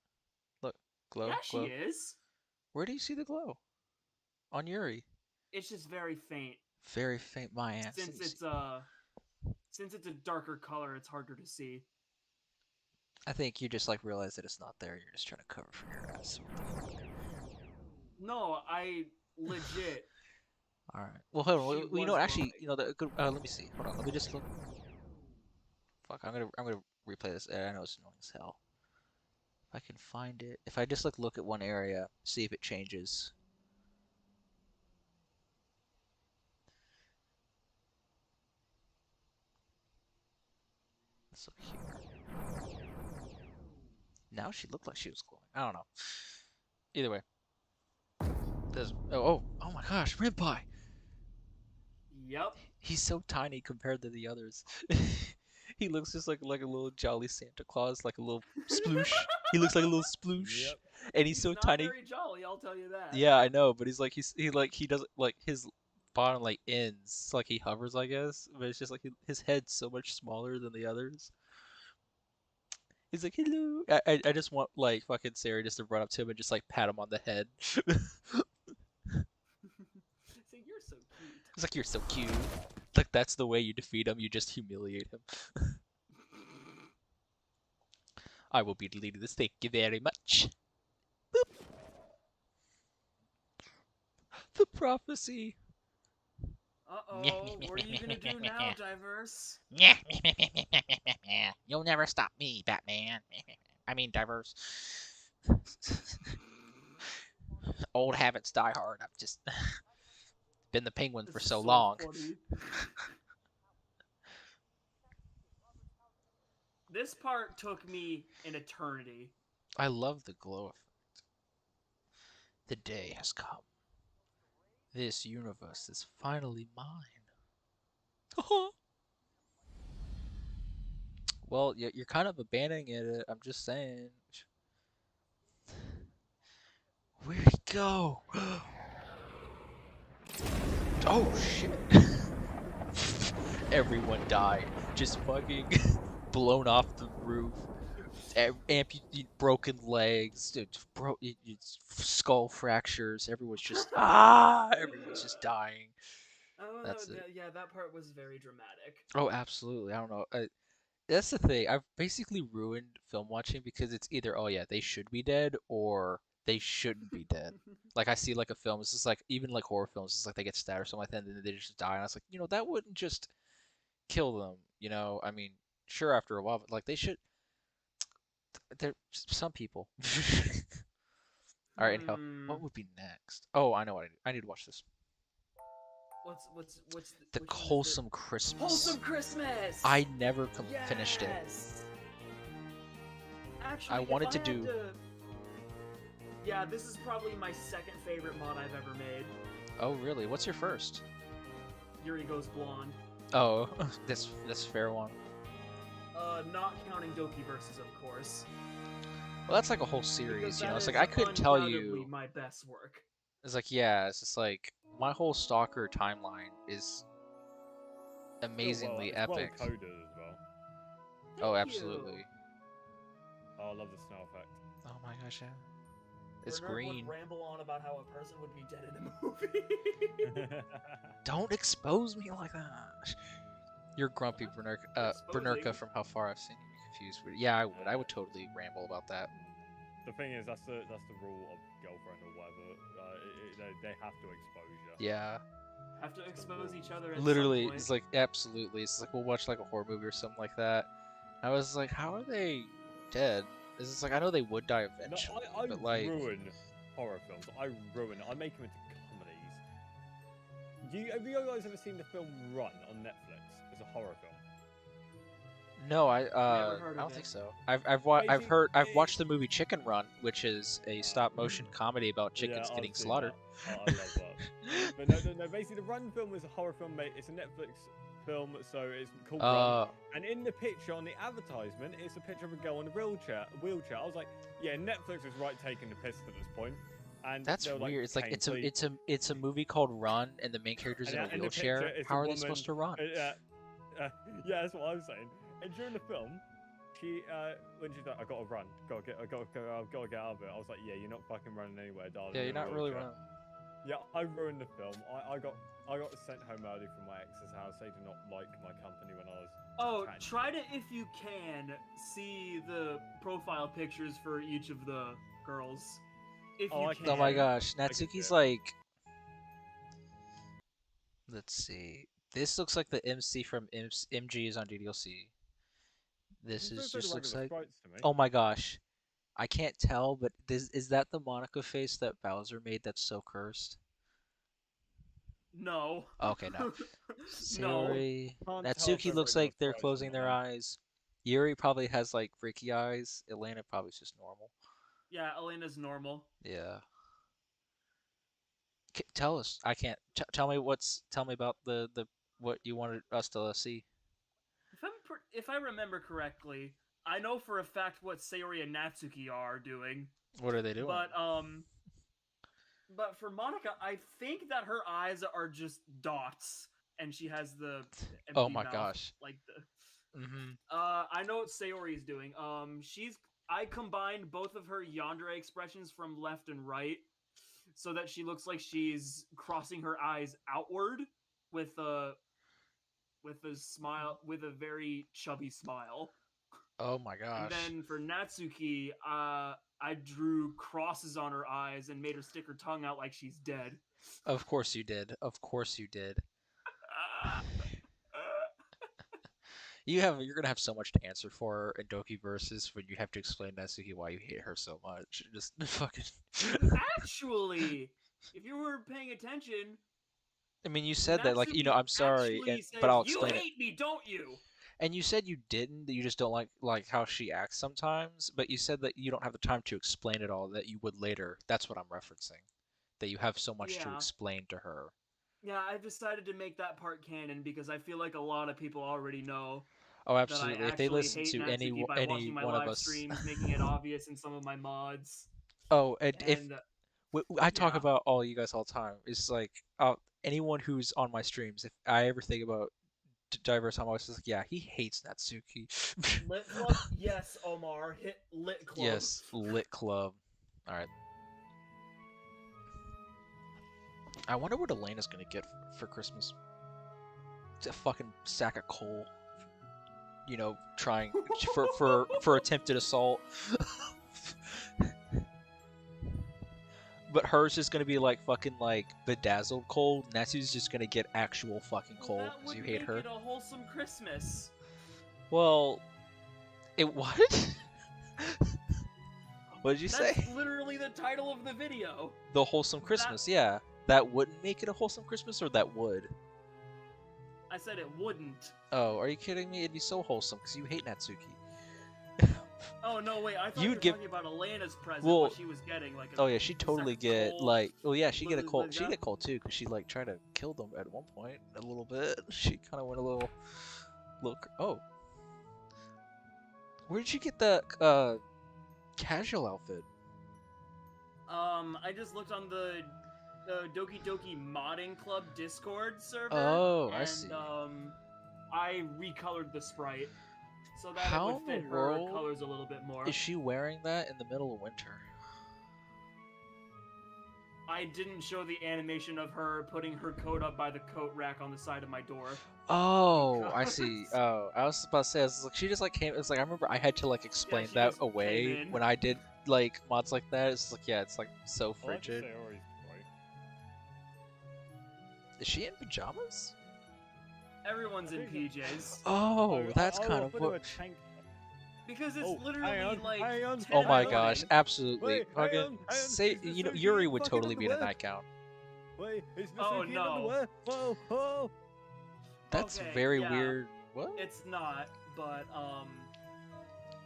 Look, glow, Yeah, glow. she is. Where do you see the glow? On Yuri. It's just very faint. Very faint, my ass. Since it's a darker color, it's harder to see. I think you just like realize that it's not there. You're just trying to cover for your ass. No, I legit. All right. Well, hold on. She You know, was what, actually, glowing. you know, the good. Let me see. Hold on. Let me just look. Fuck. I'm gonna replay this. I know it's annoying as hell. If I can find it. If I just like look at one area, see if it changes. Let's look here. Now she looked like she was glowing. I don't know. Either way. Oh my gosh, Rib Pie! Yep. He's so tiny compared to the others. He looks just like a little jolly Santa Claus, like a little sploosh. He looks like a little sploosh, Yep. and he's He's so not tiny. very jolly, I'll tell you that. Yeah, I know, but he doesn't like his bottom like ends like he hovers, I guess. But it's just like his head's so much smaller than the others. He's like, hello. I just want like fucking Sarah just to run up to him and just like pat him on the head. See, you're so cute. It's like you're so cute. Like that's the way you defeat him. You just humiliate him. I will be deleting this. Thank you very much. The prophecy. Uh-oh, what are you gonna do now, Diverse? You'll never stop me, Batman. I mean, Diverse. Old habits die hard. I've just been the penguin for This is so long. funny. This part took me an eternity. I love the glow effect. The day has come. This universe is finally mine. Well, you're kind of abandoning it. I'm just saying. Where'd he go? Oh shit! Everyone died. Just fucking blown off the roof. Amputated, broken legs, skull fractures. Everyone's just everyone's just dying. Oh, That's it. yeah, that part was very dramatic. Oh, absolutely. I don't know. That's the thing. I've basically ruined film watching because it's either, oh yeah, they should be dead or they shouldn't be dead. Like I see like a film, it's just like even like horror films, it's like they get stabbed or something like that, and then they just die. And I was like, that wouldn't just kill them. I mean, sure after a while, but like they should. There, some people. All right, anyhow, what would be next? Oh, I know what I need to watch this. What's The which one is Wholesome Christmas. Wholesome Christmas. I never finished it. Actually, I wanted to had do. Yeah, this is probably my second favorite mod I've ever made. Oh, really? What's your first? Yuri Goes Blonde. Oh, this fair one. Not counting DokiVerses, of course. Well, that's like a whole series, Because It's that like I is couldn't tell undoubtedly you. my best work. It's like it's just like my whole Stalker timeline is amazingly it's epic. well coded as well. Oh, Thank you. absolutely. Oh, I love the snow effect. Oh my gosh, yeah. It's Bernard green. would ramble on about how a person would be dead in a movie. Don't expose me like that. You're grumpy, Bernerka from How Far I've Seen You Be Confused. But yeah, I would. I would totally ramble about that. The thing is, that's the rule of girlfriend or whatever. They have to expose you. Yeah. Have to expose each other. At Literally, some point. it's like absolutely. It's like we'll watch like a horror movie or something like that. I was like, how are they dead? It's just like I know they would die eventually, No, I but like ruin horror films. I ruin it. I make them into comedies. Have you guys ever seen the film Run on Netflix? It's a horror film. no, I heard don't of think it. so. I've watched the movie Chicken Run, which is a stop motion comedy about chickens I've getting seen slaughtered. that. I love that. But no. Basically, the Run film is a horror film, mate. It's a Netflix film, so it's called Run. And in the picture on the advertisement, it's a picture of a girl in a wheelchair. I was like, yeah, Netflix is right taking the piss at this point. And That's they were weird. like, It's like "Kane, it's a movie called Run, and the main character's in a in the wheelchair. picture, it's How a are they woman- supposed to run? Yeah, that's what I'm saying. And during the film, she when she's like, I gotta run, I've got to get out of it. I was like, yeah, you're not fucking running anywhere, darling. Yeah, you're in a not really wheelchair." running. Yeah, I ruined the film. I got sent home early from my ex's house. They did not like my company when I was. Oh, tiny. try to, if you can, see the profile pictures for each of the girls. If Oh, you I can. can Oh my see it. gosh, I can see Natsuki's it. like. Let's see. This looks like the MC from MG's on DDLC. This These is look just looks regular like. sprites to me. Oh my gosh, I can't tell, but is that the Monica face that Bowser made that's so cursed? No. Okay, no. No. Sayori. Can't tell if Natsuki they're looks regular like they're sprites or closing their not. eyes. Yuri probably has like freaky eyes. Elena probably is just normal. Yeah, Elena's normal. Yeah. Tell us. I can't. Tell me Tell me about the what you wanted us to see. If I remember correctly, I know for a fact what Sayori and Natsuki are doing. What are they doing? But for Monica, I think that her eyes are just dots, and she has the empty Oh my mouth, gosh. like the. Mm-hmm. I know what Sayori is doing. I combined both of her yandere expressions from left and right, so that she looks like she's crossing her eyes outward with a smile, with a very chubby smile. Oh my And gosh. then for Natsuki, I drew crosses on her eyes and made her stick her tongue out like she's dead. Of course you did. Of course you did. You're gonna have so much to answer for in Doki versus when you have to explain Natsuki why you hate her so much. Just fucking. Actually, if you were paying attention, I mean, you said that like Natsuki I'm sorry, actually but says, I'll "You explain it. hate me, don't you?" And you said you didn't. That you just don't like how she acts sometimes. But you said that you don't have the time to explain it all. That you would later. That's what I'm referencing. That you have so much to Yeah. explain to her. Yeah, I've decided to make that part canon because I feel like a lot of people already know Oh, that I absolutely. If they actually listen hate to Natsuki by any watching my one of live us. streams, making it obvious in some of my mods. Oh, and if And I talk yeah, about all you guys all the time, it's like anyone who's on my streams. If I ever think about Diverse, I'm always just like, yeah, he hates Natsuki. Lit Club, yes, Omar, hit Lit Club. Yes, Lit Club. All right. I wonder what Elena's gonna get for Christmas. It's a fucking sack of coal. You know, trying for attempted assault. But hers is gonna be like fucking like bedazzled coal. Natsu's just gonna get actual fucking coal That because you would hate make her. it a wholesome Christmas. Well, it what? What did you That's say? literally the title of the video. The wholesome Christmas, yeah. That wouldn't make it a wholesome Christmas, or that would? I said it wouldn't. Oh, are you kidding me? It'd be so wholesome because you hate Natsuki. Oh no, wait! I thought You'd you were give- talking about Elena's present. Well, what she was getting, like. Oh yeah, she'd totally sack of get coal, like. Oh yeah, she get a blah, coal. blah, She blah. get coal too, because she like tried to kill them at one point a little bit. She kind of went a little. Look. Oh. Where did you get the casual outfit? I just looked on the Doki Doki Modding Club Discord server. Oh, and, I see. I recolored the sprite so that How it would in fit the her world colors a little bit more. Is she wearing that in the middle of winter? I didn't show the animation of her putting her coat up by the coat rack on the side of my door. Oh, I see. Oh, I was about to say, I was like, she just like came. It's like I remember I had to like explain she that just came away in. when I did like mods like that. It's like yeah, it's like so I like frigid. Sayori's sprite. Is she in pajamas? Everyone's in I think PJs. Oh, that's I'll kind of put her a what. tank. Because it's Oh, literally hang on, like. hang on. 10 Oh in my the gosh, morning. absolutely. Wait, hang Fucking on, say, is this you know, Sophie Yuri in would fucking totally be in a underwear? nightgown. Wait, is Miss Oh, Sophie in no. underwear? Whoa, whoa. That's Okay, very yeah. weird. What? It's not, but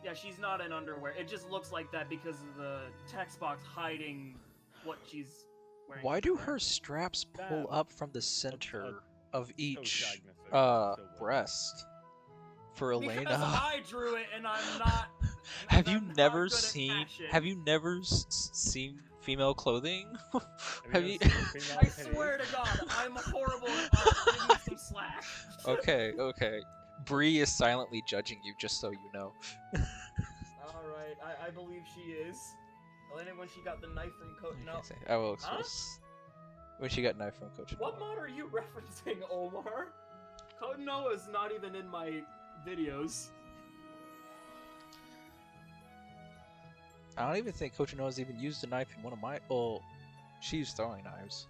yeah, she's not in underwear. It just looks like that because of the text box hiding what she's wearing. Why do her straps pull Damn. up from the center of each Agnes, so still works. breast? For Because Elena. I drew it and I'm not. Have you I'm not never good at seen? fashion. Have you never seen female clothing? Have you? I swear to God, I'm horrible at art. Give me some slack. Okay, okay. Bree is silently judging you, just so you know. Alright, I believe she is. Elena, when she got the knife from Coach. No. I will expose. When she got knife from Coach. What mod are you referencing, Omar? Code Noah's not even in my videos. I don't even think Coach Noah's even used a knife in one of my. Oh, she's throwing knives.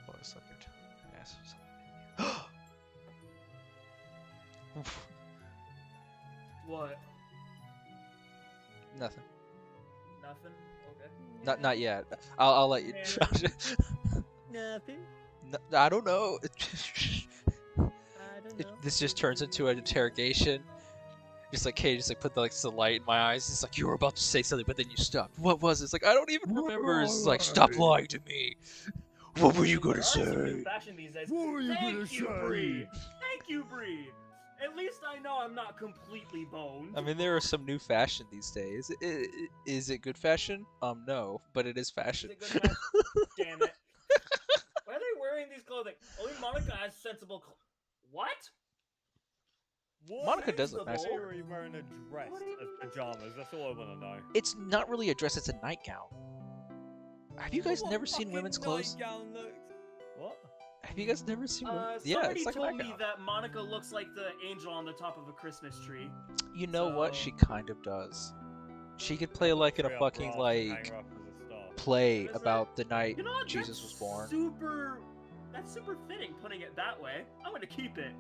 Oh, it's like yes. Oof. What? Nothing. Nothing? Okay. Not yet. I'll let you. Nothing. I don't know. I don't know. This just turns into an interrogation. Just like, hey, just like put the light in my eyes. It's like you were about to say something, but then you stopped. What was it? It's like I don't even remember. It's like stop lying to me. What were you gonna There are some new say? fashion these days. What were you Thank gonna you, say? Bree. Thank you, Bree. At least I know I'm not completely boned. I mean, there are some new fashion these days. Is it good fashion? No, but it is Is fashion. it good fashion? Damn it. Why are they wearing these clothing? Only Monica has sensible What? Why Monica is does look nice. Sayori wearing a dress as pajamas? That's all I want to know. It's not really a dress, it's a nightgown. Have you guys What never seen fucking women's clothes? nightgown looks? What? Have you guys never seen women? Yeah, Somebody it's like a told me nightgown. that Monica looks like the angel on the top of a Christmas tree. You know what? So- She kind of does. She could play like in a Tree up fucking raft and like hang her up as a star. play That's about the night You know what? Jesus That's was born. That's super fitting, putting it that way. I'm gonna keep it.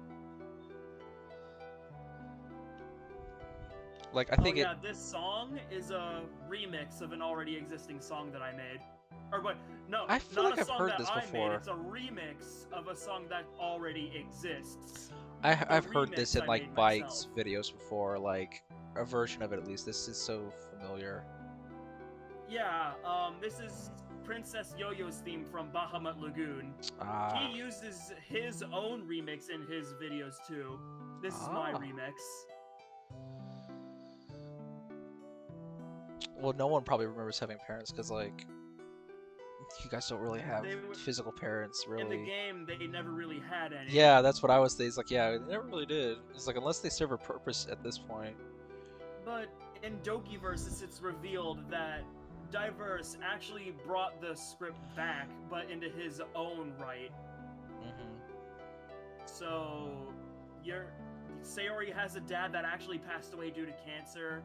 Like I think oh yeah, this song is a remix of an already existing song that I made. Or but no, I feel not like a I've song heard that this I before. made. It's a remix of a song that already exists. I've heard this remix in I like made Bike's myself. videos before, like a version of it at least. This is so familiar. Yeah, this is Princess Yo-Yo's theme from Bahamut Lagoon. Ah, He uses his own remix in his videos too. This is my Ah. remix. well, no one probably remembers having parents because like you guys don't really have They were- physical parents, In the really. game, they never really had any. Yeah, that's what I was thinking. It's like, yeah, they never really did. It's like unless they serve a purpose at this point. But in Dokiverse, it's revealed that Diverse actually brought the script back, but into his own right. Hmm. So, Sayori has a dad that actually passed away due to cancer.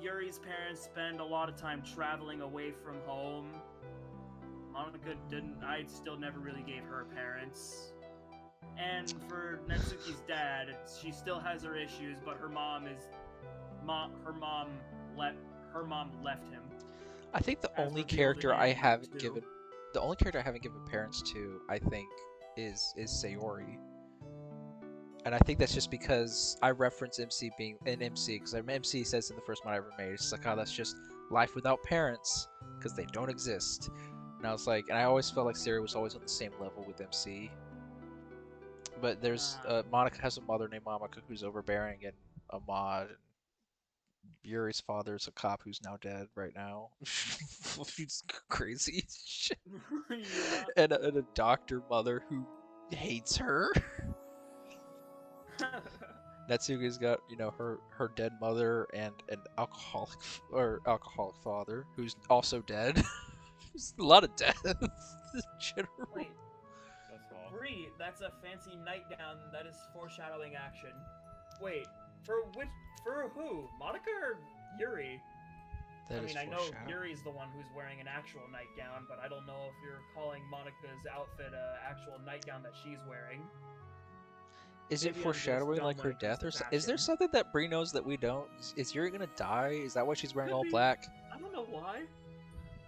Yuri's parents spend a lot of time traveling away from home. Monica didn't. I still never really gave her parents. And for Netsuki's dad, she still has her issues, but her mom left him. I think the As only revealed character in I Anime haven't 2. given, the only character I haven't given parents to, I think, is Sayori. And I think that's just because I reference MC being an MC, because MC says in the first mod I ever made, it's like, oh, that's just life without parents, because they don't exist. And I was like, and I always felt like Sayori was always on the same level with MC. But there's Monica has a mother named Monica who's overbearing and a mod. And Yuri's father's a cop who's now dead right now. He's crazy as shit. Yeah. And a doctor mother who hates her. Natsuki's got, you know, her dead mother and an alcoholic father who's also dead. There's a lot of deaths in general. Wait, That's hot. Bree, that's a fancy nightgown. That is foreshadowing action. Wait, for who? Monica or Yuri? That I is mean, I know foreshadowing. Yuri's the one who's wearing an actual nightgown, but I don't know if you're calling Monica's outfit a actual nightgown that she's wearing. Is it Maybe I'm just foreshadowing dumb like when her it comes death, to or is there fashion. something that Bree knows that we don't? Is Yuri gonna die? Is that why she's wearing Could all be. black? I don't know why.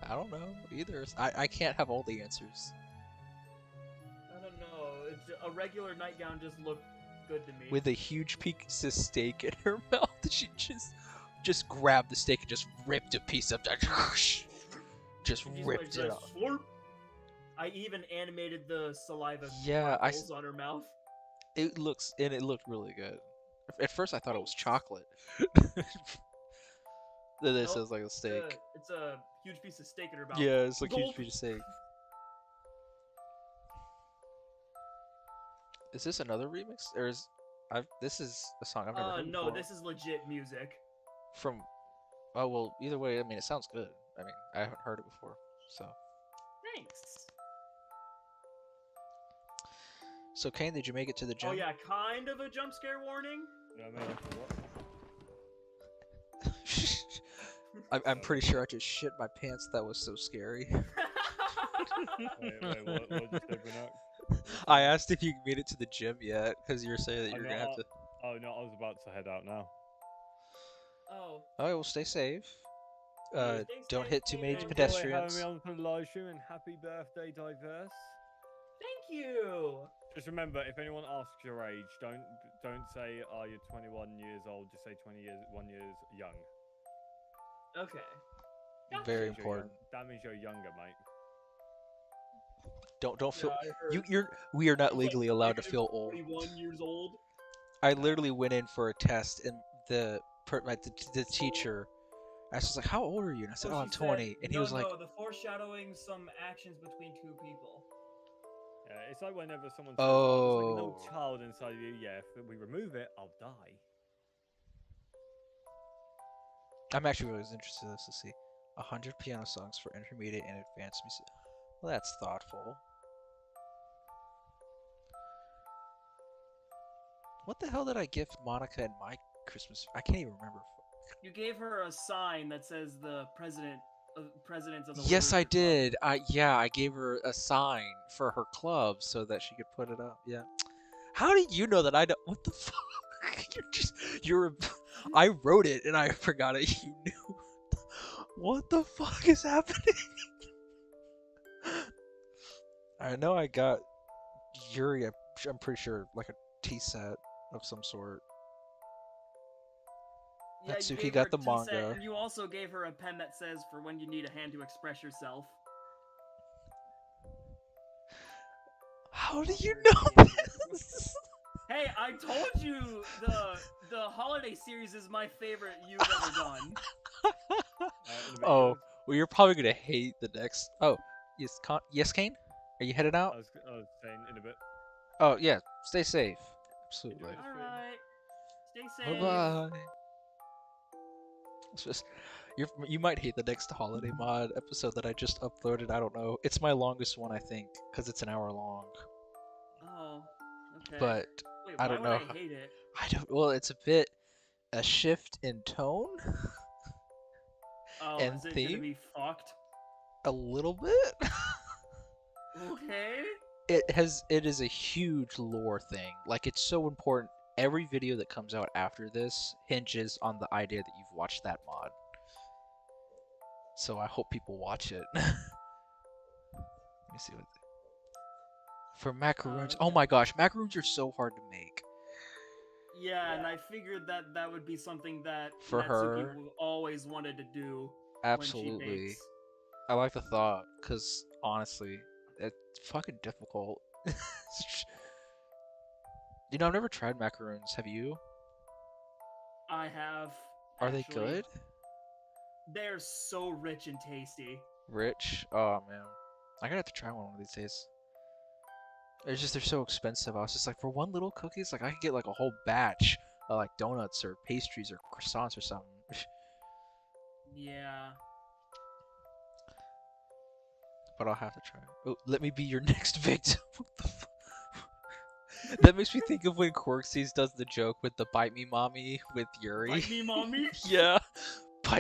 I don't know either. I can't have all the answers. I don't know. A regular nightgown just looked good to me. With a huge piece of steak in her mouth, she just grabbed the steak and just ripped a piece of that. Just She's ripped like, it off. slurp. I even animated the saliva Yeah, particles on her mouth. It looked really good. At first, I thought it was chocolate. Then it Nope, says like a steak. It's a huge piece of steak in her mouth. Yeah, it's like huge Gulp. piece of steak. Is this another remix, or is this is a song I've never heard No, before. this is legit music. From. Oh well, either way, I mean, it sounds good. I mean, I haven't heard it before, so. Thanks. So Kane, did you make it to the gym? Oh yeah, kind of a jump scare warning. You know what I mean? What? I'm pretty sure I just shit my pants. That was so scary. Wait, what did you say, Bernard? I asked if you made it to the gym yet, because you were saying that I'm you're not- gonna have to. Oh no, I was about to head out now. Oh. Oh, well, stay safe. Stay Don't safe, hit too many Kane. pedestrians. Having me on for the live stream, and happy birthday, Diverse. Thank you. Just remember, if anyone asks your age, don't say, "Oh, you're 21 years old." Just say 1 years young. Okay. Very Means you're important. That means you're younger, mate. Don't feel. Yeah, I heard. We are not He's like legally allowed to negative feel old. 21 years old. I literally went in for a test, and the teacher asked us like, "How old are you?" And I said, So "Oh, she I'm said, 20." And he no, was like, no, the foreshadowing some actions between two people. It's like whenever someone says, "Oh, there's like an old Oh. child inside of you." Yeah, if we remove it, I'll die. I'm actually really interested in this to see. 100 piano songs for intermediate and advanced music. Well, that's thoughtful. What the hell did I gift Monica in my Christmas? I can't even remember. You gave her a sign that says the president of the Yes, I literature club. did. I gave her a sign for her club so that she could put it up. Yeah. How did you know that I don't? What the fuck? You're. I wrote it and I forgot it. You knew. What the fuck is happening? I know I got Yuri. I'm pretty sure like a tea set of some sort. Yeah, you Natsuki gave got her the a tea set, manga. and you also gave her a pen that says for when you need a hand to express yourself. How do you know this? Hey, I told you the holiday series is my favorite you've ever done. In a bit, Oh, yours. well, you're probably gonna hate the next. Oh, yes, Kane. Are you headed out? I was saying in a bit. Oh yeah. Stay safe. Absolutely. Enjoy. All right, stay Bye safe. bye. It's just you might hate the next holiday mod episode that I just uploaded. I don't know. It's my longest one, I think, because it's an hour long. Oh, okay. But Wait, I why don't would know. I hate it? I don't. Well, it's a bit a shift in tone Oh, and is it theme. gonna be fucked? A little bit. Okay. It is a huge lore thing. Like it's so important. Every video that comes out after this hinges on the idea that you've watched that mod. So I hope people watch it. Let me see what for macaroons. Okay. Oh my gosh, macaroons are so hard to make. Yeah, and I figured that that would be something that For Natsuki her? always wanted to do Absolutely. when she bakes. I like the thought, because honestly, it's fucking difficult. You know, I've never tried macaroons. Have you? I have. Are they actually. good? They're so rich and tasty. Rich? Oh man. I'm gonna have to try one of these days. It's just they're so expensive. I was just like, for one little cookies, like I could get like a whole batch of like donuts or pastries or croissants or something. Yeah. But I'll have to try. Oh, let me be your next victim. What the fuck? That makes me think of when Quirksies does the joke with the "bite me, mommy" with Yuri. Bite me, mommy. Yeah,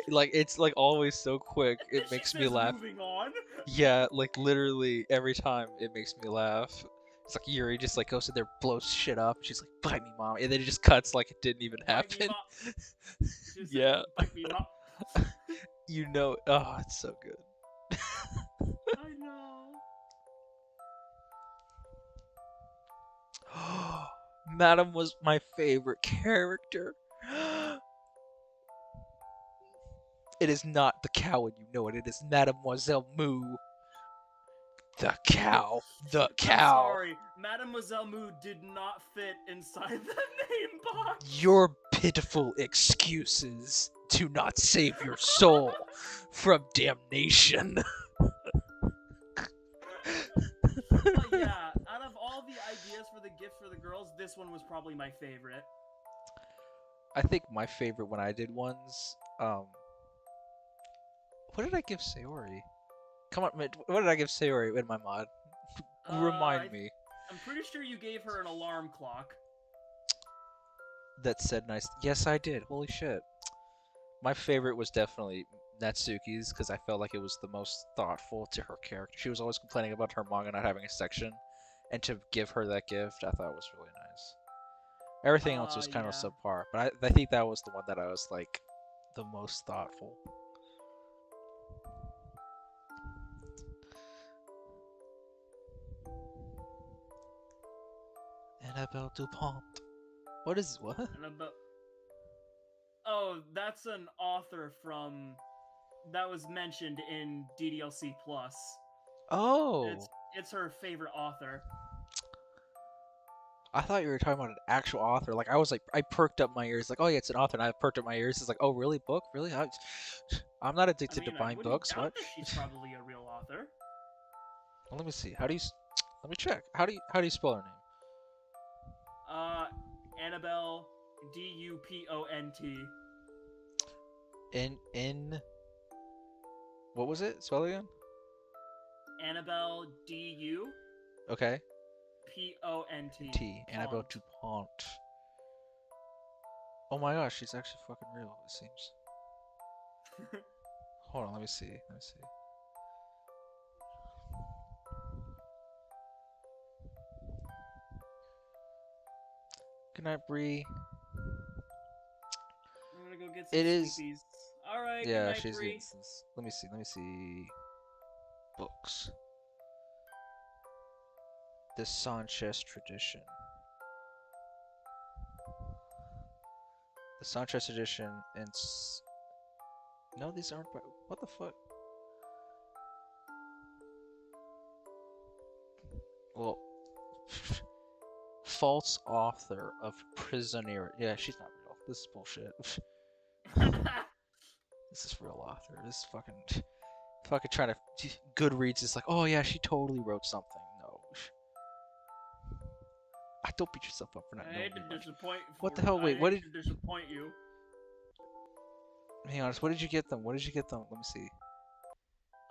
like it's like always so quick. And It then makes she me says, laugh. Moving on. Yeah, like literally every time it makes me laugh. It's like Yuri just like goes in there, blows shit up. She's like, "Bite me, mommy," and then it just cuts like it didn't even Bite me, happen. She said, Yeah. Bite me, mom. You know, oh, it's so good. I know. Madam was my favorite character. It is not the cow, and you know it. It is Mademoiselle Moo. The cow. The I'm cow. sorry, Mademoiselle Moo did not fit inside the name box. Your pitiful excuses do not save your soul from damnation. But yeah, out of all the ideas for the gift for the girls, this one was probably my favorite. I think my favorite when I did ones, what did I give Sayori? Come on, what did I give Sayori in my mod? Remind me. I'm pretty sure you gave her an alarm clock. That said nice. Yes, I did. Holy shit. My favorite was definitely Natsuki's because I felt like it was the most thoughtful to her character. She was always complaining about her manga not having a section, and to give her that gift, I thought was really nice. Everything else was kind of Yeah. subpar, but I think that was the one that I was like the most thoughtful. Annabelle Dupont. What is what? Oh, that's an author from that was mentioned in DDLC Plus. Oh, It's her favorite author. I thought you were talking about an actual author. Like I was like, I perked up my ears. Like, oh yeah, it's an author. And I perked up my ears. It's like, oh really, book? Really? I'm not addicted to I buying wouldn't books. doubt What? that she's probably a real author. Well, let me see. How do you? Let me check. How do you spell her name? Annabelle Dupont. N. What was it? Spell it again. Annabelle Dupont. Okay. Annabelle Pont. DuPont. Oh my gosh, she's actually fucking real. It seems. Hold on, let me see. Let me see. Good night, Bree. I'm gonna go get some It is. sleepies. All right. Good Yeah, night, she's Bree. getting this. Let me see. Let me see. Books. The Sanchez tradition. The Sanchez tradition and. No, these aren't. What the fuck? Well, false author of Prisoner. Yeah, she's not real. This is bullshit. This is real author. This is fucking trying to. Goodreads is like, oh yeah, she totally wrote something. No. Don't beat yourself up for not I knowing. hate to disappoint. What the hell? Wait, I what hate did? to disappoint you. Hang on, what did you get them? What did you get them? Let me see.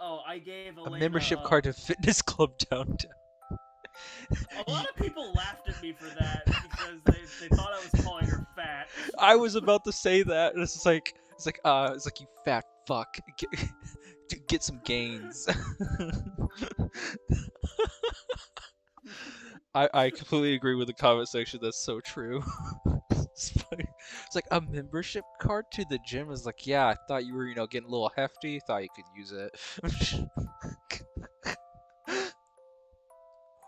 Oh, I gave A Elena membership card to Fitness Club Downtown. A lot of people laughed at me for that because they thought I was calling her fat. I was about to say that, and it's like you fat fuck, get some gains. I completely agree with the comment section. That's so true. It's funny. It's like a membership card to the gym is like, yeah, I thought you were, getting a little hefty. Thought you could use it.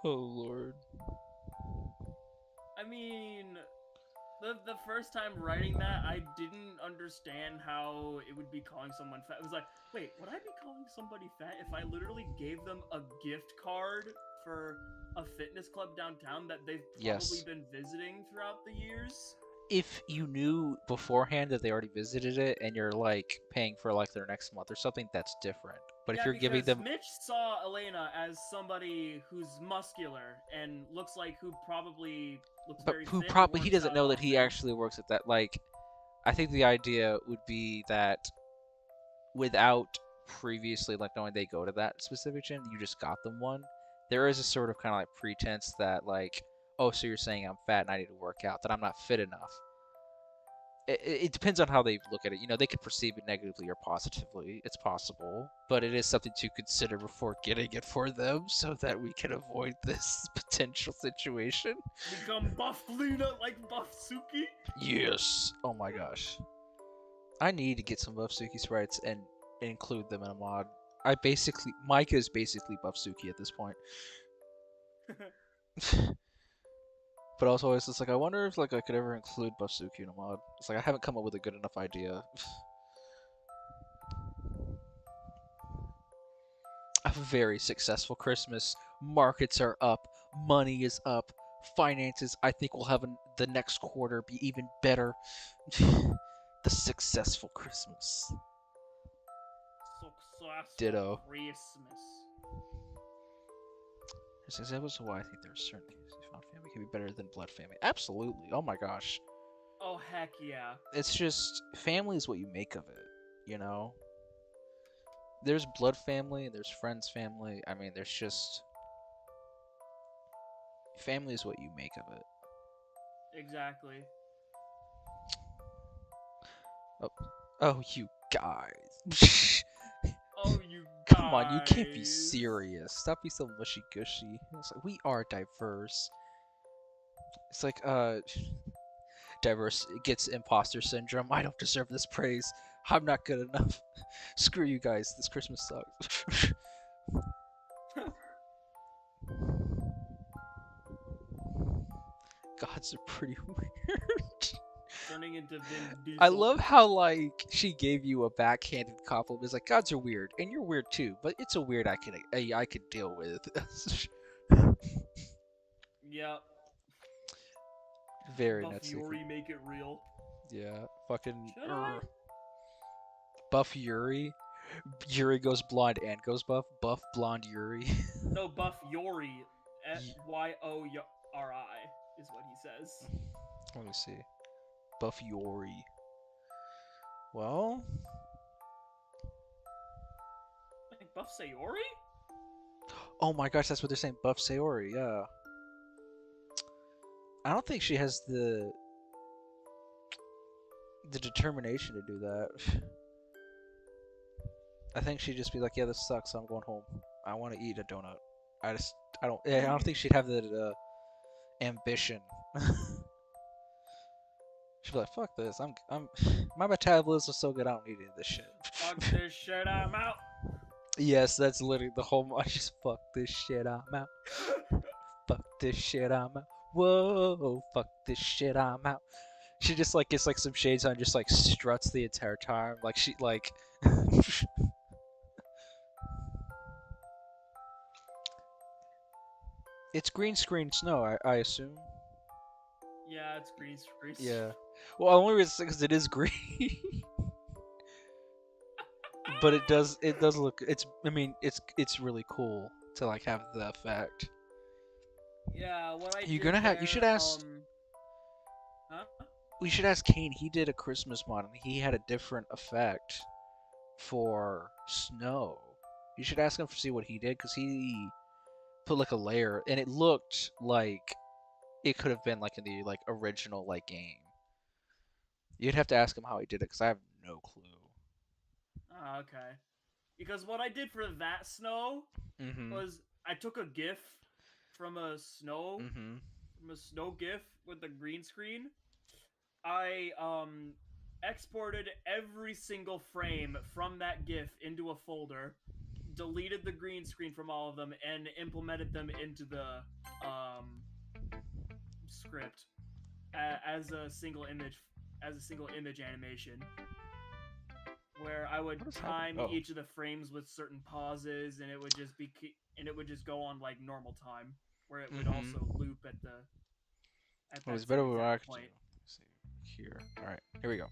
Oh Lord. I mean, the first time writing that, I didn't understand how it would be calling someone fat. It was like, wait, would I be calling somebody fat if I literally gave them a gift card for a fitness club downtown that they've probably Yes. been visiting throughout the years? If you knew beforehand that they already visited it and you're like paying for like their next month or something, that's different. But if Yeah, you're giving because them, Mitch saw Elena as somebody who's muscular and looks like who probably looks but very who fit. probably he works doesn't out know that he often. actually works at that. Like, I think the idea would be that without previously like knowing they go to that specific gym, you just got them one. There is a sort of kind of like pretense that like, oh, so you're saying I'm fat and I need to work out, that I'm not fit enough. It depends on how they look at it. They could perceive it negatively or positively. It's possible, but it is something to consider before getting it for them, so that we can avoid this potential situation. Become buff Luna like buff Suki? Yes. Oh my gosh. I need to get some Buff Suki sprites and include them in a mod. Micah is basically Buff Suki at this point. But also, it's just like, I wonder if like I could ever include Buff Suki in a mod. It's like I haven't come up with a good enough idea. A very successful Christmas. Markets are up. Money is up. Finances, I think, will have the next quarter be even better. The successful Christmas. Successful Ditto. Christmas. As examples of why I think there are certain cases found family can be better than blood family. Absolutely. Oh my gosh. Oh heck yeah. It's just family is what you make of it, There's blood family and there's friends family. I mean, there's just family is what you make of it. Exactly. Oh, you guys. Oh, you guys. Come on, you can't be serious. Stop being so mushy gushy. It's like, we are diverse. It's like, diverse gets imposter syndrome. I don't deserve this praise. I'm not good enough. Screw you guys. This Christmas sucks. Gods are pretty weird. Turning into Vin Diesel. I love how like she gave you a backhanded compliment. It's like, gods are weird, and you're weird too, but it's a weird I could deal with. Yep. Very Buff nuts. Yuri, make it real. Yeah, fucking Should I? Buff Yuri. Yuri goes blonde and goes buff. Buff blonde Yuri. No, Buff Yuri, Yori is what he says. Let me see. Buff Yori. Well, Like Buff Sayori? oh my gosh, that's what they're saying. Buff Sayori. Yeah. I don't think she has the determination to do that. I think she'd just be like, yeah, this sucks. I'm going home. I want to eat a donut. I don't think she'd have the ambition. She'd be like, fuck this. My metabolism's so good. I don't need any of this shit. Fuck this shit, I'm out. Yes, that's literally the whole. I just fuck this shit. I'm out. Fuck this shit. I'm out. Whoa, fuck this shit. I'm out. She just like gets like some shades on, just like struts the entire time. Like she like. It's green screen snow, I assume. Yeah, it's green screen. Yeah. Well, only reason because it is green. But it does look. I mean, it's really cool to like have the effect. Yeah, what I You're did gonna have. You there, should ask. Huh? We should ask Kane. He did a Christmas mod, and he had a different effect for snow. You should ask him to see what he did, because he put like a layer, and it looked like it could have been like in the like original like game. You'd have to ask him how he did it, because I have no clue. Okay. Because what I did for that snow Mm-hmm. was I took a GIF from a snow Mm-hmm. GIF with the green screen. I exported every single frame from that GIF into a folder, deleted the green screen from all of them, and implemented them into the script as a single image animation, where I would time each of the frames with certain pauses, and it would just go on like normal time, where it would also loop at that It's better same with exact action. point. Let's see here. All right, here we go.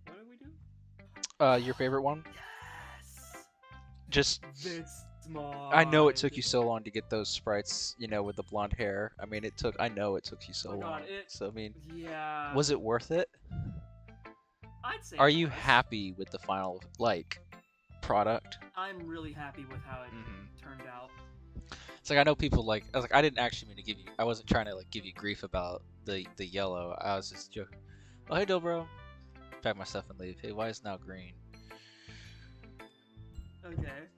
What did we do? Your favorite one? Yes. Just. This mod. I know it took you so long to get those sprites, with the blonde hair. I mean, I know it took you so long. God, So I mean, yeah. was it worth it? I'd say. Are it you was. happy with the final product? I'm really happy with how it turned out. It's like I know people I didn't actually mean to give you. I wasn't trying to give you grief about the yellow. I was just joking. Oh hey, Dobro. Pack my stuff and leave. Hey, why is it now green? Okay.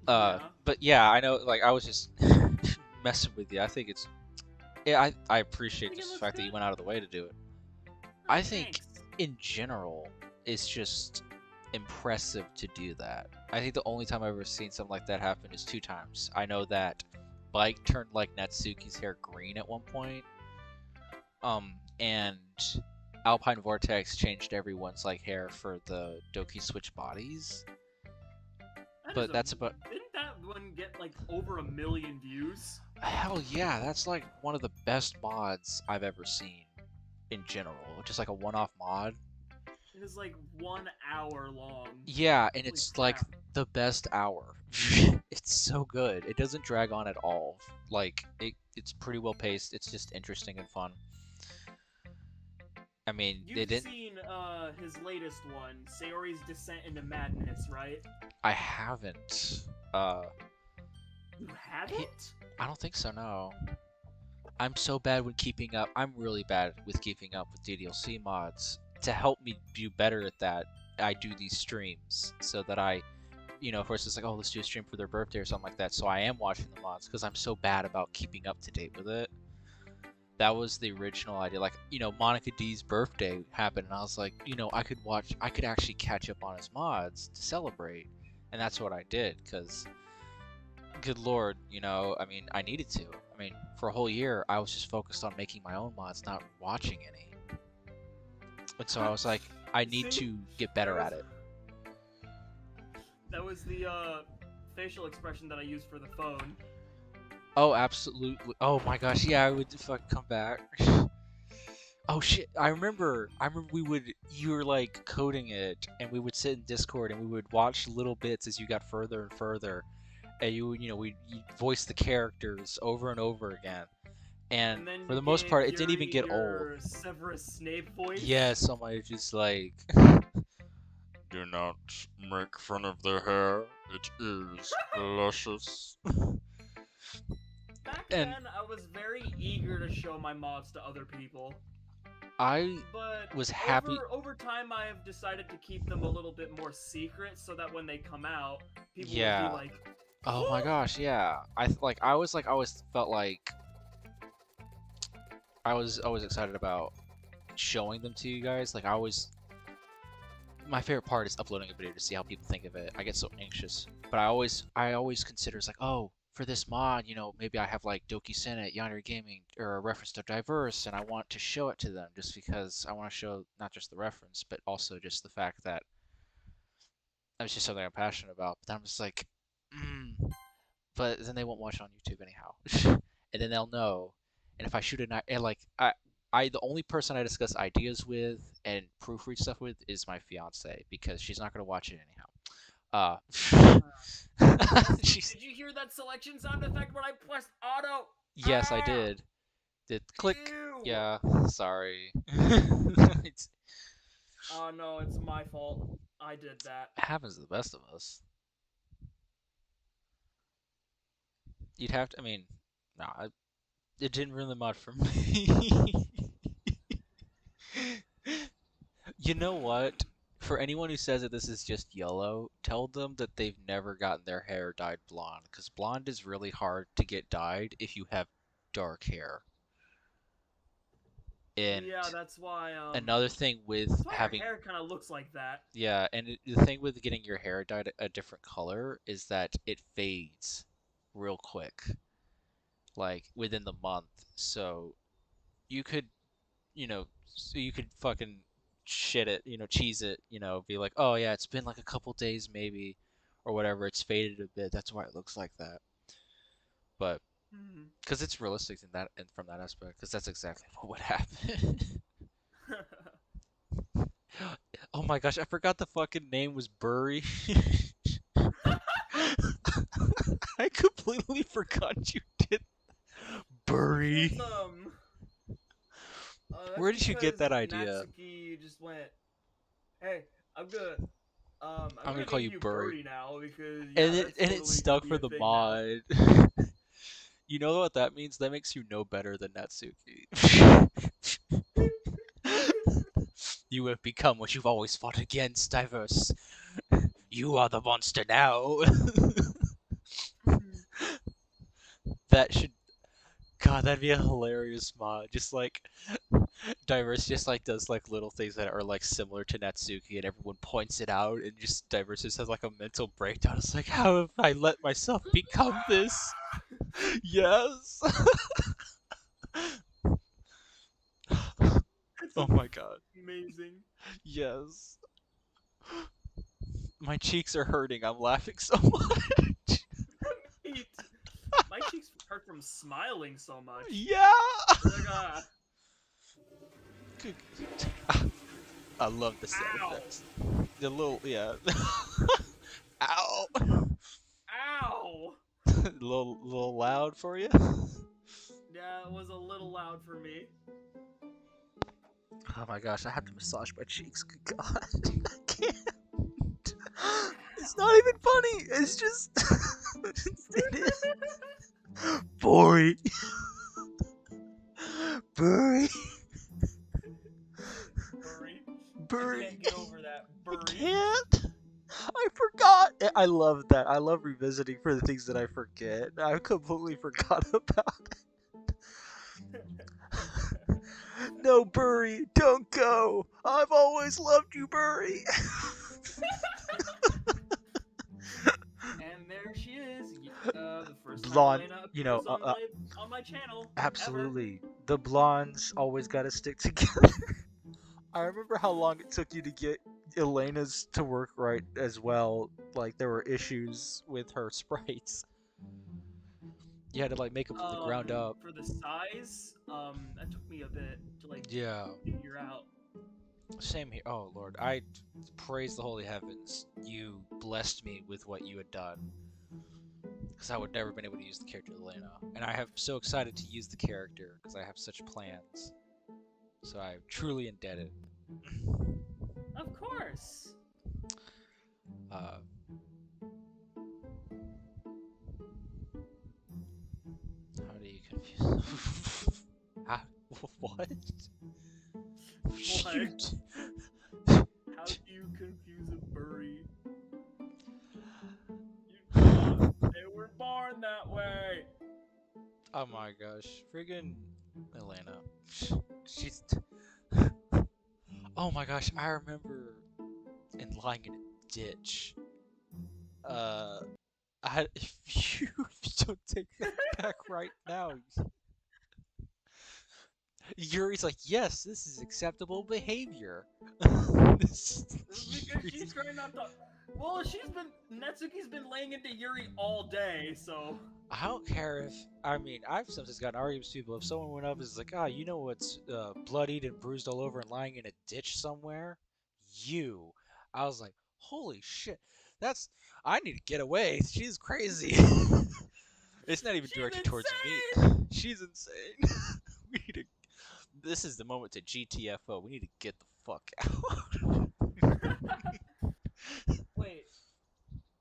But yeah, I know. I was just messing with you. I think it's. Yeah, I appreciate just the fact that you went out of the way to do it. I think in general, it's just impressive to do that. I think the only time I've ever seen something like that happen is 2 times. I know that Bike turned Natsuki's hair green at one point. And Alpine Vortex changed everyone's hair for the Doki Switch bodies. That's about. Didn't that one get over 1 million views? Hell yeah, that's one of the best mods I've ever seen in general. Just a one-off mod. It is 1 hour long. Yeah, and Holy it's crap. the best hour. It's so good. It doesn't drag on at all. It's pretty well paced. It's just interesting and fun. I mean, You've they didn't. seen his latest one, Sayori's Descent into Madness, right? I haven't. You haven't? I don't think so. No. I'm so bad with keeping up. I'm really bad with keeping up with DDLC mods. To help me do better at that, I do these streams so that I, of course, it's oh, let's do a stream for their birthday or something like that. So I am watching the mods because I'm so bad about keeping up to date with it. That was the original idea. Monica D's birthday happened, and I was like, I could actually catch up on his mods to celebrate, and that's what I did. Because, good lord, I mean, I needed to. I mean, for a whole year, I was just focused on making my own mods, not watching any. And so I was like, I need to get better at it. That was the facial expression that I used for the phone. Oh, absolutely. Oh my gosh, yeah, I would fucking come back. Oh shit, I remember you were coding it, and we would sit in Discord and we would watch little bits as you got further and further. and you voice the characters over and over again, and And then for you the most gave part, it didn't even Yuri get old. your Severus Snape voice. Yeah, somebody just like, do not make fun of their hair. It is luscious. Back And then, I was very eager to show my mods to other people, I but was happy. over time, I have decided to keep them a little bit more secret, so that when they come out, people will Yeah. be like, Oh my gosh, yeah. I always felt like I was always excited about showing them to you guys. Like my favorite part is uploading a video to see how people think of it. I get so anxious, but I always consider it's like, oh, for this mod, maybe I have like Doki Senate, Yonder Gaming, or a reference to Diverse, and I want to show it to them just because I want to show not just the reference, but also just the fact that it's just something I'm passionate about. But then I'm just like, but then they won't watch on YouTube anyhow, and then they'll know. And if I shoot and like the only person I discuss ideas with and proofread stuff with is my fiance because she's not gonna watch it anyhow. She's, "Did you hear that selection sound effect when I pressed auto?" yes, I Ah! did. Did click? Ew! Yeah, sorry. It Oh no, it's my fault. I did that. happens to the best of us. You'd have to. I mean, no, it didn't ruin the mod for me. You know what? For anyone who says that this is just yellow, tell them that they've never gotten their hair dyed blonde, because blonde is really hard to get dyed if you have dark hair. And Yeah, that's why. another thing with That's why having, your hair kind of looks like that. yeah, and the thing with getting your hair dyed a different color is that it fades real quick, like within the month. So you could so you could fucking shit it, cheese it, be like, oh yeah, it's been like a couple days maybe, or whatever. It's faded a bit. That's why it looks like that. But because it's realistic in that and from that aspect, because that's exactly what would happen. Oh my gosh, I forgot the fucking name was Burry. I completely forgot you did Burry. Because, Where that's did you get because that idea? Natsuki just went, "Hey, I'm gonna, I'm gonna I'm call gonna you name you Burry. Burry now because And yeah, it that's and it totally gonna stuck be for a the thing now." mod. You know what that means? That makes you no better than Natsuki. You have become what you've always fought against, Diverse. You are the monster now. That should, God, that'd be a hilarious mod. Just like Diverse just like does like little things that are like similar to Natsuki and everyone points it out and just Diverse just has like a mental breakdown. It's like, how have I let myself become this? Yes. Oh my god. Amazing. Yes. My cheeks are hurting. I'm laughing so much. My cheeks hurt from smiling so much. Yeah. Like, I love the sound ow, effects. The little, yeah. Ow. ow. A little loud for you. Yeah, it was a little loud for me. Oh my gosh, I have to massage my cheeks. Good God, I can't. It's not even funny. It's just it is. Boy. Burry. Burry. Burry. I can't get over that. I Burry. can't. I forgot. I love that. I love revisiting for the things that I forget. I completely forgot about it. No, Burry, don't go. I've always loved you, Burry. And there she is. The first Blonde, time Elena appears on my channel. absolutely. The blondes always gotta stick together. I remember how long it took you to get Elena's to work right as well. Like, there were issues with her sprites. You had to, like, make them from the ground up. For the size, that took me a bit to like Yeah. figure out. Same here. Oh, Lord. I praise the holy heavens. You blessed me with what you had done. because I would never been able to use the character Elena, and I am so excited to use the character because I have such plans. So I'm truly indebted. Of course. Uh, how do you confuse? How, what? Shoot! How do you confuse a bury? You don't. They were born that way. Oh my gosh, friggin' Elena. She's. Oh my gosh, I remember in lying in a ditch. If you don't take that back right now, Yuri's like, yes, this is acceptable behavior. This Because she's trying not to. Well, Netsuki's been laying into Yuri all day, so. I don't care if, I mean, I've sometimes gotten arguments with people. If someone went up and is like, you know what's bloodied and bruised all over and lying in a ditch somewhere? You. I was like, holy shit, I need to get away. She's crazy. It's not even She's directed towards me. insane! She's insane. We need to. This is the moment to GTFO. We need to get the fuck out. Wait,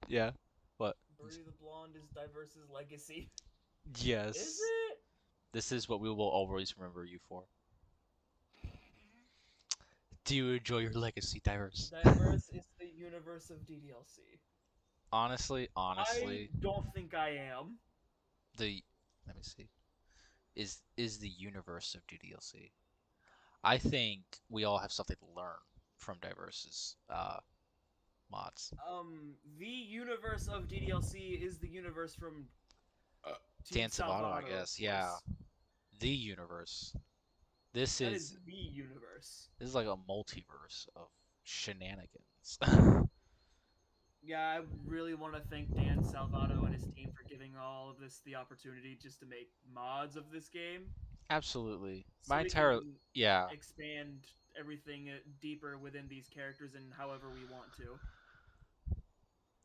Yeah. What? Bury the Blonde is Diverse's legacy. Yes. Is it? This is what we will always remember you for. Do you enjoy your legacy, Diverse? Diverse is the universe of DDLC. Honestly, I don't think I am. let me see. Is the universe of DDLC. I think we all have something to learn from Diverse's mods. The universe of DDLC is the universe from Team Dan Savato, I Salvato, guess. of Yeah. course. The universe. This That is is the universe. this is like a multiverse of shenanigans. Yeah, I really want to thank Dan Salvato and his team for giving all of this the opportunity just to make mods of this game. Absolutely. So My we entire can yeah. expand everything deeper within these characters and however we want to.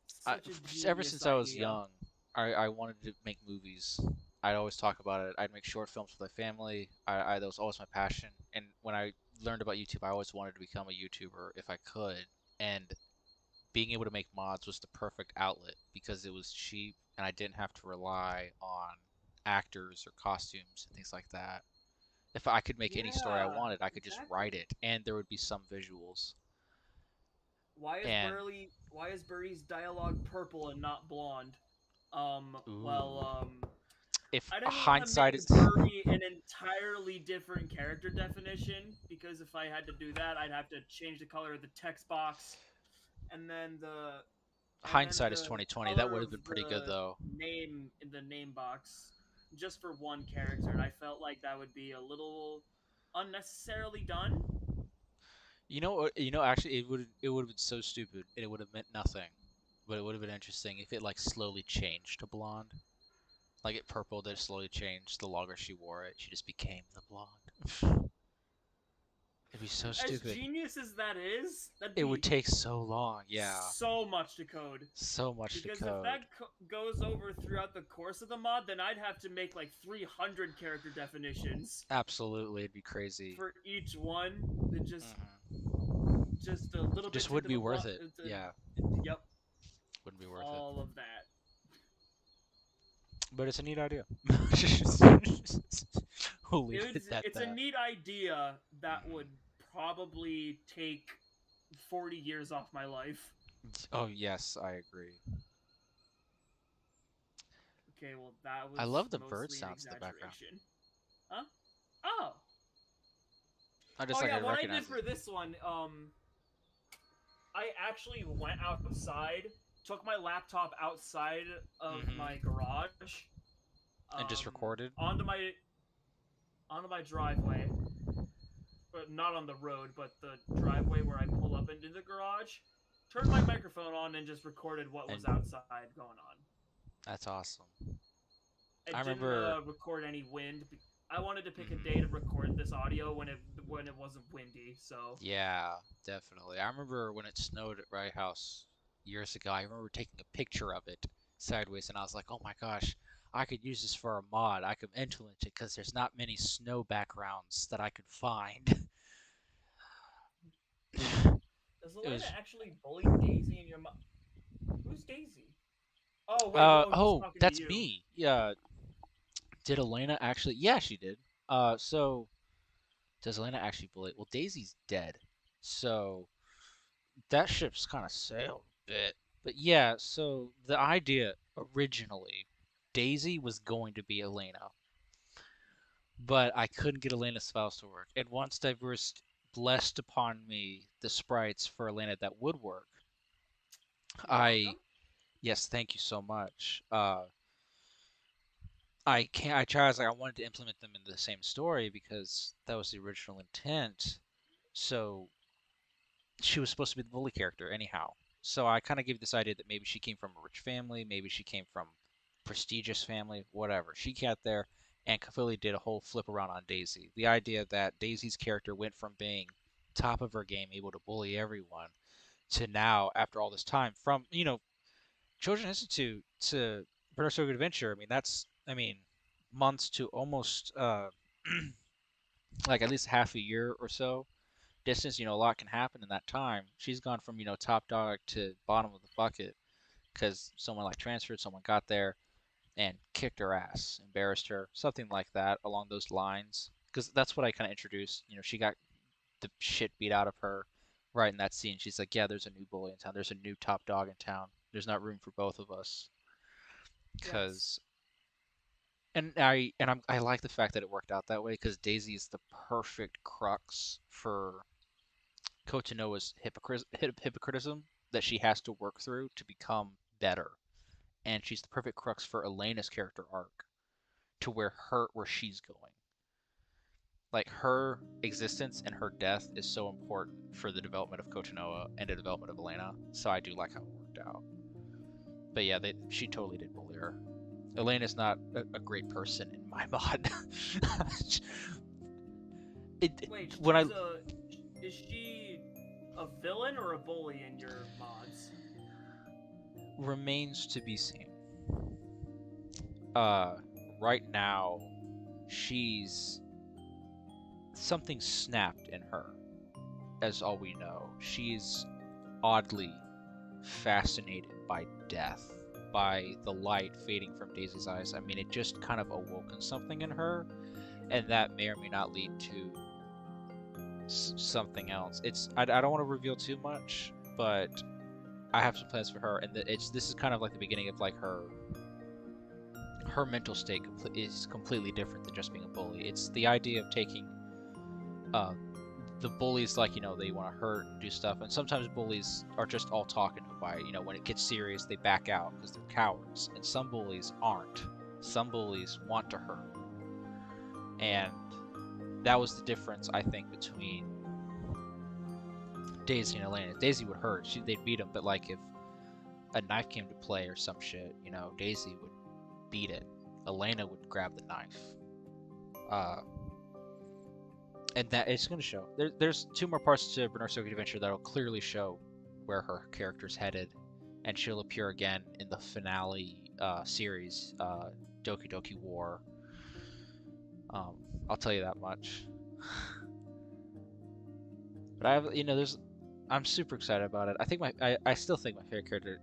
Such a Ever genius since I was idea. young, I wanted to make movies. I'd always talk about it. I'd make short films with my family. That was always my passion. And when I learned about YouTube, I always wanted to become a YouTuber if I could. And being able to make mods was the perfect outlet because it was cheap and I didn't have to rely on actors or costumes and things like that. If I could make any story I Yeah, wanted, I could just write exactly. it and there would be some visuals. Why is And Burry's dialogue purple and not blonde? ooh, if I didn't want to hindsight make is Burry an entirely different character definition because if I had to do that, I'd have to change the color of the text box and then hindsight is the 2020. That color would of have been pretty good the though. name in the name box just for one character, and I felt like that would be a little unnecessarily done. Actually, it would have been so stupid, and it would have meant nothing. But it would have been interesting if it like slowly changed to blonde, like it purple. That slowly changed the longer she wore it. She just became the blonde. It'd be so As stupid. genius as that is, that'd It would be take so long. Yeah, so much to code. so much to Because if code. that goes over throughout the course of the mod, then I'd have to make like 300 character definitions Absolutely, it'd be crazy. for each one. It just Mhm. just a little bit Just into wouldn't the be worth plot. it. Yeah, Yep. wouldn't be worth it. All of that. But it's a neat idea. We'll leave it at It's a that. neat idea that would probably take 40 years off my life. Oh yes, I agree. Okay, well that was I love the bird mostly an sounds in the background. exaggeration. Huh? Oh. I just Oh like yeah, I what I recognize did for this one, I actually went outside, took my laptop outside of Mhm. my garage, And just recorded. onto my driveway, but not on the road, but the driveway where I pull up into the garage. Turned my microphone on and just recorded what was And outside going on. that's awesome. I I didn't remember. record any wind. I wanted to pick a Mhm. day to record this audio when it wasn't windy. So Yeah, definitely. I remember when it snowed at my house years ago. I remember taking a picture of it sideways, and I was like, oh my gosh, I could use this for a mod. I could implement it because there's not many snow backgrounds that I could find. Does It Elena was actually bully Daisy in your mod? Who's Daisy? Oh wait, oh he's oh, talking to that's you. me. Yeah, did Elena actually? Yeah, she did. So does Elena actually bully? Well, Daisy's dead, so that ship's kind of sailed a bit. But yeah, so the idea originally, Daisy was going to be Elena, but I couldn't get Elena's files to work. And once Diverse blessed upon me the sprites for Elena that would work, You're I welcome. yes, thank you so much. I can't. I tried. I was like, I wanted to implement them in the same story because that was the original intent. So she was supposed to be the bully character anyhow. So I kind of gave this idea that maybe she came from a rich family, maybe she came from prestigious family, whatever. She got there and completely did a whole flip around on Daisy. The idea that Daisy's character went from being top of her game, able to bully everyone, to now, after all this time, from Children's Institute to Berserk Adventure. I mean, months to almost like at least half a year or so distance. A lot can happen in that time. She's gone from top dog to bottom of the bucket because someone like transferred, someone got there and kicked her ass, embarrassed her, something like that along those lines. Because that's what I kind of introduced. She got the shit beat out of her right in that scene. She's like, "Yeah, there's a new bully in town. There's a new top dog in town. There's not room for both of us." Yes. Because I like the fact that it worked out that way because Daisy is the perfect crux for Kotonoa's hypocritism that she has to work through to become better, and she's the perfect crux for Elena's character arc to where she's going. Like her existence and her death is so important for the development of Kotonoa and the development of Elena. So I do like how it worked out. But yeah, she totally did bully her. Elena's not a great person in my mod. Wait, When I is she a villain or a bully in your mods? remains to be seen. Uh, right now, she's something snapped in her, as all we know. She's oddly fascinated by death, by the light fading from Daisy's eyes. I mean, it just kind of awoken something in her, and that may or may not lead to something else. I don't want to reveal too much, but I have some plans for her, and this is kind of like the beginning of like her mental state is completely different than just being a bully. It's the idea of taking uh, the bullies, like they want to hurt and do stuff, and sometimes bullies are just all talk and no bite. When it gets serious, they back out because they're cowards, and some bullies aren't. Some bullies want to hurt, and that was the difference I think between Daisy and Elena. Daisy would hurt; they'd beat him, but like if a knife came to play or some shit, Daisy would beat it. Elena would grab the knife. And that it's going to show. There's two more parts to Berserk Adventure that'll clearly show where her character's headed, and she'll appear again in the finale series, Doki Doki War. I'll tell you that much. But I'm super excited about it. I still think my favorite character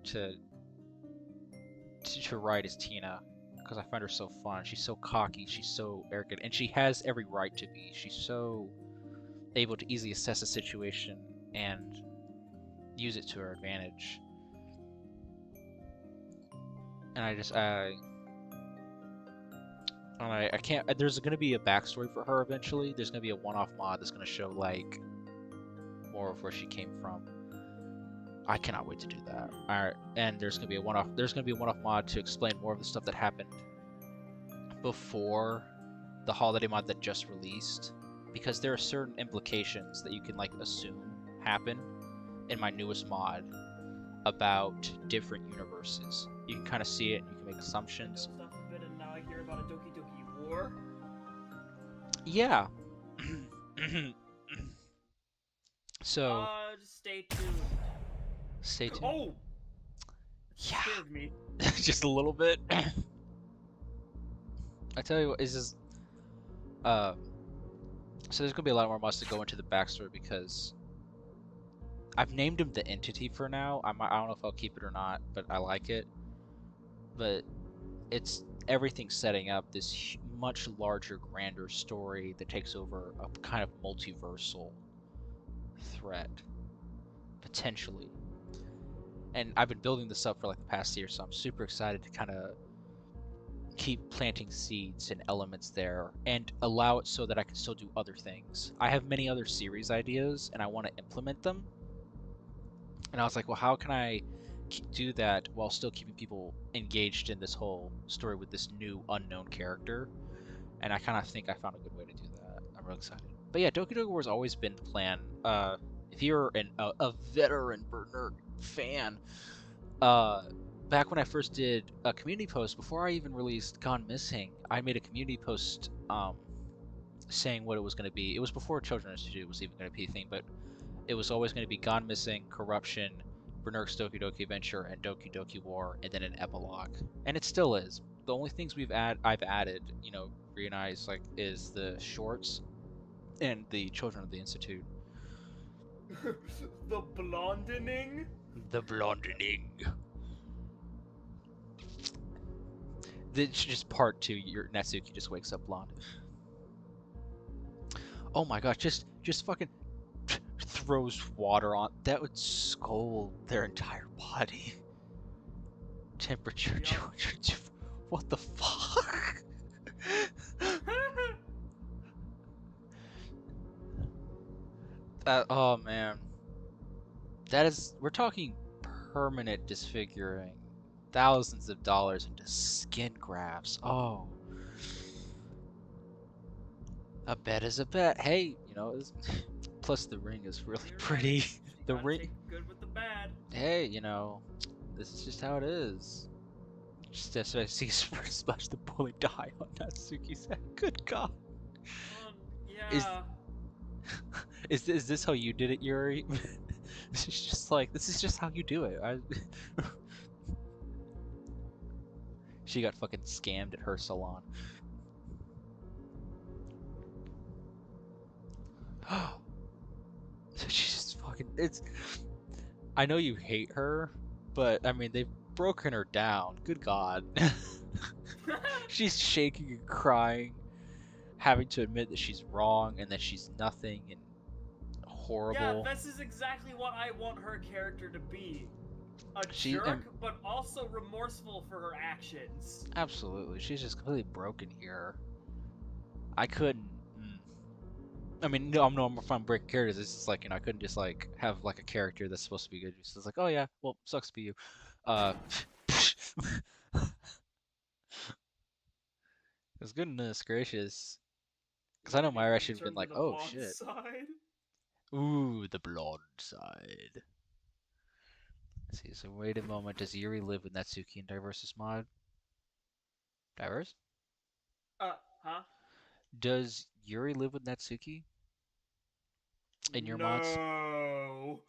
to write is Tina because I find her so fun. She's so cocky, she's so arrogant, and she has every right to be. She's so able to easily assess a situation and use it to her advantage. And I can't. There's going to be a backstory for her eventually. There's going to be a one-off mod that's going to show like more of where she came from. I cannot wait to do that. Alright, and there's gonna be a one-off. There's gonna be a one-off mod to explain more of the stuff that happened before the holiday mod that just released, because there are certain implications that you can like assume happen in my newest mod about different universes. You can kind of see it, and you can make assumptions. Stuff a bit, and now I hear about a Doki Doki War. Yeah. So Just stay tuned. stay tuned. Oh, Yeah, Scared me. just a little bit. I tell you what, is just so there's gonna be a lot more mods to go into the backstory because I've named him the Entity for now. I don't know if I'll keep it or not, but I like it. But it's everything setting up this much larger, grander story that takes over a kind of multiversal threat, potentially. And I've been building this up for like the past year, so I'm super excited to kind of keep planting seeds and elements there and allow it so that I can still do other things. I have many other series ideas and I want to implement them. And I was like, well, how can I do that while still keeping people engaged in this whole story with this new unknown character? And I kind of think I found a good way to do that. I'm real excited. But yeah, Doki Doki War's always been the plan. If you're a veteran Berserk fan, back when I first did a community post, before I even released Gone Missing, I made a community post saying what it was going to be. It was before Children's Institute was even going to be a thing, but it was always going to be Gone Missing, Corruption, Berserk's Doki Doki Adventure, and Doki Doki War, and then an epilogue. And it still is. The only things I've added, you know, reunites is the shorts and the Children of the Institute. The blondening. The blondening. It's just part 2. Your Natsuki just wakes up blonde. Oh my gosh! Just fucking throws water on. That would scald their entire body. Temperature Yup. 202. What the fuck? Oh man. We're talking permanent disfiguring. Thousands of dollars into skin grafts. Oh. A bet is a bet. Hey, you know, plus the ring is really You're pretty. right. You The gotta ring. take the good with the bad. Hey, you know, this is just how it is. Just as I see Splash the bully die on Natsuki's head. Good God. Is Yeah. is this how you did it, Yuri? This is just like this is just how you do it. She got fucking scammed at her salon. She's just fucking. It's. I know you hate her, but I mean they've broken her down. Good God. She's shaking and crying, having to admit that she's wrong and that she's nothing and horrible. Yeah, this is exactly what I want her character to be. A She- jerk, but also remorseful for her actions. Absolutely, she's just completely broken here. I couldn't. I mean, no, I'm fine breaking characters. It's just like, you know, I couldn't just like have like a character that's supposed to be good. It's just like, oh yeah, well, sucks to be you. Because goodness gracious. Because I know Myra should have been Turn to like, the oh blonde shit. side. Ooh, the blonde side. Let's see, so wait a moment. Does Yuri live with Natsuki in Diverse's mod? Diverse? Huh? Does Yuri live with Natsuki in your mods? No.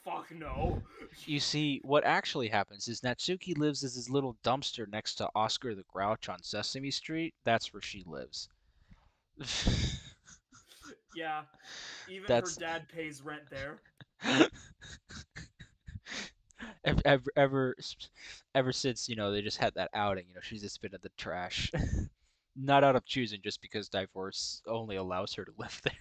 Fuck no. You see, what actually happens is Natsuki lives as his little dumpster next to Oscar the Grouch on Sesame Street. That's where she lives. Yeah. Even That's- her dad pays rent there. ever since, you know, they just had that outing, you know, she's just been in the trash. Not out of choosing, just because divorce only allows her to live there.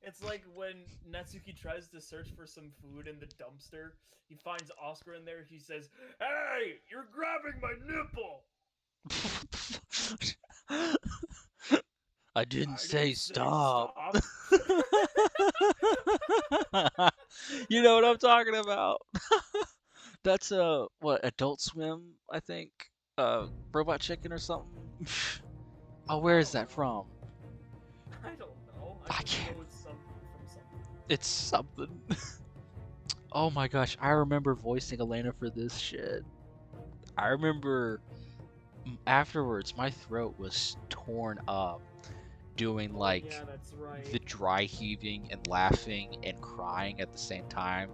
It's like when Natsuki tries to search for some food in the dumpster. He finds Oscar in there. He says, "Hey, you're grabbing my nipple." I didn't say stop. stop. You know what I'm talking about. That's what, Adult Swim, I think. Robot Chicken or something. Oh, where is that from? I don't know. I just can't- know it's something from something. It's something. Oh my gosh, I remember voicing Elena for this shit. I remember afterwards my throat was torn up doing Oh, like yeah, that's right. the dry heaving and laughing and crying at the same time.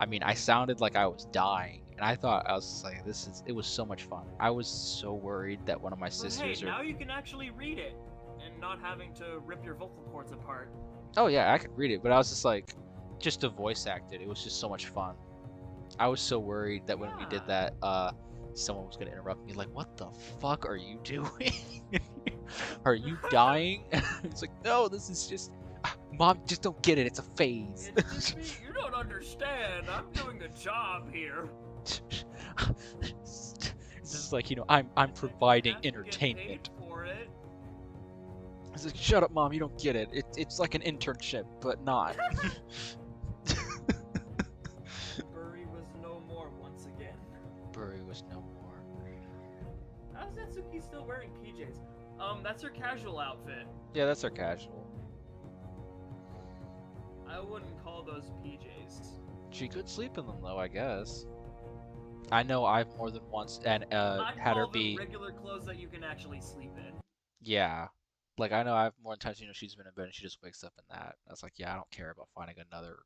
I mean, I sounded like I was dying, and I thought, I was just like, it was so much fun. I was so worried that one of my But hey, sisters now you can actually read it and not having to rip your vocal cords apart. Oh yeah, I could read it, but I was just like, just to voice act it, it was just so much fun. I was so worried that when we did Yeah. that, someone was gonna interrupt me, like, what the fuck are you doing? Are you dying? It's like, no, this is just, Mom, just don't get it, it's a phase. It's just me. You don't understand. I'm doing a job here. It's just like, I'm I providing have to get entertainment. paid for it. It's like, shut up, Mom, you don't get it. It's like an internship, but not. Bury was no more once again. Bury was no more. How's Natsuki still wearing PJs? That's her casual outfit. Yeah, that's our casual. I wouldn't call those PJs. She could sleep in them though, I guess. I know I've more than once and I'd had her call them be regular clothes that you can actually sleep in. yeah. Like I know I've more than times she's been in bed and she just wakes up in that. I was like, yeah, I don't care about finding another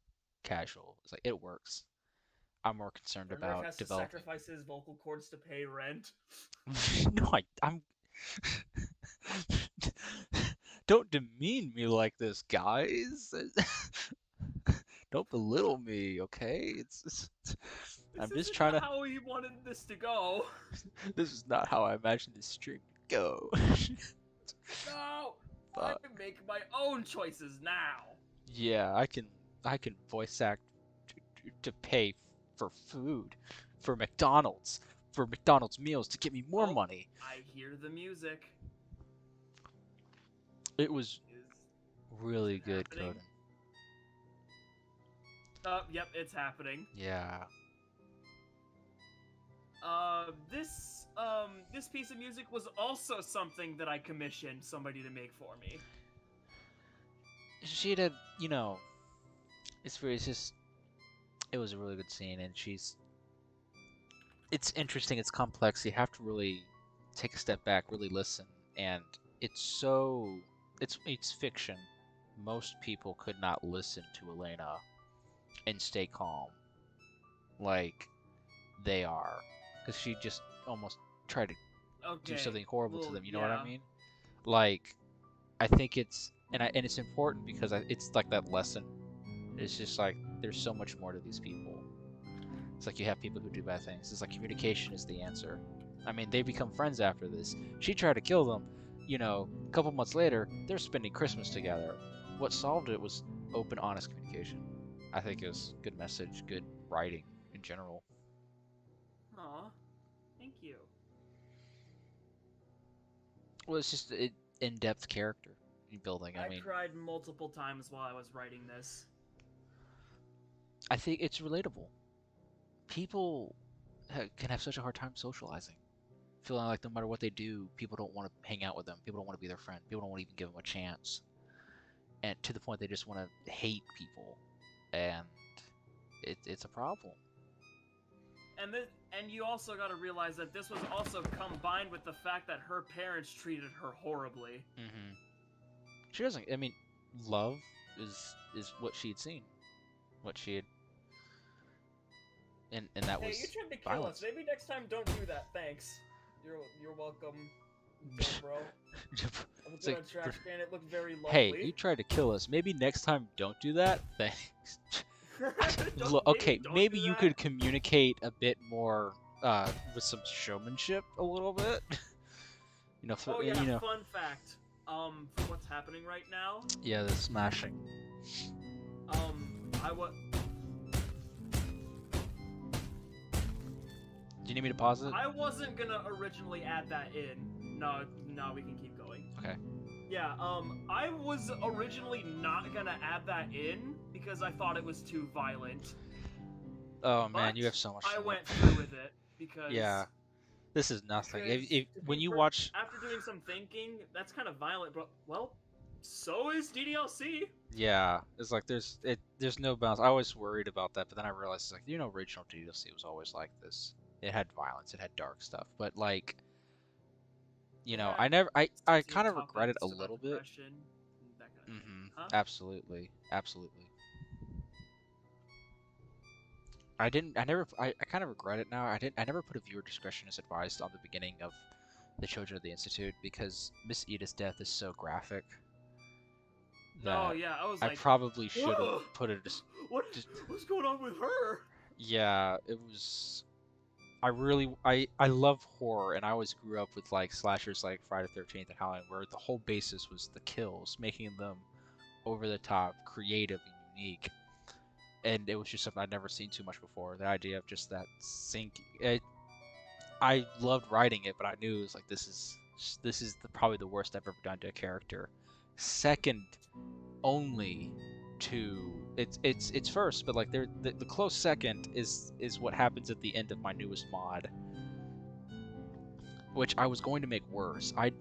casual. It's like it works. I'm more concerned Remember, about has to developing. sacrifice his vocal cords to pay rent. No, I'm don't demean me like this, guys. Don't belittle me, okay? I'm This just isn't trying to. how he wanted this to go. This is not how I imagined this stream to go. No, I Fuck. can make my own choices now. Yeah, I can voice act to pay for food, for McDonald's meals to get me more Oh, money. I hear the music. It was Is really it good, happening? Coden. Yep, it's happening. Yeah. This piece of music was also something that I commissioned somebody to make for me. She did, it's just, it was a really good scene, and it's interesting, it's complex, you have to really take a step back, really listen, and it's fiction. Most people could not listen to Elena and stay calm like they are, because she just almost tried to Okay. do something horrible to well, them, you know what I yeah. mean? Like, I think it's, and it's important because it's like that lesson. It's just like, there's so much more to these people. It's like you have people who do bad things. It's like communication is the answer. I mean, they become friends after this. She tried to kill them. A couple months later, they're spending Christmas together. What solved it was open, honest communication. I think it was good message, good writing in general. Aw, thank you. Well, it's just an in-depth character building. I mean, cried multiple times while I was writing this. I think it's relatable. People can have such a hard time socializing, feeling like no matter what they do, people don't want to hang out with them. People don't want to be their friend. People don't want to even give them a chance. And to the point they just want to hate people, and it's a problem. And you also got to realize that this was also combined with the fact that her parents treated her horribly. Mm-hmm. She doesn't. I mean, love is what she had seen, what she had, and that Hey, was you tried to kill violence. us. Maybe next time don't do that. Thanks. You're welcome, bro. I was It's in a like, trash can. It looked very lovely. hey, you tried to kill us. Maybe next time don't do that. Thanks. Okay, maybe you could communicate a bit more with some showmanship a little bit. Oh yeah, fun fact. What's happening right now? Yeah, the smashing. I was. Do you need me to pause it? I wasn't gonna originally add that in. No, we can keep going. Okay. Yeah, I was originally not gonna add that in because I thought it was too violent. Oh man, But you have so much. I went through with it because Yeah, this is nothing. because When you for- watch, after doing some thinking, that's kind of violent, but well, so is DDLC. yeah, it's like there's no balance. I was worried about that, but then I realized it's like original DDLC was always like this. It had violence, it had dark stuff, but like, You know, Yeah, I never, I sensitive kind of regret it a topics about little bit. depression, and that kind of thing. Huh? Absolutely, absolutely. I didn't, I never, I kind of regret it now. I never put a viewer discretion as advised on the beginning of the Children of the Institute because Miss Edith's death is so graphic No, that yeah, I was I like, probably should have "Whoa, put it. what, Just, what's going on with her? yeah, it was. I really, I love horror, and I always grew up with like slashers like Friday the 13th and Halloween, where the whole basis was the kills, making them over the top, creative, and unique. And it was just something I'd never seen too much before. The idea of just that sink. I loved writing it, but I knew it was like this is probably the worst I've ever done to a character. Second only to it's first, but like the close second is what happens at the end of my newest mod, which I was going to make worse. I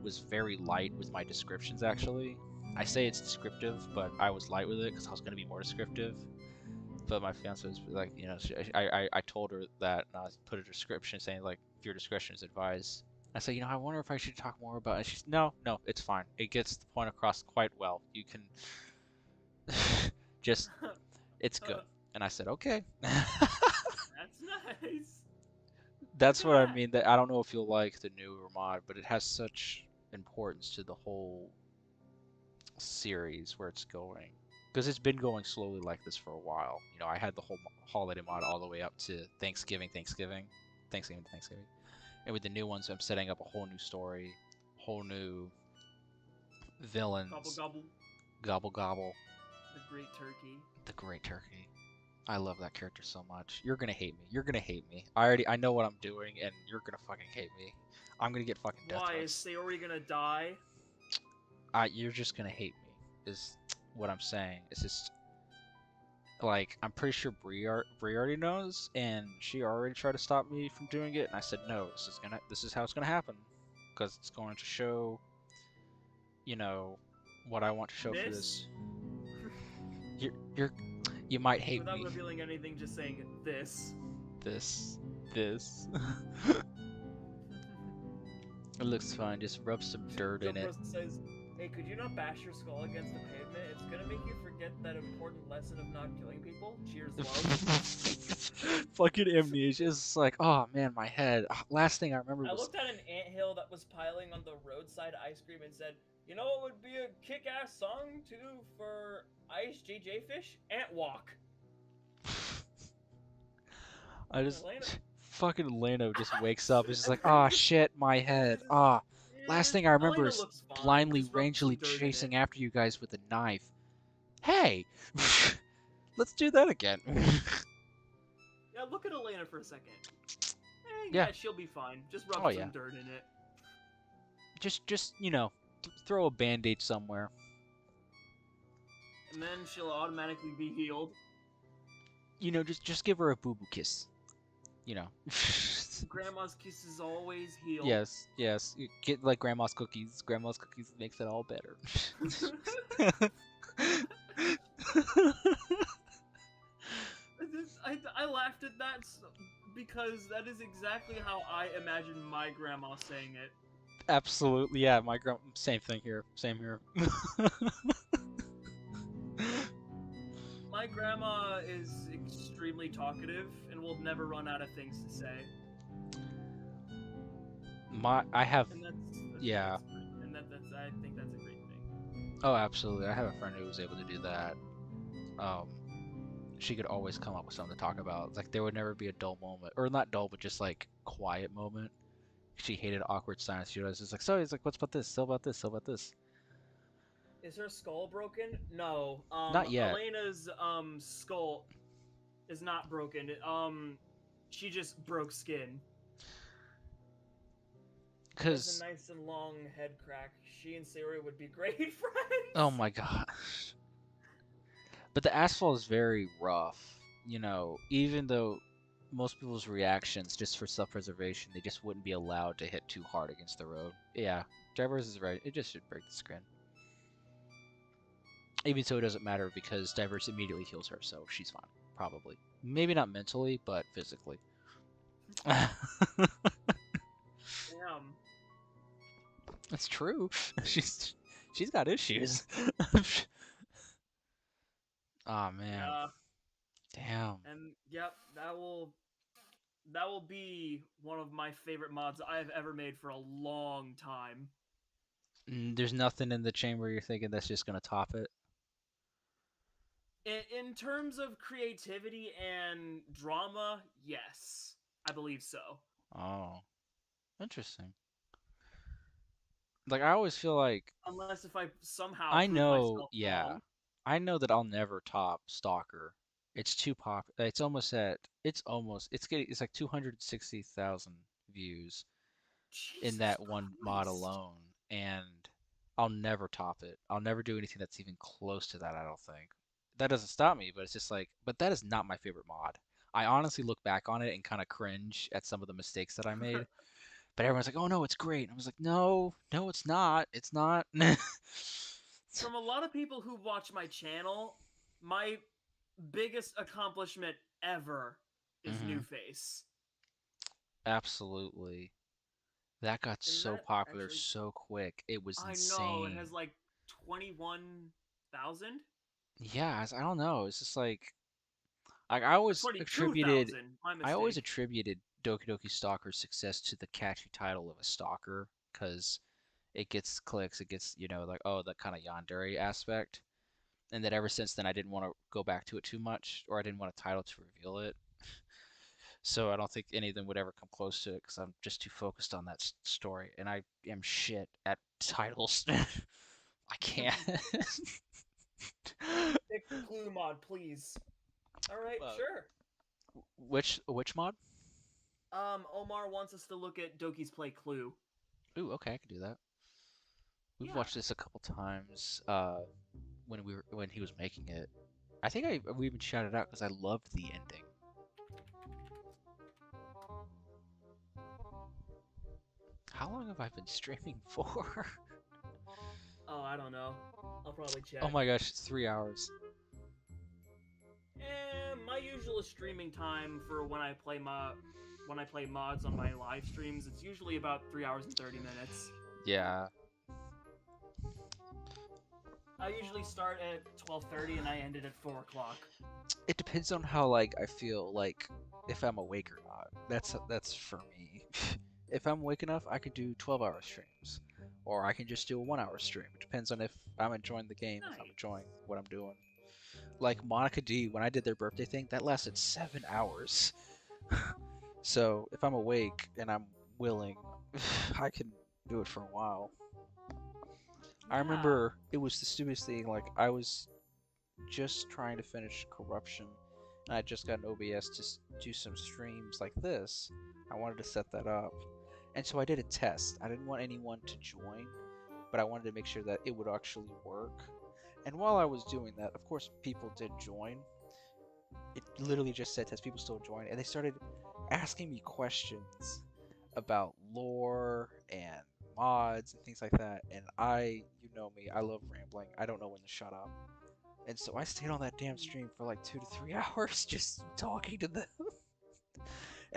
was very light with my descriptions actually. I say it's descriptive, but I was light with it because I was going to be more descriptive. But my fiance was like, you know, I told her that, and I put a description saying like, if your discretion is advised. I said, you know, I wonder if I should talk more about it. She's, no, it's fine. It gets the point across quite well. You can just, it's good. And I said, okay. That's nice. That's what I Yeah. mean. That I don't know if you'll like the newer mod, but it has such importance to the whole series where it's going. Because it's been going slowly like this for a while. You know, I had the whole holiday mod all the way up to Thanksgiving to Thanksgiving. And with the new ones, I'm setting up a whole new story, whole new villains. Gobble gobble. Gobble gobble. The Great Turkey. The Great Turkey. I love that character so much. You're gonna hate me. You're gonna hate me. I know what I'm doing, and you're gonna fucking hate me. I'm gonna get fucking death Why, is threats. Sayori gonna die? You're just gonna hate me. Is what I'm saying. It's just like I'm pretty sure Bree already knows, and she already tried to stop me from doing it, and I said no. This is how it's gonna happen, because it's going to show, you know, what I want to show for this. You might hate Without me. revealing anything, just saying this. This. It looks fine. Just rub some dirt in it. Jumper says, "Hey, could you not bash your skull against the pavement? It's gonna make you forget that important lesson of not killing people. Cheers, love." Fucking amnesia is like, oh man, my head. Last thing I remember I was looked at an anthill that was piling on the roadside ice cream and said, "You know what would be a kick-ass song too for ice JJ fish? Ant walk." I just Elena. fucking Leno just wakes up. It's just like, oh shit, my head. Ah, last thing I remember Elena is looks fine, blindly, just rub some rangely dirt in chasing it. after you guys with a knife. Hey, let's do that again. Yeah, look at Elena for a second. Yeah. Yeah, she'll be fine. Just rub Oh, some yeah. dirt in it. just you know, throw a band-aid somewhere. And then she'll automatically be healed. You know, just give her a boo-boo kiss. You know. Grandma's kiss is always healed. Yes. You get like grandma's cookies. Grandma's cookies makes it all better. I laughed at that because that is exactly how I imagine my grandma saying it. Absolutely, yeah. My same thing here. Same here. My grandma is extremely talkative and will never run out of things to say. I have. And Yeah. I think that's a great thing. Oh, absolutely. I have a friend who was able to do that. She could always come up with something to talk about. Like there would never be a dull moment, or not dull, but just like quiet moment. She hated awkward silence. She was just like, so he's like, what's about this? So about this? So about this? Is her skull broken? No. Not yet. Elena's skull is not broken. She just broke skin. Because a nice and long head crack. She and Sayori would be great friends. oh my god. But the asphalt is very rough. You know, even though most people's reactions, just for self-preservation, they just wouldn't be allowed to hit too hard against the road. Yeah, Divers is right. It just should break the skin. Even so, it doesn't matter because Divers immediately heals her, so she's fine. Probably. Maybe not mentally, but physically. Damn. That's true. She's got issues. Oh man. Yeah, Damn. and yep, that will be one of my favorite mods I have ever made for a long time. There's nothing in the chamber you're thinking that's just gonna top it. In terms of creativity and drama, yes, I believe so. Oh, interesting. Like I always feel like Unless if I somehow I prove know, myself yeah, wrong. I know that I'll never top Stalker. It's too pop. It's getting it's like 260,000 views in Jesus that one mod Christ. alone, and I'll never top it. I'll never do anything that's even close to that, I don't think. That doesn't stop me, but it's just like, but that is not my favorite mod. I honestly look back on it and kind of cringe at some of the mistakes that I made. But everyone's like, "Oh no, it's great." And I was like, "No, no, it's not. It's not." From a lot of people who watch my channel, my biggest accomplishment ever is New Hmm. Face. Absolutely. That got And so that popular actually, so quick. It was I know, it insane. has like 21,000? Yeah, I don't know. It's just like Or 22,000, my I always mistake. attributed Doki Doki Stalker's success to the catchy title of a stalker, because it gets clicks, it gets, like, oh, that kind of yandere aspect. And that ever since then I didn't want to go back to it too much, or I didn't want a title to reveal it. So I don't think any of them would ever come close to it because I'm just too focused on that story, and I am shit at titles. I can't. Pick Clue mod, please. Alright, uh, sure. which mod? Omar wants us to look at Doki's Play Clue. Ooh, okay, I can do that. We've Yeah. watched this a couple times. When he was making it, I think we even shouted out because I loved the ending. How long have I been streaming for? Oh, I don't know. I'll probably Oh check. my gosh, it's 3 hours. My usual streaming time for when I play mods on my live streams, it's usually about 3 hours and 30 minutes. Yeah. I usually start at 12:30 and I end it at 4 o'clock. It depends on how like I feel like if I'm awake or not. That's for me. If I'm awake enough, I could do 12-hour streams, or I can just do a 1 hour stream. It depends on if I'm enjoying the game, if I'm Nice. enjoying what I'm doing. Like Monica D, when I did their birthday thing, that lasted 7 hours. So if I'm awake and I'm willing, I can do it for a while. I Yeah. remember it was the stupidest thing. Like I was just trying to finish Corruption, and I just got an OBS to do some streams like this. I wanted to set that up, and so I did a test. I didn't want anyone to join, but I wanted to make sure that it would actually work. And while I was doing that, of course, people did join. It literally just said test. People still joined, and they started asking me questions about lore and mods and things like that. And you know me, I love rambling. I don't know when to shut up. And so I stayed on that damn stream for like 2 to 3 hours just talking to them.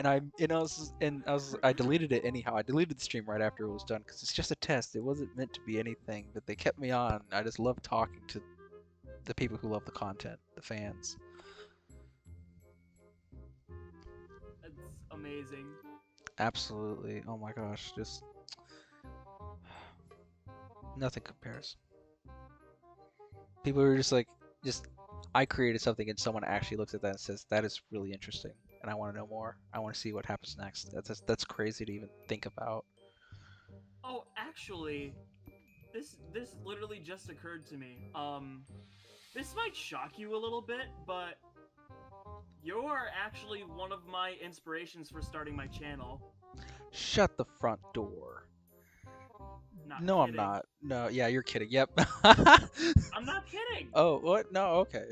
I deleted it anyhow. I deleted the stream right after it was done because it's just a test. It wasn't meant to be anything, but they kept me on. I just love talking to the people who love the content, the fans. That's amazing. Absolutely. Oh my gosh, just nothing compares. People are just like, just I created something and someone actually looks at that and says that is really interesting, and I want to know more. I want to see what happens next. That's crazy to even think about. Oh, actually, this literally just occurred to me. This might shock you a little bit, but you're actually one of my inspirations for starting my channel. Shut the front door. Not No, I'm kidding. not. No, yeah, you're kidding. Yep. I'm not kidding. Oh, what? No, okay.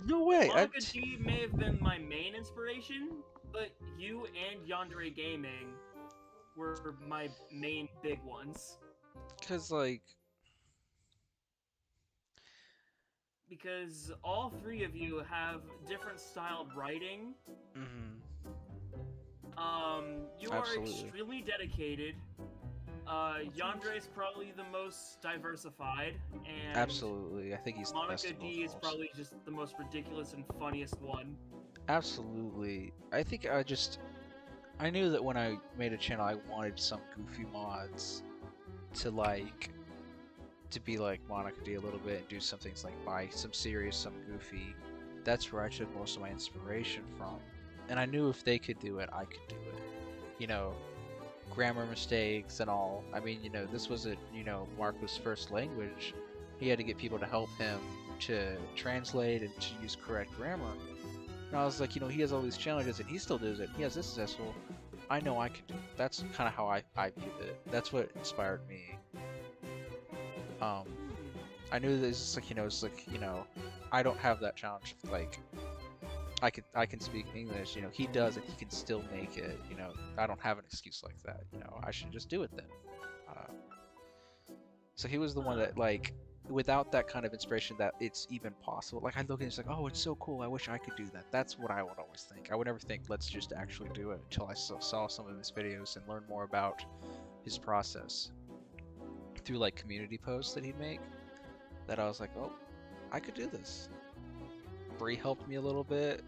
No way. Monica D may have been my main inspiration, but you and Yandere Gaming were my main big ones. Cause like, Because all three of you have different styled writing. mhm, You are absolutely. extremely dedicated, Yandre's probably the most diversified, and Absolutely, I think he's the best Monica of both D is worlds. probably just the most ridiculous and funniest one. Absolutely, I think I knew that when I made a channel, I wanted some goofy mods to be like Monica D a little bit and do some things like buy some serious, some goofy. That's where I took most of my inspiration from. And I knew if they could do it, I could do it. You know, grammar mistakes and all. I mean, you know, this wasn't, you know, Marco's first language. He had to get people to help him to translate and to use correct grammar. And I was like, you know, he has all these challenges and he still does it. He has this successful. I know I can do it. That's kind of how I viewed it. That's what inspired me. I knew that it's just like, you know, it's like, you know, I don't have that challenge. Like, I can speak English, you know, he does and he can still make it, you know, I don't have an excuse like that, you know, I should just do it then. So he was the one that, like, without that kind of inspiration that it's even possible, like, I look and it's like, oh, it's so cool, I wish I could do that. That's what I would always think. I would never think, let's just actually do it, until I saw some of his videos and learned more about his process through, like, community posts that he'd make, that I was like, oh, I could do this. Bree helped me a little bit.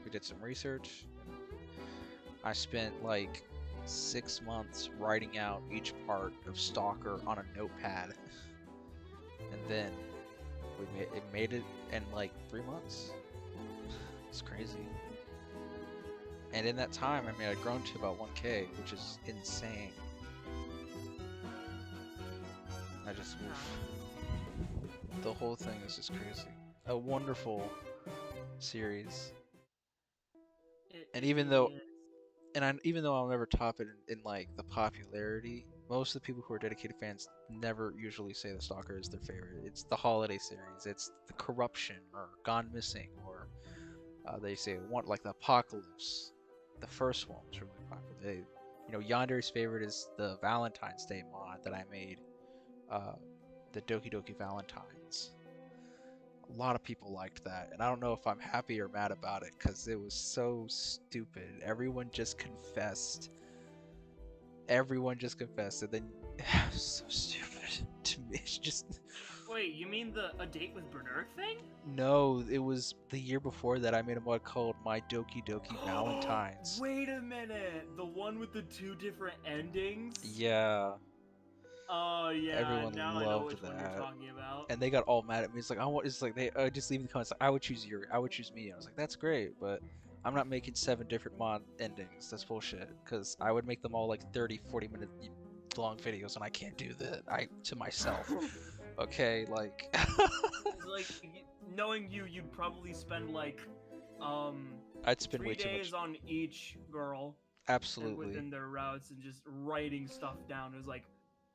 We did some research. I spent like 6 months writing out each part of Stalker on a notepad, and then it made it in like 3 months. It's crazy. And in that time, I mean, I'd grown to about 1K, which is insane. I just, the whole thing is just crazy. A wonderful series. And even though I'll never top it in like the popularity, most of the people who are dedicated fans never usually say the Stalker is their favorite. It's the holiday series, it's the Corruption or Gone Missing, or they say one like the Apocalypse. The first one was really popular. You know, Yandere's favorite is the Valentine's Day mod that I made, the Doki Doki Valentines. A lot of people liked that, and I don't know if I'm happy or mad about it because it was so stupid. Everyone just confessed, and then so stupid to me. It's just Wait, you mean the A Date with Bernard thing? no. It was the year before that I made a mod called My Doki Doki Valentines. Wait a minute, the one with the 2 different endings? Yeah. Oh yeah, Everyone now I know loved which one you're that. talking about. And they got all mad at me. It's like it's like they just leave in the comments like, I would choose Yuri, I would choose me. I was like, that's great, but I'm not making 7 different mod endings. That's bullshit. Because I would make them all like 30-40 minute long videos, and I can't do that. To myself. Okay, like. Like, knowing you, you'd probably spend like I'd spend 3 way too days much. on each girl. Absolutely. Within their routes and just writing stuff down. It was like,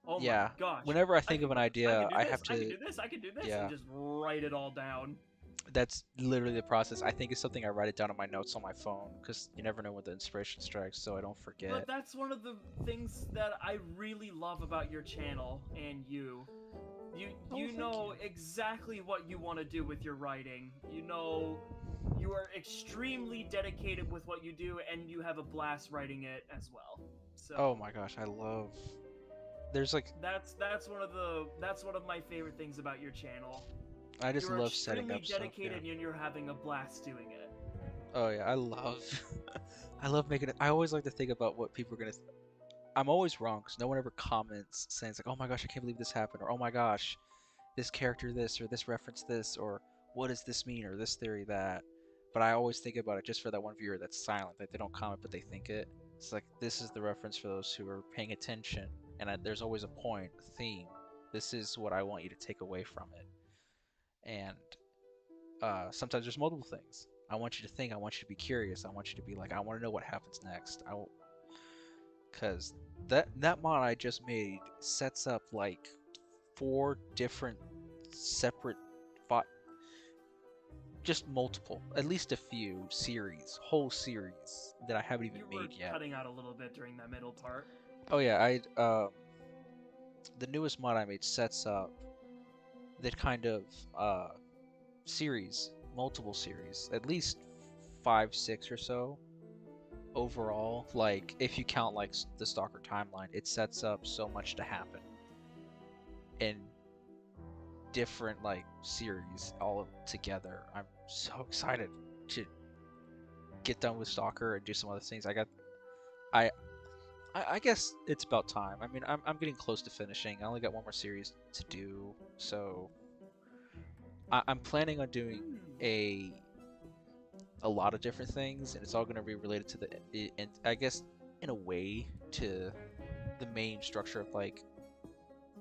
oh Yeah. my gosh. Whenever I think of an idea, I have to. I can do this, I can do this, Yeah. and just write it all down. That's literally the process. I think it's something I write it down on my notes on my phone, because you never know when the inspiration strikes, so I don't forget. But that's one of the things that I really love about your channel and you. You know exactly what you want to do with your writing. You know, you are extremely dedicated with what you do, and you have a blast writing it as well. So. Oh my gosh, I love. There's like. That's one of my favorite things about your channel. I just You're love setting up extremely dedicated, stuff. and you're having a blast doing it. Oh yeah, I love. I love making it. I always like to think about what people are gonna. I'm always wrong because no one ever comments saying it's like, oh my gosh, I can't believe this happened, or oh my gosh, this character this, or this reference this, or what does this mean, or this theory that. But I always think about it just for that one viewer that's silent, that they don't comment but they think it. It's like, this is the reference for those who are paying attention, and there's always a point, a theme. This is what I want you to take away from it. And sometimes there's multiple things. I want you to think, I want you to be curious, I want you to be like, I want to know what happens next. Because that mod I just made sets up like 4 different separate just multiple, at least a few whole series that I haven't even made yet. Cutting out a little bit during that middle part. Oh yeah, the newest mod I made sets up that kind of series, multiple series, at least 5, 6 or so, overall, like if you count like the Stalker timeline, it sets up so much to happen in different like series all together. I'm so excited to get done with Stalker and do some other things. I I guess it's about time. I mean, I'm getting close to finishing. I only got one more series to do, so I'm planning on doing a lot of different things, and it's all going to be related to and I guess in a way to the main structure of like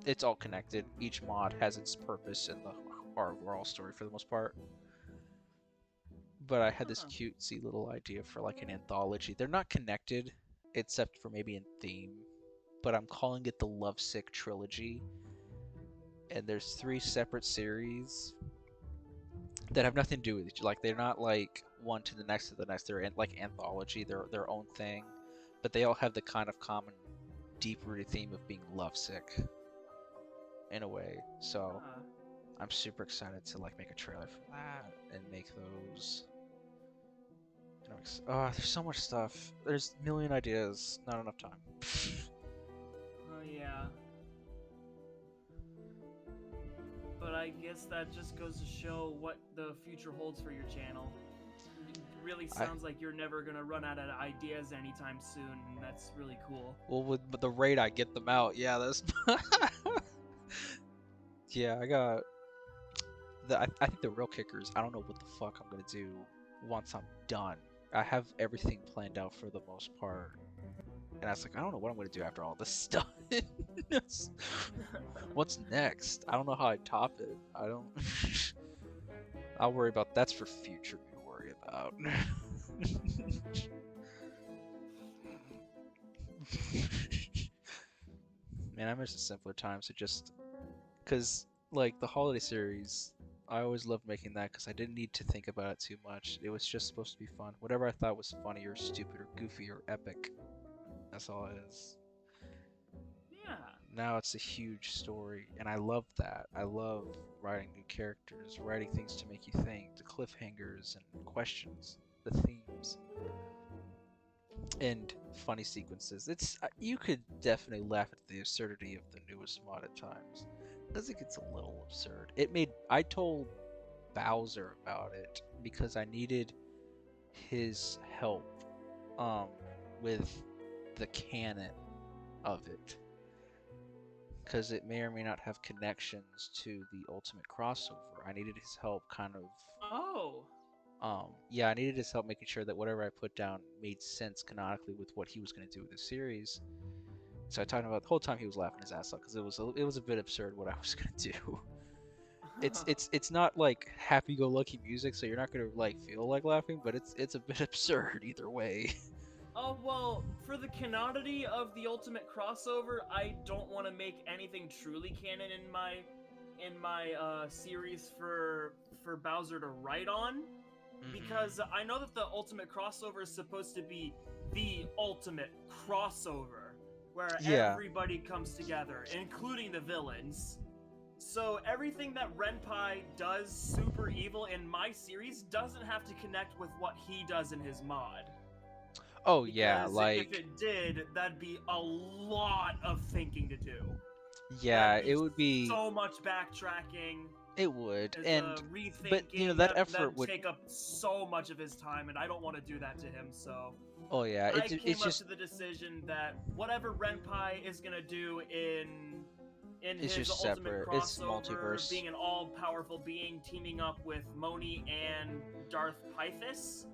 it's all connected. Each mod has its purpose in the overall story for the most part. But I had this cutesy little idea for like an anthology. They're not connected, except for maybe in theme, but I'm calling it the Lovesick Trilogy. And there's 3 separate series that have nothing to do with each other. Like they're not like one to the next to the next. They're like anthology. They're their own thing, but they all have the kind of common, deep-rooted theme of being lovesick in a way. So I'm super excited to like make a trailer for that and make those. Oh, there's so much stuff. There's a million ideas, not enough time. Oh yeah. But I guess that just goes to show what the future holds for your channel. It really sounds like you're never gonna run out of ideas anytime soon, and that's really cool. Well, with the rate I get them out, yeah, that's. Yeah, I got. I think the real kicker is I don't know what the fuck I'm gonna do once I'm done. I have everything planned out for the most part, and I was like, I don't know what I'm gonna do after all this stuff. What's next? I don't know how I top it. I don't. I'll worry about that's for future me to worry about. Man, I miss the simpler times. It just, cause like the holiday series, I always loved making that because I didn't need to think about it too much. It was just supposed to be fun. Whatever I thought was funny or stupid or goofy or epic, that's all it is. Yeah. Now it's a huge story, and I love that. I love writing new characters, writing things to make you think, the cliffhangers and questions, the themes, and funny sequences. It's you could definitely laugh at the absurdity of the newest mod at times, because it gets a little absurd. I told Bowser about it because I needed his help with the canon of it, because it may or may not have connections to the ultimate crossover. I needed his help kind of yeah, I needed his help making sure that whatever I put down made sense canonically with what he was going to do with the series. So I talked about the whole time he was laughing his ass off because it was a bit absurd what I was going to do. It's not like happy-go-lucky music, so you're not gonna like feel like laughing, but it's a bit absurd either way. Oh well, for the canonity of the ultimate crossover, I don't want to make anything truly canon in my series for Bowser to write on, because I know that the ultimate crossover is supposed to be the ultimate crossover, where everybody comes together, including the villains. So everything that Renpai does super evil in my series doesn't have to connect with what he does in his mod. Oh Because yeah, like if it did, that'd be a lot of thinking to do. yeah, it would be so much backtracking. It would, and but you know that effort would take up so much of his time, and I don't want to do that to him. So oh yeah, I came it's up just to the decision that whatever Renpai is gonna do in it's his just ultimate separate. crossover, It's multiverse. being an all-powerful being, teaming up with Moni and Darth Pythus.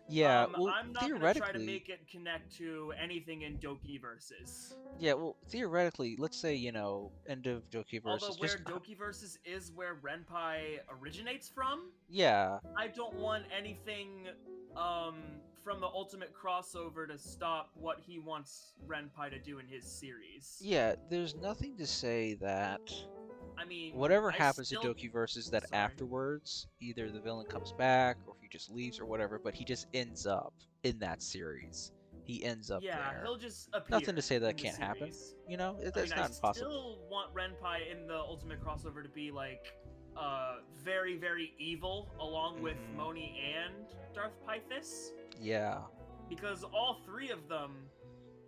Yeah, well, I'm not gonna try to make it connect to anything in DokiVerses. Yeah, well, theoretically, let's say, you know, end of DokiVerses. Although where DokiVerses is where Renpai originates from. Yeah. I don't want anything from the ultimate crossover to stop what he wants Renpai to do in his series. Yeah, there's nothing to say that. I mean, whatever happens to DokiVerses, that afterwards, either the villain comes back or he just leaves or whatever, but he just ends up in that series. He ends up there. Yeah, he'll just appear. Nothing to say that can't happen. You know, that's not impossible. I still want Renpai in the ultimate crossover to be like very, very evil, along with Moni and Darth Pythus. Yeah. because all three of them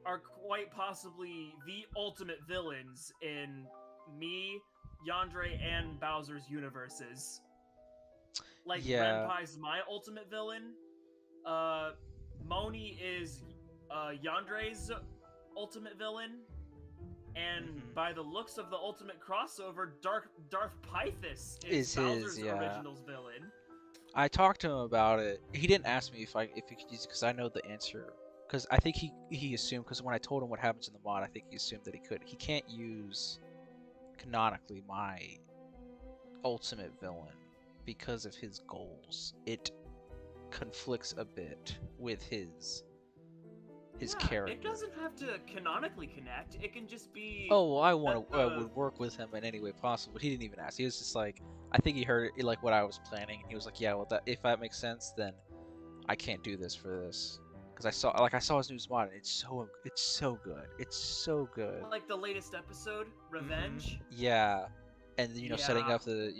are quite possibly the ultimate villains in me, Yandere, and Bowser's universes. Like Yeah. Renpai's my ultimate villain. Moni is Yandere's ultimate villain. And Mhm. by the looks of the ultimate crossover, Darth Pythus Is is his, Bowser's yeah. original's villain. I talked to him about it. He didn't ask me if he could use it because I know the answer. Because I think he assumed, because when I told him what happens in the mod, I think he assumed that he could. He can't use canonically my ultimate villain because of his goals. It conflicts a bit with his character. It doesn't have to canonically connect. It can just be. Oh, well, I want to that, would work with him in any way possible. He didn't even ask. He was just like, I think he heard it, like what I was planning, and he was like, yeah, well, if that makes sense, then I can't do this for this. Because I saw his new mod, and it's so good. It's so good. Like the latest episode, Revenge. Yeah, and setting Yeah. up the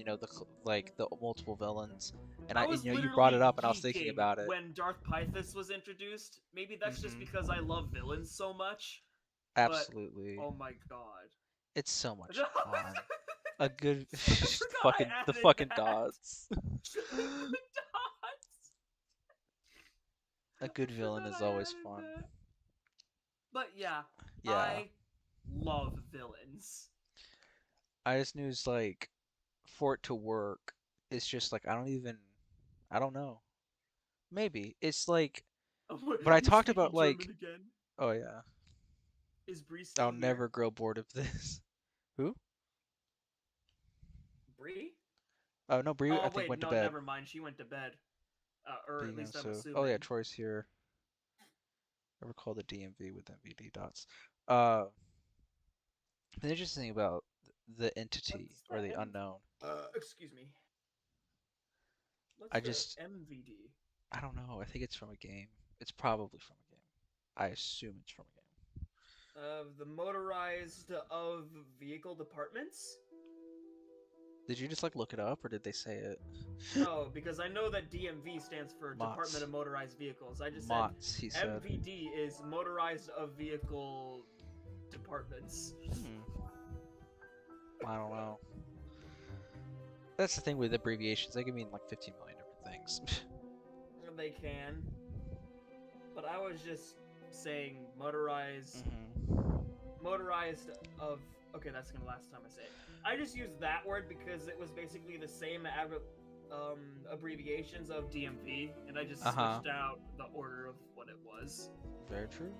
the multiple villains, and I was you brought it literally up, and I was thinking geeking about it. when Darth Pythus was introduced. Maybe that's just because I love villains so much. Absolutely, But, oh my god, it's so much fun. A good forgot I the added fucking that. dots. The dots. A good villain Forgot is I always added fun. that. But yeah, Yeah. I love villains. I just knew it's like for it to work, it's just like I don't know. Maybe it's like, but I You talked speaking about like, German again? oh yeah, Is Bree still I'll here? never grow bored of this. Who? Bree? Oh no, Bree I Oh think wait, went to no, bed. never mind. She went to bed. Or at Being least I'm so. assuming. Oh yeah, Troy's here. I recall the DMV with MVD dots. Uh, the interesting thing about the entity What's or the the unknown, excuse me. What's I the just MVD? I don't know. I think it's from a game. It's probably from a game. I assume it's from a game. Of the motorized of vehicle departments? Did you just like look it up or did they say it? No, because I know that DMV stands for Mods. Department of Motorized Vehicles. I just Mods, he said said. MVD is motorized of vehicle departments. I don't know. That's the thing with abbreviations. They can mean like 15 million different things. They can. But I was just saying motorized motorized of okay, that's gonna last time I say it. I just used that word because it was basically the same abbreviations of DMV, and I just switched out the order of what it was. Very true.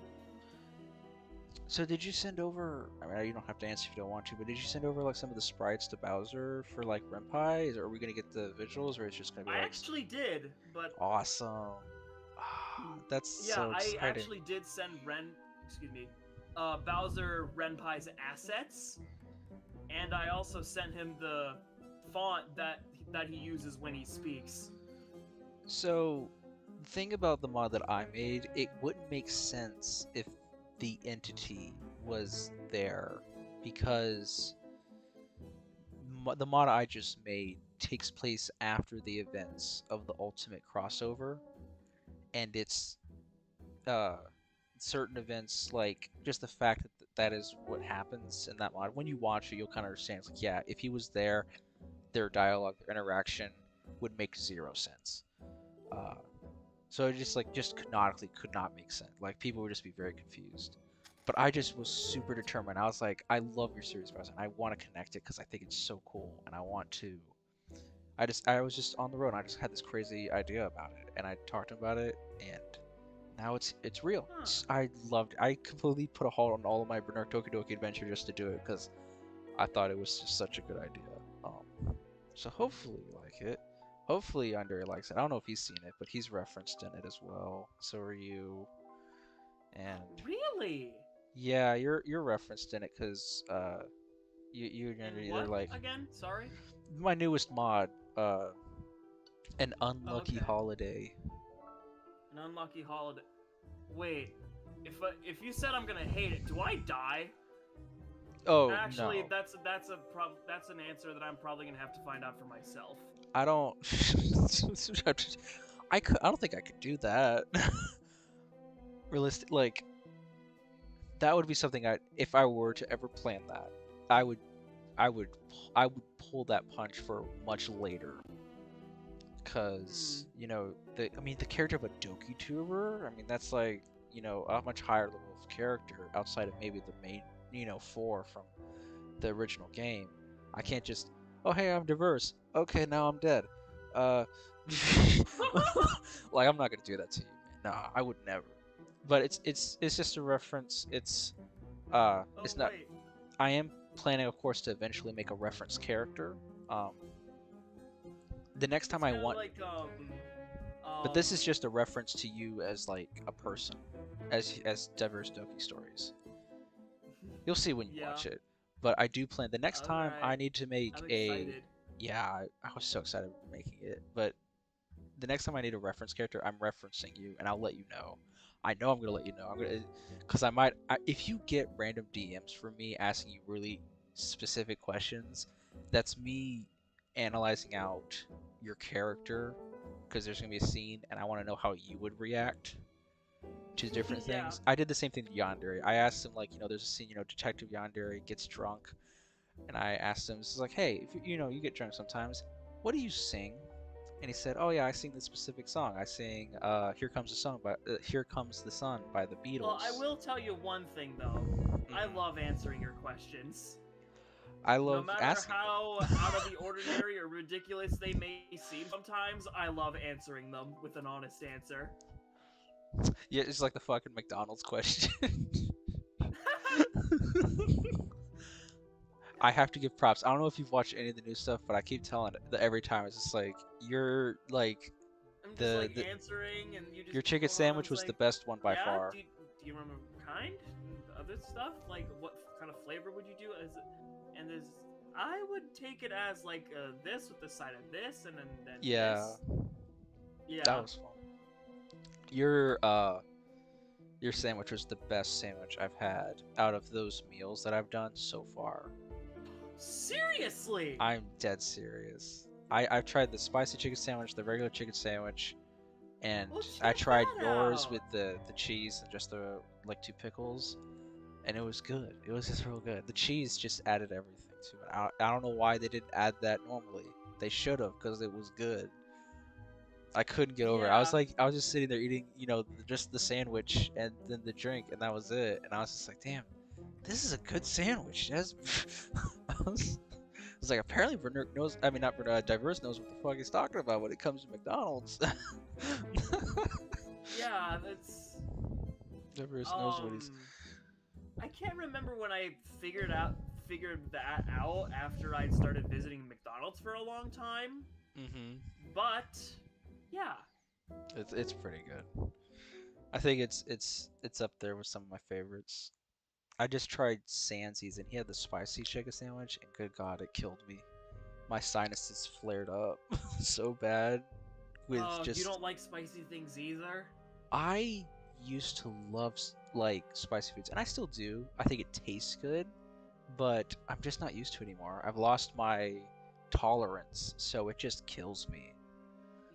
So did you send over? I mean, you don't have to answer if you don't want to, but did you send over like some of the sprites to Bowser for like Renpai? Are we gonna get the visuals, or it's just gonna be I like actually did, but awesome? That's so exciting. I actually did send Bowser Renpai's assets, and I also sent him the font that he uses when he speaks. So, the thing about the mod that I made, it wouldn't make sense if the entity was there, because the mod I just made takes place after the events of the ultimate crossover, and it's certain events, like just the fact that that is what happens in that mod. When you watch it, you'll kind of understand. It's like, yeah, if he was there, their dialogue, their interaction would make zero sense. So it just canonically could not make sense. Like people would just be very confused. But I just was super determined. I was like, I love your series, President. I want to connect it because I think it's so cool, and I want to. I was just on the road, and I just had this crazy idea about it, and I talked about it, and now it's real. I loved it. I completely put a halt on all of my Bernard Tokidoki adventure just to do it because I thought it was just such a good idea. So hopefully you like it. Hopefully Andre likes it. I don't know if he's seen it, but he's referenced in it as well. So are you. And really? Yeah, you're referenced in it because you and Andre, they're like again. Sorry. My newest mod, an unlucky holiday. An unlucky holiday. Wait, if you said I'm gonna hate it, do I die? Oh, actually, no. that's an answer that I'm probably gonna have to find out for myself. I don't. I don't think I could do that. realistic, like that would be something I, if I were to ever plan that, I would, I would, I would pull that punch for much later, because I mean, the character of a Doki tuber, I mean, that's like a much higher level of character outside of maybe the main four from the original game. I can't just, oh hey, I'm diverse. Okay, now I'm dead. Uh, like I'm not gonna do that to you, man. Nah, I would never. But it's just a reference. Oh It's not. wait. I am planning, of course, to eventually make a reference character. Um, the next It's time I kind of want, like but this is just a reference to you as like a person, as Diverse Doki Stories. You'll see when you yeah. watch it. But I do plan the next time I Alright. need to make I'm a. excited. Yeah, I was so excited making it. But the next time I need a reference character, I'm referencing you, and I'll let you know. I know I'm gonna let you know. I'm gonna, cause if you get random DMs from me asking you really specific questions, that's me analyzing out your character, because there's gonna be a scene, and I want to know how you would react to different Yeah. things. I did the same thing to Yandere. I asked him, like, there's a scene, Detective Yandere gets drunk, and I asked him, this is like, hey, if you get drunk sometimes, what do you sing? And he said, oh yeah, I sing this specific song. I sing Here Comes the Sun by the Beatles. Well, I will tell you one thing though. I Mhm. love answering your questions. I No love matter asking them. how out of the ordinary or ridiculous they may seem sometimes, I love answering them with an honest answer. Yeah, it's like the fucking McDonald's question. I have to give props. I don't know if you've watched any of the new stuff, but I keep telling it that every time it's just like you're like I'm just the, like the answering, and you just your chicken going on, sandwich it's was like, the best one by yeah, far. do you remember kind and other stuff? Like, what kind of flavor would you do? And there's, I would take it as like this with the side of this, and then Yeah, this. that Yeah. was fun. Your sandwich was the best sandwich I've had out of those meals that I've done so far. Seriously. I'm dead serious. I've tried the spicy chicken sandwich, the regular chicken sandwich, and Well, I check tried that yours out. with the cheese and just the like 2 pickles, and it was good. It was just real good. The cheese just added everything to it. I don't know why they didn't add that normally. They should have, because it was good. I couldn't get over it. Yeah. I was just sitting there eating, just the sandwich and then the drink, and that was it. And I was just like, damn, this is a good sandwich. I was like, apparently Bernard knows. I mean, not Bernard. Diverse knows what the fuck he's talking about when it comes to McDonald's. Yeah, that's. Diverse knows what he's. I can't remember when I figured that out after I'd started visiting McDonald's for a long time. Mm-hmm. But yeah. It's pretty good. I think it's up there with some of my favorites. I just tried Sansi's and he had the spicy chicken sandwich, and good God, it killed me. My sinuses flared up so bad with Oh, you just. don't like spicy things either? I used to love like spicy foods, and I still do. I think it tastes good, but I'm just not used to it anymore. I've lost my tolerance, so it just kills me.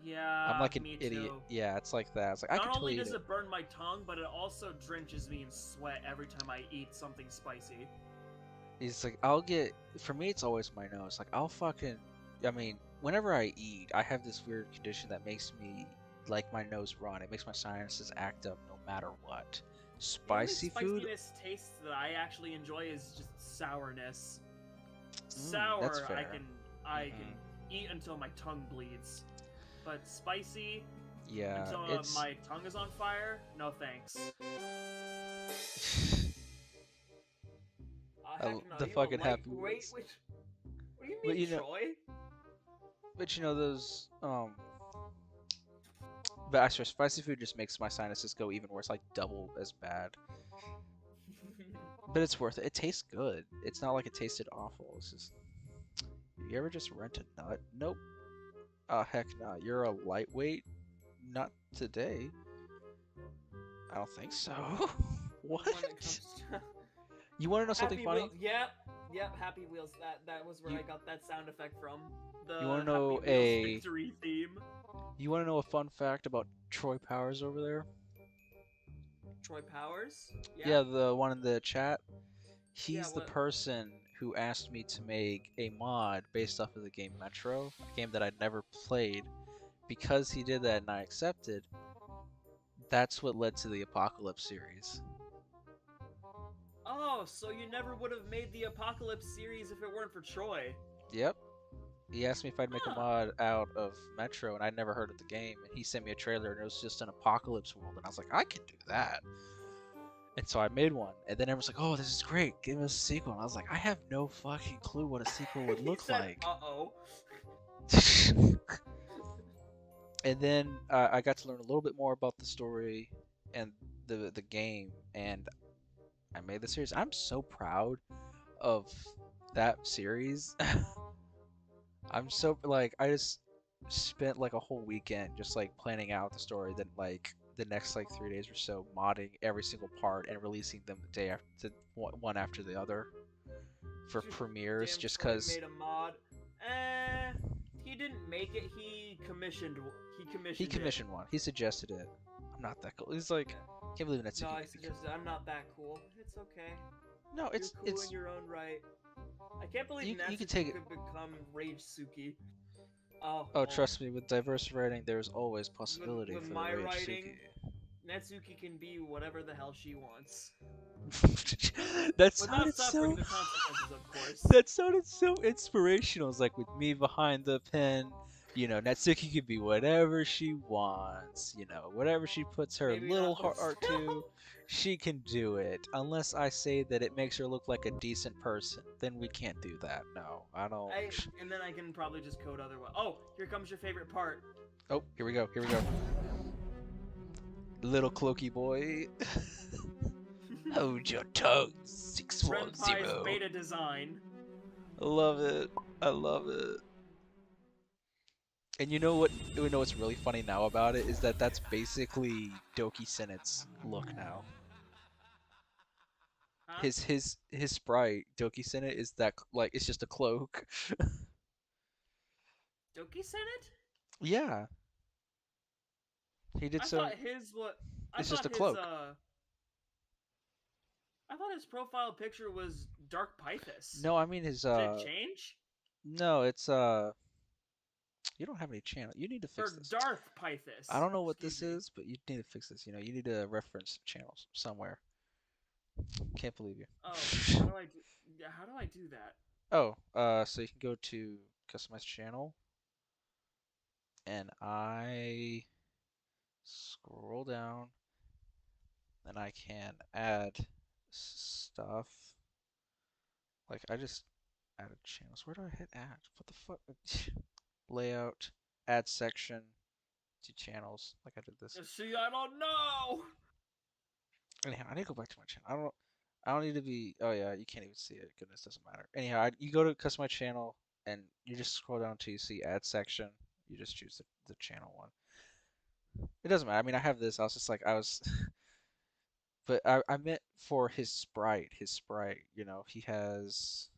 I'm Yeah, like an me idiot. too. Yeah, it's like that. It's like I Not could only totally eat does it. it burn my tongue, but it also drenches me in sweat every time I eat something spicy. It's like for me it's always my nose. Like I mean, whenever I eat, I have this weird condition that makes me like my nose run. It makes my sinuses act up no matter what. The only Spicy food, spiciness taste that I actually enjoy is just sourness. that's Sour, I fair. can eat until my tongue bleeds, but spicy Yeah, until it's my tongue is on fire. No thanks. Heck no, the you fucking a Happy lightweight? Wheels. What do you But mean, Troy? those But I swear, spicy food just makes my sinuses go even worse, like double as bad. But it's worth it. It tastes good. It's not like it tasted awful. It's just, you ever just rent a nut? Nope. Heck no. You're a lightweight? Not today. I don't think so. What? When it comes to You want to know something Happy funny? Wheels, yep, Happy Wheels. That was where I got that sound effect from. The You wanna know Happy Wheels victory theme. You want to know a fun fact about Troy Powers over there? Troy Powers? Yeah, the one in the chat. Yeah, He's the what? person who asked me to make a mod based off of the game Metro, a game that I'd never played. Because he did that and I accepted, that's what led to the Apocalypse series. Oh, so you never would have made the Apocalypse series if it weren't for Troy. Yep. He asked me if I'd make a Huh. mod out of Metro, and I'd never heard of the game. And he sent me a trailer, and it was just an apocalypse world. And I was like, I can do that. And so I made one. And then everyone's like, oh, this is great. Give us a sequel. And I was like, I have no fucking clue what a sequel would He look said, like. uh-oh. And then I got to learn a little bit more about the story and the game. And I made the series. I'm so proud of that series. I'm so like I just spent like a whole weekend just like planning out the story. Then like the next like 3 days or so modding every single part and releasing them the day after one after the other for premieres. Damn, Just Troy cause made a mod. He didn't make it. He commissioned. he commissioned one. He suggested it. I'm not that cool. He's like, can't believe that's No, I suggested I'm not that cool. It's okay. no, You're cool it's in your own right. I can't believe you Natsuki can take it. could become Rage Suki. Oh, Oh, trust me, with diverse writing, there's always possibility with for the my Rage writing, Natsuki can be whatever the hell she wants. Suki. That Without sounded suffering so. the consequences, of course. That sounded so inspirational. It's like with me behind the pen, Natsuki can be whatever she wants. Whatever she puts her Maybe little not, but heart to, she can do it. Unless I say that it makes her look like a decent person, then we can't do that. No, I don't. And then I can probably just code otherwise. Oh, here comes your favorite part. Oh, here we go. Here we go. Little cloaky boy. Hold your tongue, Renpai's 610. beta design. I love it. I love it. And you know what? You know what's really funny now about it is that that's basically Doki Senet's look now. Huh? His sprite, Doki Senet, is that like it's just a cloak. Doki Senate? Yeah, he did I so. thought his what? I It's just thought a his cloak. I thought his profile picture was Dark Pythus. No, I mean his Did it change? No, it's You don't have any channel. You need to Or fix this. Darth Pythus. I don't know what Excuse this me. is, but you need to fix this. You need to reference channels somewhere. Can't believe you. Oh, how do I do that? Oh, so you can go to customize channel, and I scroll down, and I can add stuff. Like I just added channels. Where do I hit add? What the fuck? Layout, add section to channels. Like I did this. See, I don't know. Anyhow, I need to go back to my channel. I don't need to be. Oh yeah, you can't even see it. Goodness, doesn't matter. Anyhow, you go to customize channel, and you just scroll down till you see add section. You just choose the channel one. It doesn't matter. I mean, I have this. I was just like, but I meant for his sprite. His sprite. He has.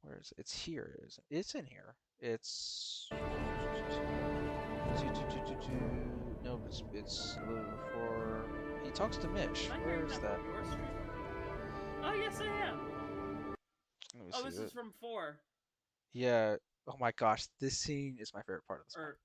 Where is it? It's here. It's in here. It's. No, it's a little before. He talks to Mitch. Am I Where hearing is that that? from your stream? Oh yes, I am. Let me Oh, see this it. is from 4. Yeah. Oh my gosh, this scene is my favorite part of this one. Or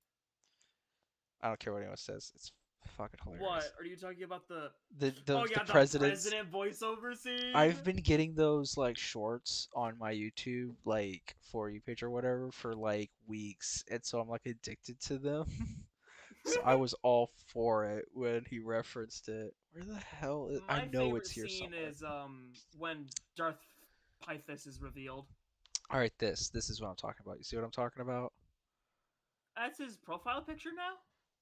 I don't care what anyone says. It's fucking hilarious. what? Are you talking about the? The Oh yeah, the president's. president voiceover scene. I've been getting those like shorts on my YouTube, like For You page or whatever, for like weeks, and so I'm like addicted to them. So I was all for it when he referenced it. Where the hell is? I My know favorite it's here scene somewhere. is when Darth Pythus is revealed. All right, this is what I'm talking about. You see what I'm talking about? That's his profile picture now.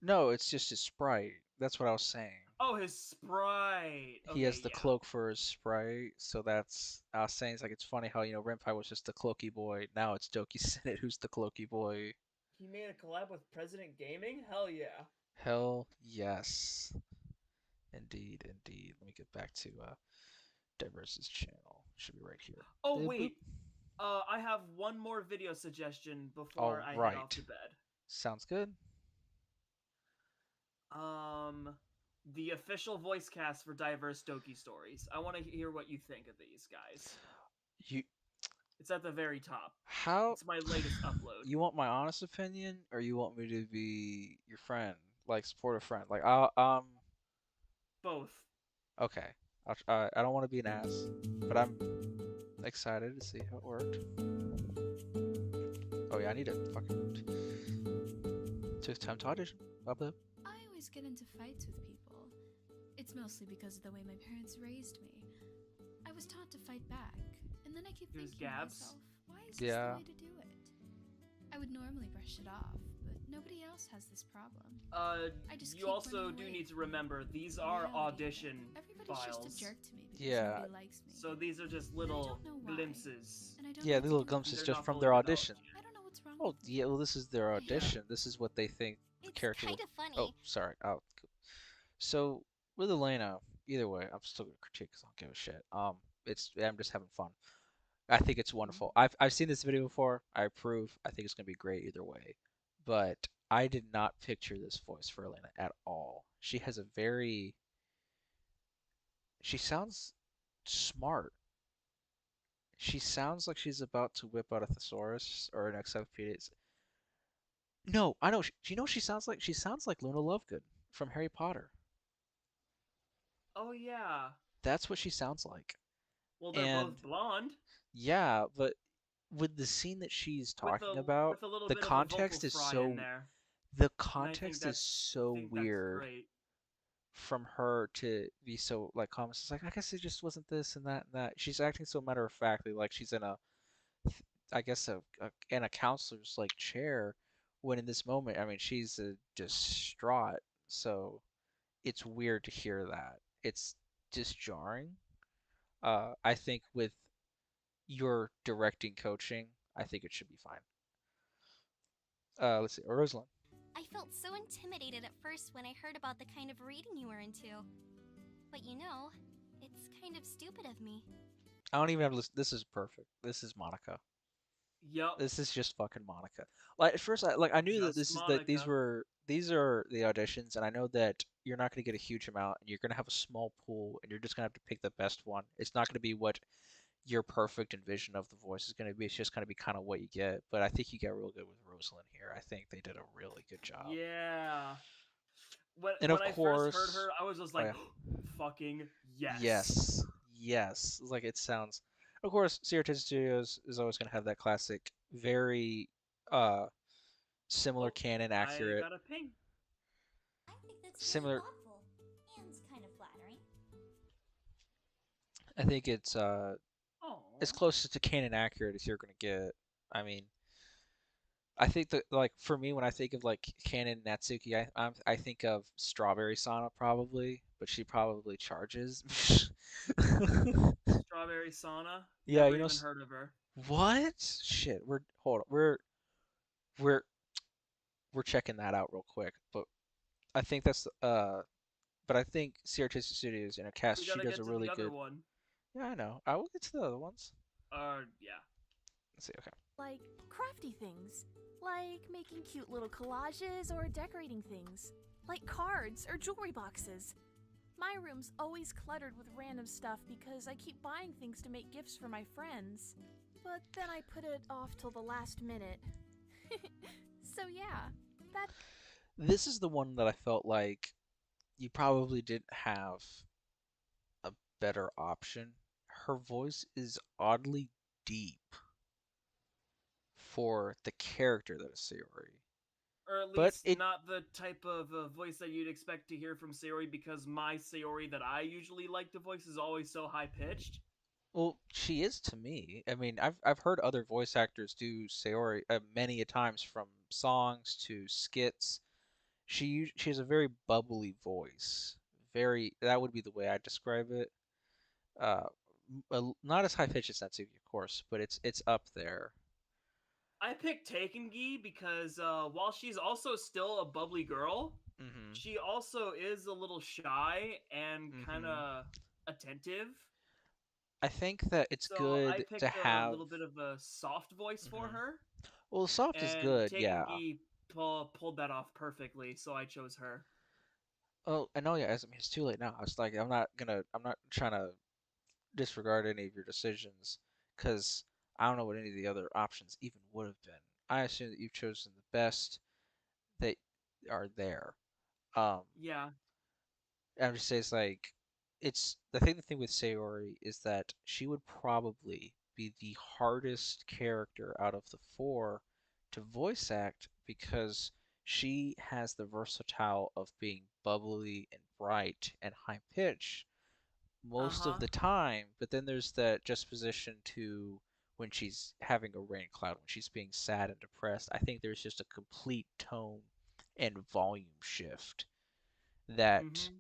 No, it's just his sprite. That's what I was saying. Oh, his sprite. He has the yeah. cloak for his sprite, so that's I was saying. It's like it's funny how Renpai was just the cloaky boy. Now it's Doki Senate who's the cloaky boy. He made a collab with President Gaming. Hell yeah. Hell yes, indeed. Let me get back to Diverse's channel. Should be right here. Oh Boop, wait. boop. I have one more video suggestion before I head off Alright. to bed. Sounds good. the official voice cast for Diverse Doki Stories. I want to hear what you think of these guys. You It's at the very top. how It's my latest upload. you want my honest opinion, or you want me to be your friend, like support a friend? Like Both. okay. I don't want to be an ass, but I'm excited to see how it worked. Oh yeah, I need to fucking took time to audition. Up there. I always get into fights with people. It's mostly because of the way my parents raised me. I was taught to fight back, and then I keep There's thinking to Gabs. myself, why is this Yeah. the way to do it? I would normally brush it off, but nobody else has this problem. I just You keep also running do away need to from remember these are reality. audition Everybody's files. just a jerk to me because Yeah. nobody likes me. So these are just And I little don't know why. glimpses. And I don't Yeah, know the what little to do glimpses They're just not from fully their developed audition. yet. I don't know what's wrong Oh with me. yeah, well this is their audition. This is what they think the It's character will. kind of funny. Oh, sorry. Oh, cool. So with Elena, either way, I'm still gonna critique because I don't give a shit. I'm just having fun. I think it's wonderful. I've seen this video before. I approve. I think it's gonna be great either way. But I did not picture this voice for Elena at all. She has a very. She sounds smart. She sounds like she's about to whip out a thesaurus or an encyclopedia. No, I know. Do you know what she sounds like? She sounds like Luna Lovegood from Harry Potter. Oh yeah. That's what she sounds like. Well, they're And both blonde yeah, but with the scene that she's talking about, with a little the bit of a vocal context is fry in so there. the And I think context is that's so weird great. from her to be so like calm. It's like I guess it just wasn't this and that and that. She's acting so matter of factly, like she's in a, I guess in a counselor's like chair. When in this moment, I mean, she's distraught. So it's weird to hear that. It's just jarring. I think with your directing coaching, I think it should be fine. Let's see, Rosalind. I felt so intimidated at first when I heard about the kind of reading you were into. But you know, it's kind of stupid of me. I don't even have to listen. This is perfect. This is Monica. Yup. This is just fucking Monica. Like at first, I knew that Just these are the auditions, and I know that you're not going to get a huge amount, and you're going to have a small pool, and you're just going to have to pick the best one. It's not going to be what your perfect envision of the voice is going to be. It's just going to be kind of what you get. But I think you get real good with Rosalind here. I think they did a really good job. Yeah. When And of I course, first heard her, I was just oh, like, yeah. fucking yes. Yes. It's like it sounds. Of course, Sierra Studios is always going to have that classic, very similar Oh, canon I accurate. got a ping. I think that's Similar- really thoughtful and kind of flattering. I think it's Oh. as close to canon accurate as you're going to get. I mean, I think that like for me when I think of like canon Natsuki, I think of Strawberry Sana probably, but she probably charges. Strawberry Sauna. Yeah, Never you know even heard of her. what? Shit, we're we're checking that out real quick. But I think that's but I think Sierra Artistic Studios in a cast We she gotta does get a to really the other good. one. Yeah, I know. I will get to the other ones. Yeah. Let's see. Okay. Like crafty things, like making cute little collages or decorating things, like cards or jewelry boxes. My room's always cluttered with random stuff because I keep buying things to make gifts for my friends. But then I put it off till the last minute. So yeah, that. This is the one that I felt like you probably didn't have a better option. Her voice is oddly deep for the character that is Sayori. Or at But least it- not the type of voice that you'd expect to hear from Sayori, because my Sayori that I usually like to voice is always so high pitched. Well, she is to me. I mean, I've heard other voice actors do Sayori many a times from songs to skits. She has a very bubbly voice. Very that would be the way I describe it. Uh, not as high pitched as Natsuki, of course, but it's up there. I picked Takengi because while she's also still a bubbly girl, Mm-hmm. she also is a little shy and Mhm. kind of attentive. I think that it's So I good picked to a have. little bit of a soft voice for Mhm. her. Well, soft is And good, yeah. Takengi pulled that off perfectly, so I chose her. Oh, I know, yeah, I mean, it's too late now. It's like I'm not trying to disregard any of your decisions because I don't know what any of the other options even would have been. I assume that you've chosen the best that are there. Um, Yeah. I'm just saying it's like the thing with Sayori is that she would probably be the hardest character out of the four to voice act because she has the versatile of being bubbly and bright and high pitched most of Uh-huh. the time, but then there's that juxtaposition to when she's having a rain cloud, when she's being sad and depressed. I think there's just a complete tone and volume shift that Mm-hmm.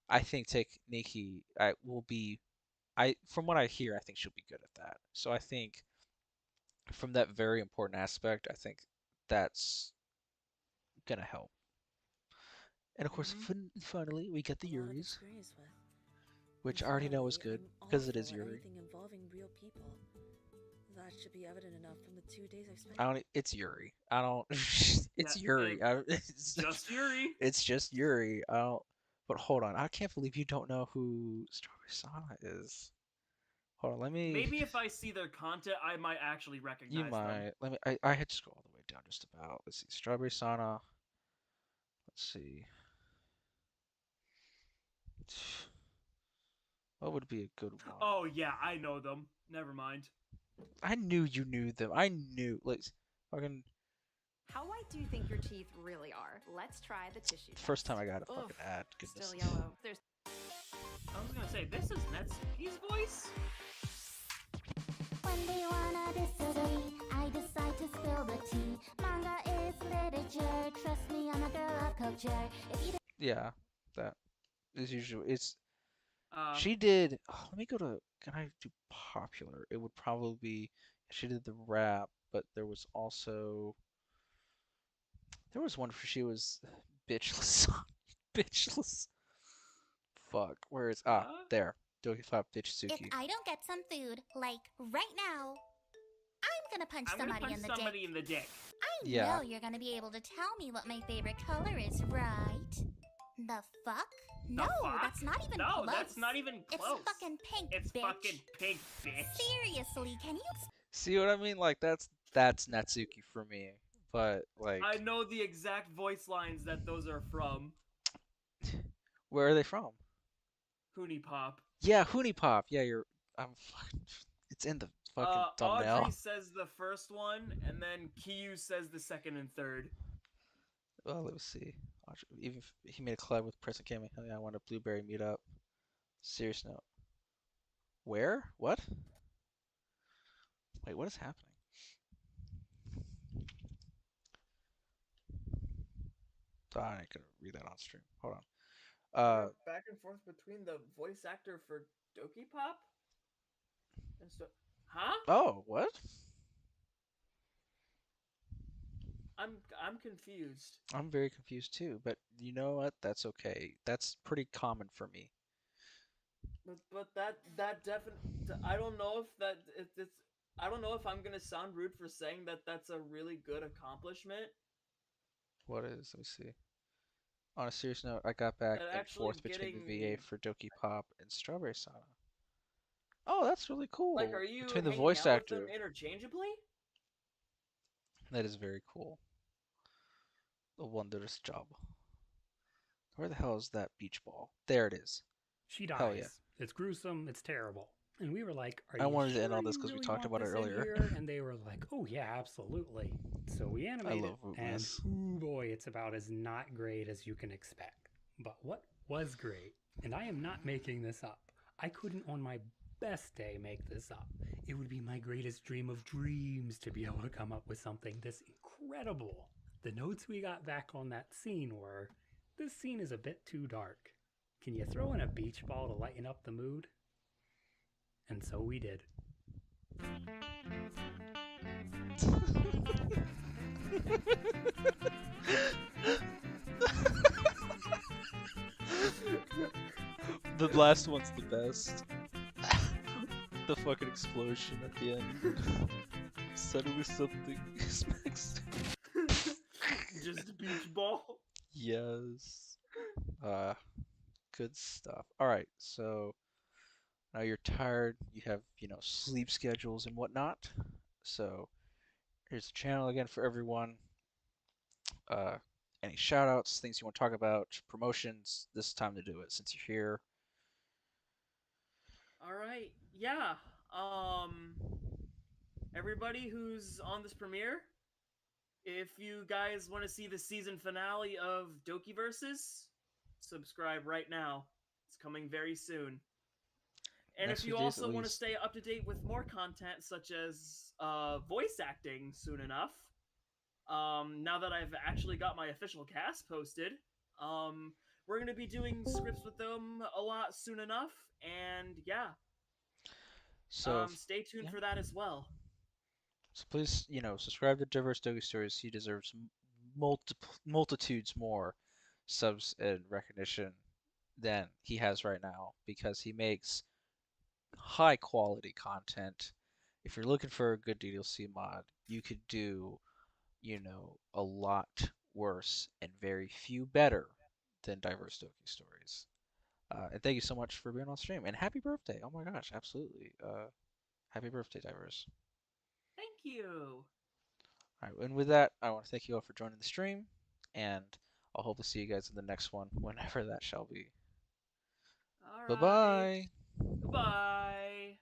I think take Nikki will be I from what I hear, I think she'll be good at that. So I think from that very important aspect, I think that's gonna help. And of course, Mm-hmm. finally, we get the A lot of Yuris, experience with. which I already know is Unfortunately, good I'm because it is awful at Yuri. anything involving real people. That should be evident enough from the 2 days I've spent. I don't. It's Yuri. I don't. Yeah, It's Yuri. just Yuri. It's just Yuri. I don't. But hold on. I can't believe you don't know who Strawberry Sana is. Hold on. Let me. Maybe if I see their content, I might actually You recognize them. might. Let me. I had to scroll all the way down just about. Let's see. Strawberry Sana. Let's see. What would be a good one? Oh yeah, I know them. Never mind. I knew you knew them. I knew. Like, fucking. How white do you think your teeth really are? Let's try the tissue test. First time I got a fucking Oof, ad. Goodness. still yellow. There's I was gonna say this is Netsuki's voice. When they wanna disagree, I decide to spill the tea. Manga is literature. Trust me, I'm a girl of culture. If you Yeah, that is usually it's. Uh, She did. Oh, let me go to. Can I do popular? It would probably be. She did the rap, but there was also. There was one where she was bitchless. Bitchless. Fuck. Where is there. Doki Flop if Bitchsuki. I don't get some food, like right now, I'm gonna punch I'm gonna somebody punch in the somebody dick. in the dick. I Yeah. know you're gonna be able to tell me what my favorite color is, right? The fuck? No, fuck? that's not even No, close. that's not even close. It's fucking pink, It's bitch. fucking pink, bitch. Seriously, can you See what I mean? Like that's Natsuki for me. But like, I know the exact voice lines that those are from. where are they from? Hoonie Pop. Yeah, Hoonie Pop. Yeah, you're. I'm. It's in the fucking thumbnail. Audrey says the first one, and then Kiyu says the second and third. Well, let's see. Even if he made a collab with Prince and Kami. Hell yeah, I want a Blueberry meetup. Serious note. Where? What? Wait, what is happening? I ain't gonna read that on stream. Hold on. Back and forth between the voice actor for Doki Pop and so. Huh? Oh, what? I'm confused. I'm very confused too, but you know what? That's okay. That's pretty common for me. But that definitely I don't know if it's I don't know if I'm gonna sound rude for saying that that's a really good accomplishment. What is? Let me see. On a serious note, I got back That and actually forth between the VA getting for Doki Pop and Strawberry Sana. Oh, that's really cool. like, are you Between the hanging voice out actor. with them interchangeably? That is very cool. A wondrous job. Where the hell is that beach ball? There it is. She dies. Hell yeah. It's gruesome. It's terrible. And we were like, "Are I you wanted to end sure on this you 'cause we really talked want about it this in earlier. here?" And they were like, "Oh yeah, absolutely." So we animated love it, and Rootless. ooh boy, it's about as not great as you can expect. But what was great, and I am not making this up, I couldn't on my best day make this up. It would be my greatest dream of dreams to be able to come up with something this incredible. The notes we got back on that scene were, "This scene is a bit too dark. Can you throw in a beach ball to lighten up the mood?" And so we did. The last one's the best. The fucking explosion at the end. Suddenly something smacks. Just a beach ball. Yes. Good stuff. All right, so now you're tired. You have, sleep schedules and whatnot. So here's the channel again for everyone. Uh, any shout outs, things you want to talk about, promotions, this is time to do it since you're here. All right. Yeah. Everybody who's on this premiere, if you guys want to see the season finale of Dokiverses, subscribe right now. It's coming very soon. And Next if few you days at also want to least. stay up to date with more content, such as voice acting soon enough, now that I've actually got my official cast posted, we're going to be doing scripts with them a lot soon enough. And yeah, So, stay tuned yeah. for that as well. So please, subscribe to DiverseDokiStories. He deserves multitudes more subs and recognition than he has right now because he makes high quality content. If you're looking for a good DDLC mod, you could do, a lot worse and very few better than DiverseDokiStories. And thank you so much for being on stream. And happy birthday! Oh my gosh, absolutely. Happy birthday, Diverse. Thank you. All right, and with that, I want to thank you all for joining the stream, and I'll hope to see you guys in the next one, whenever that shall be. All Bye right. bye. Goodbye.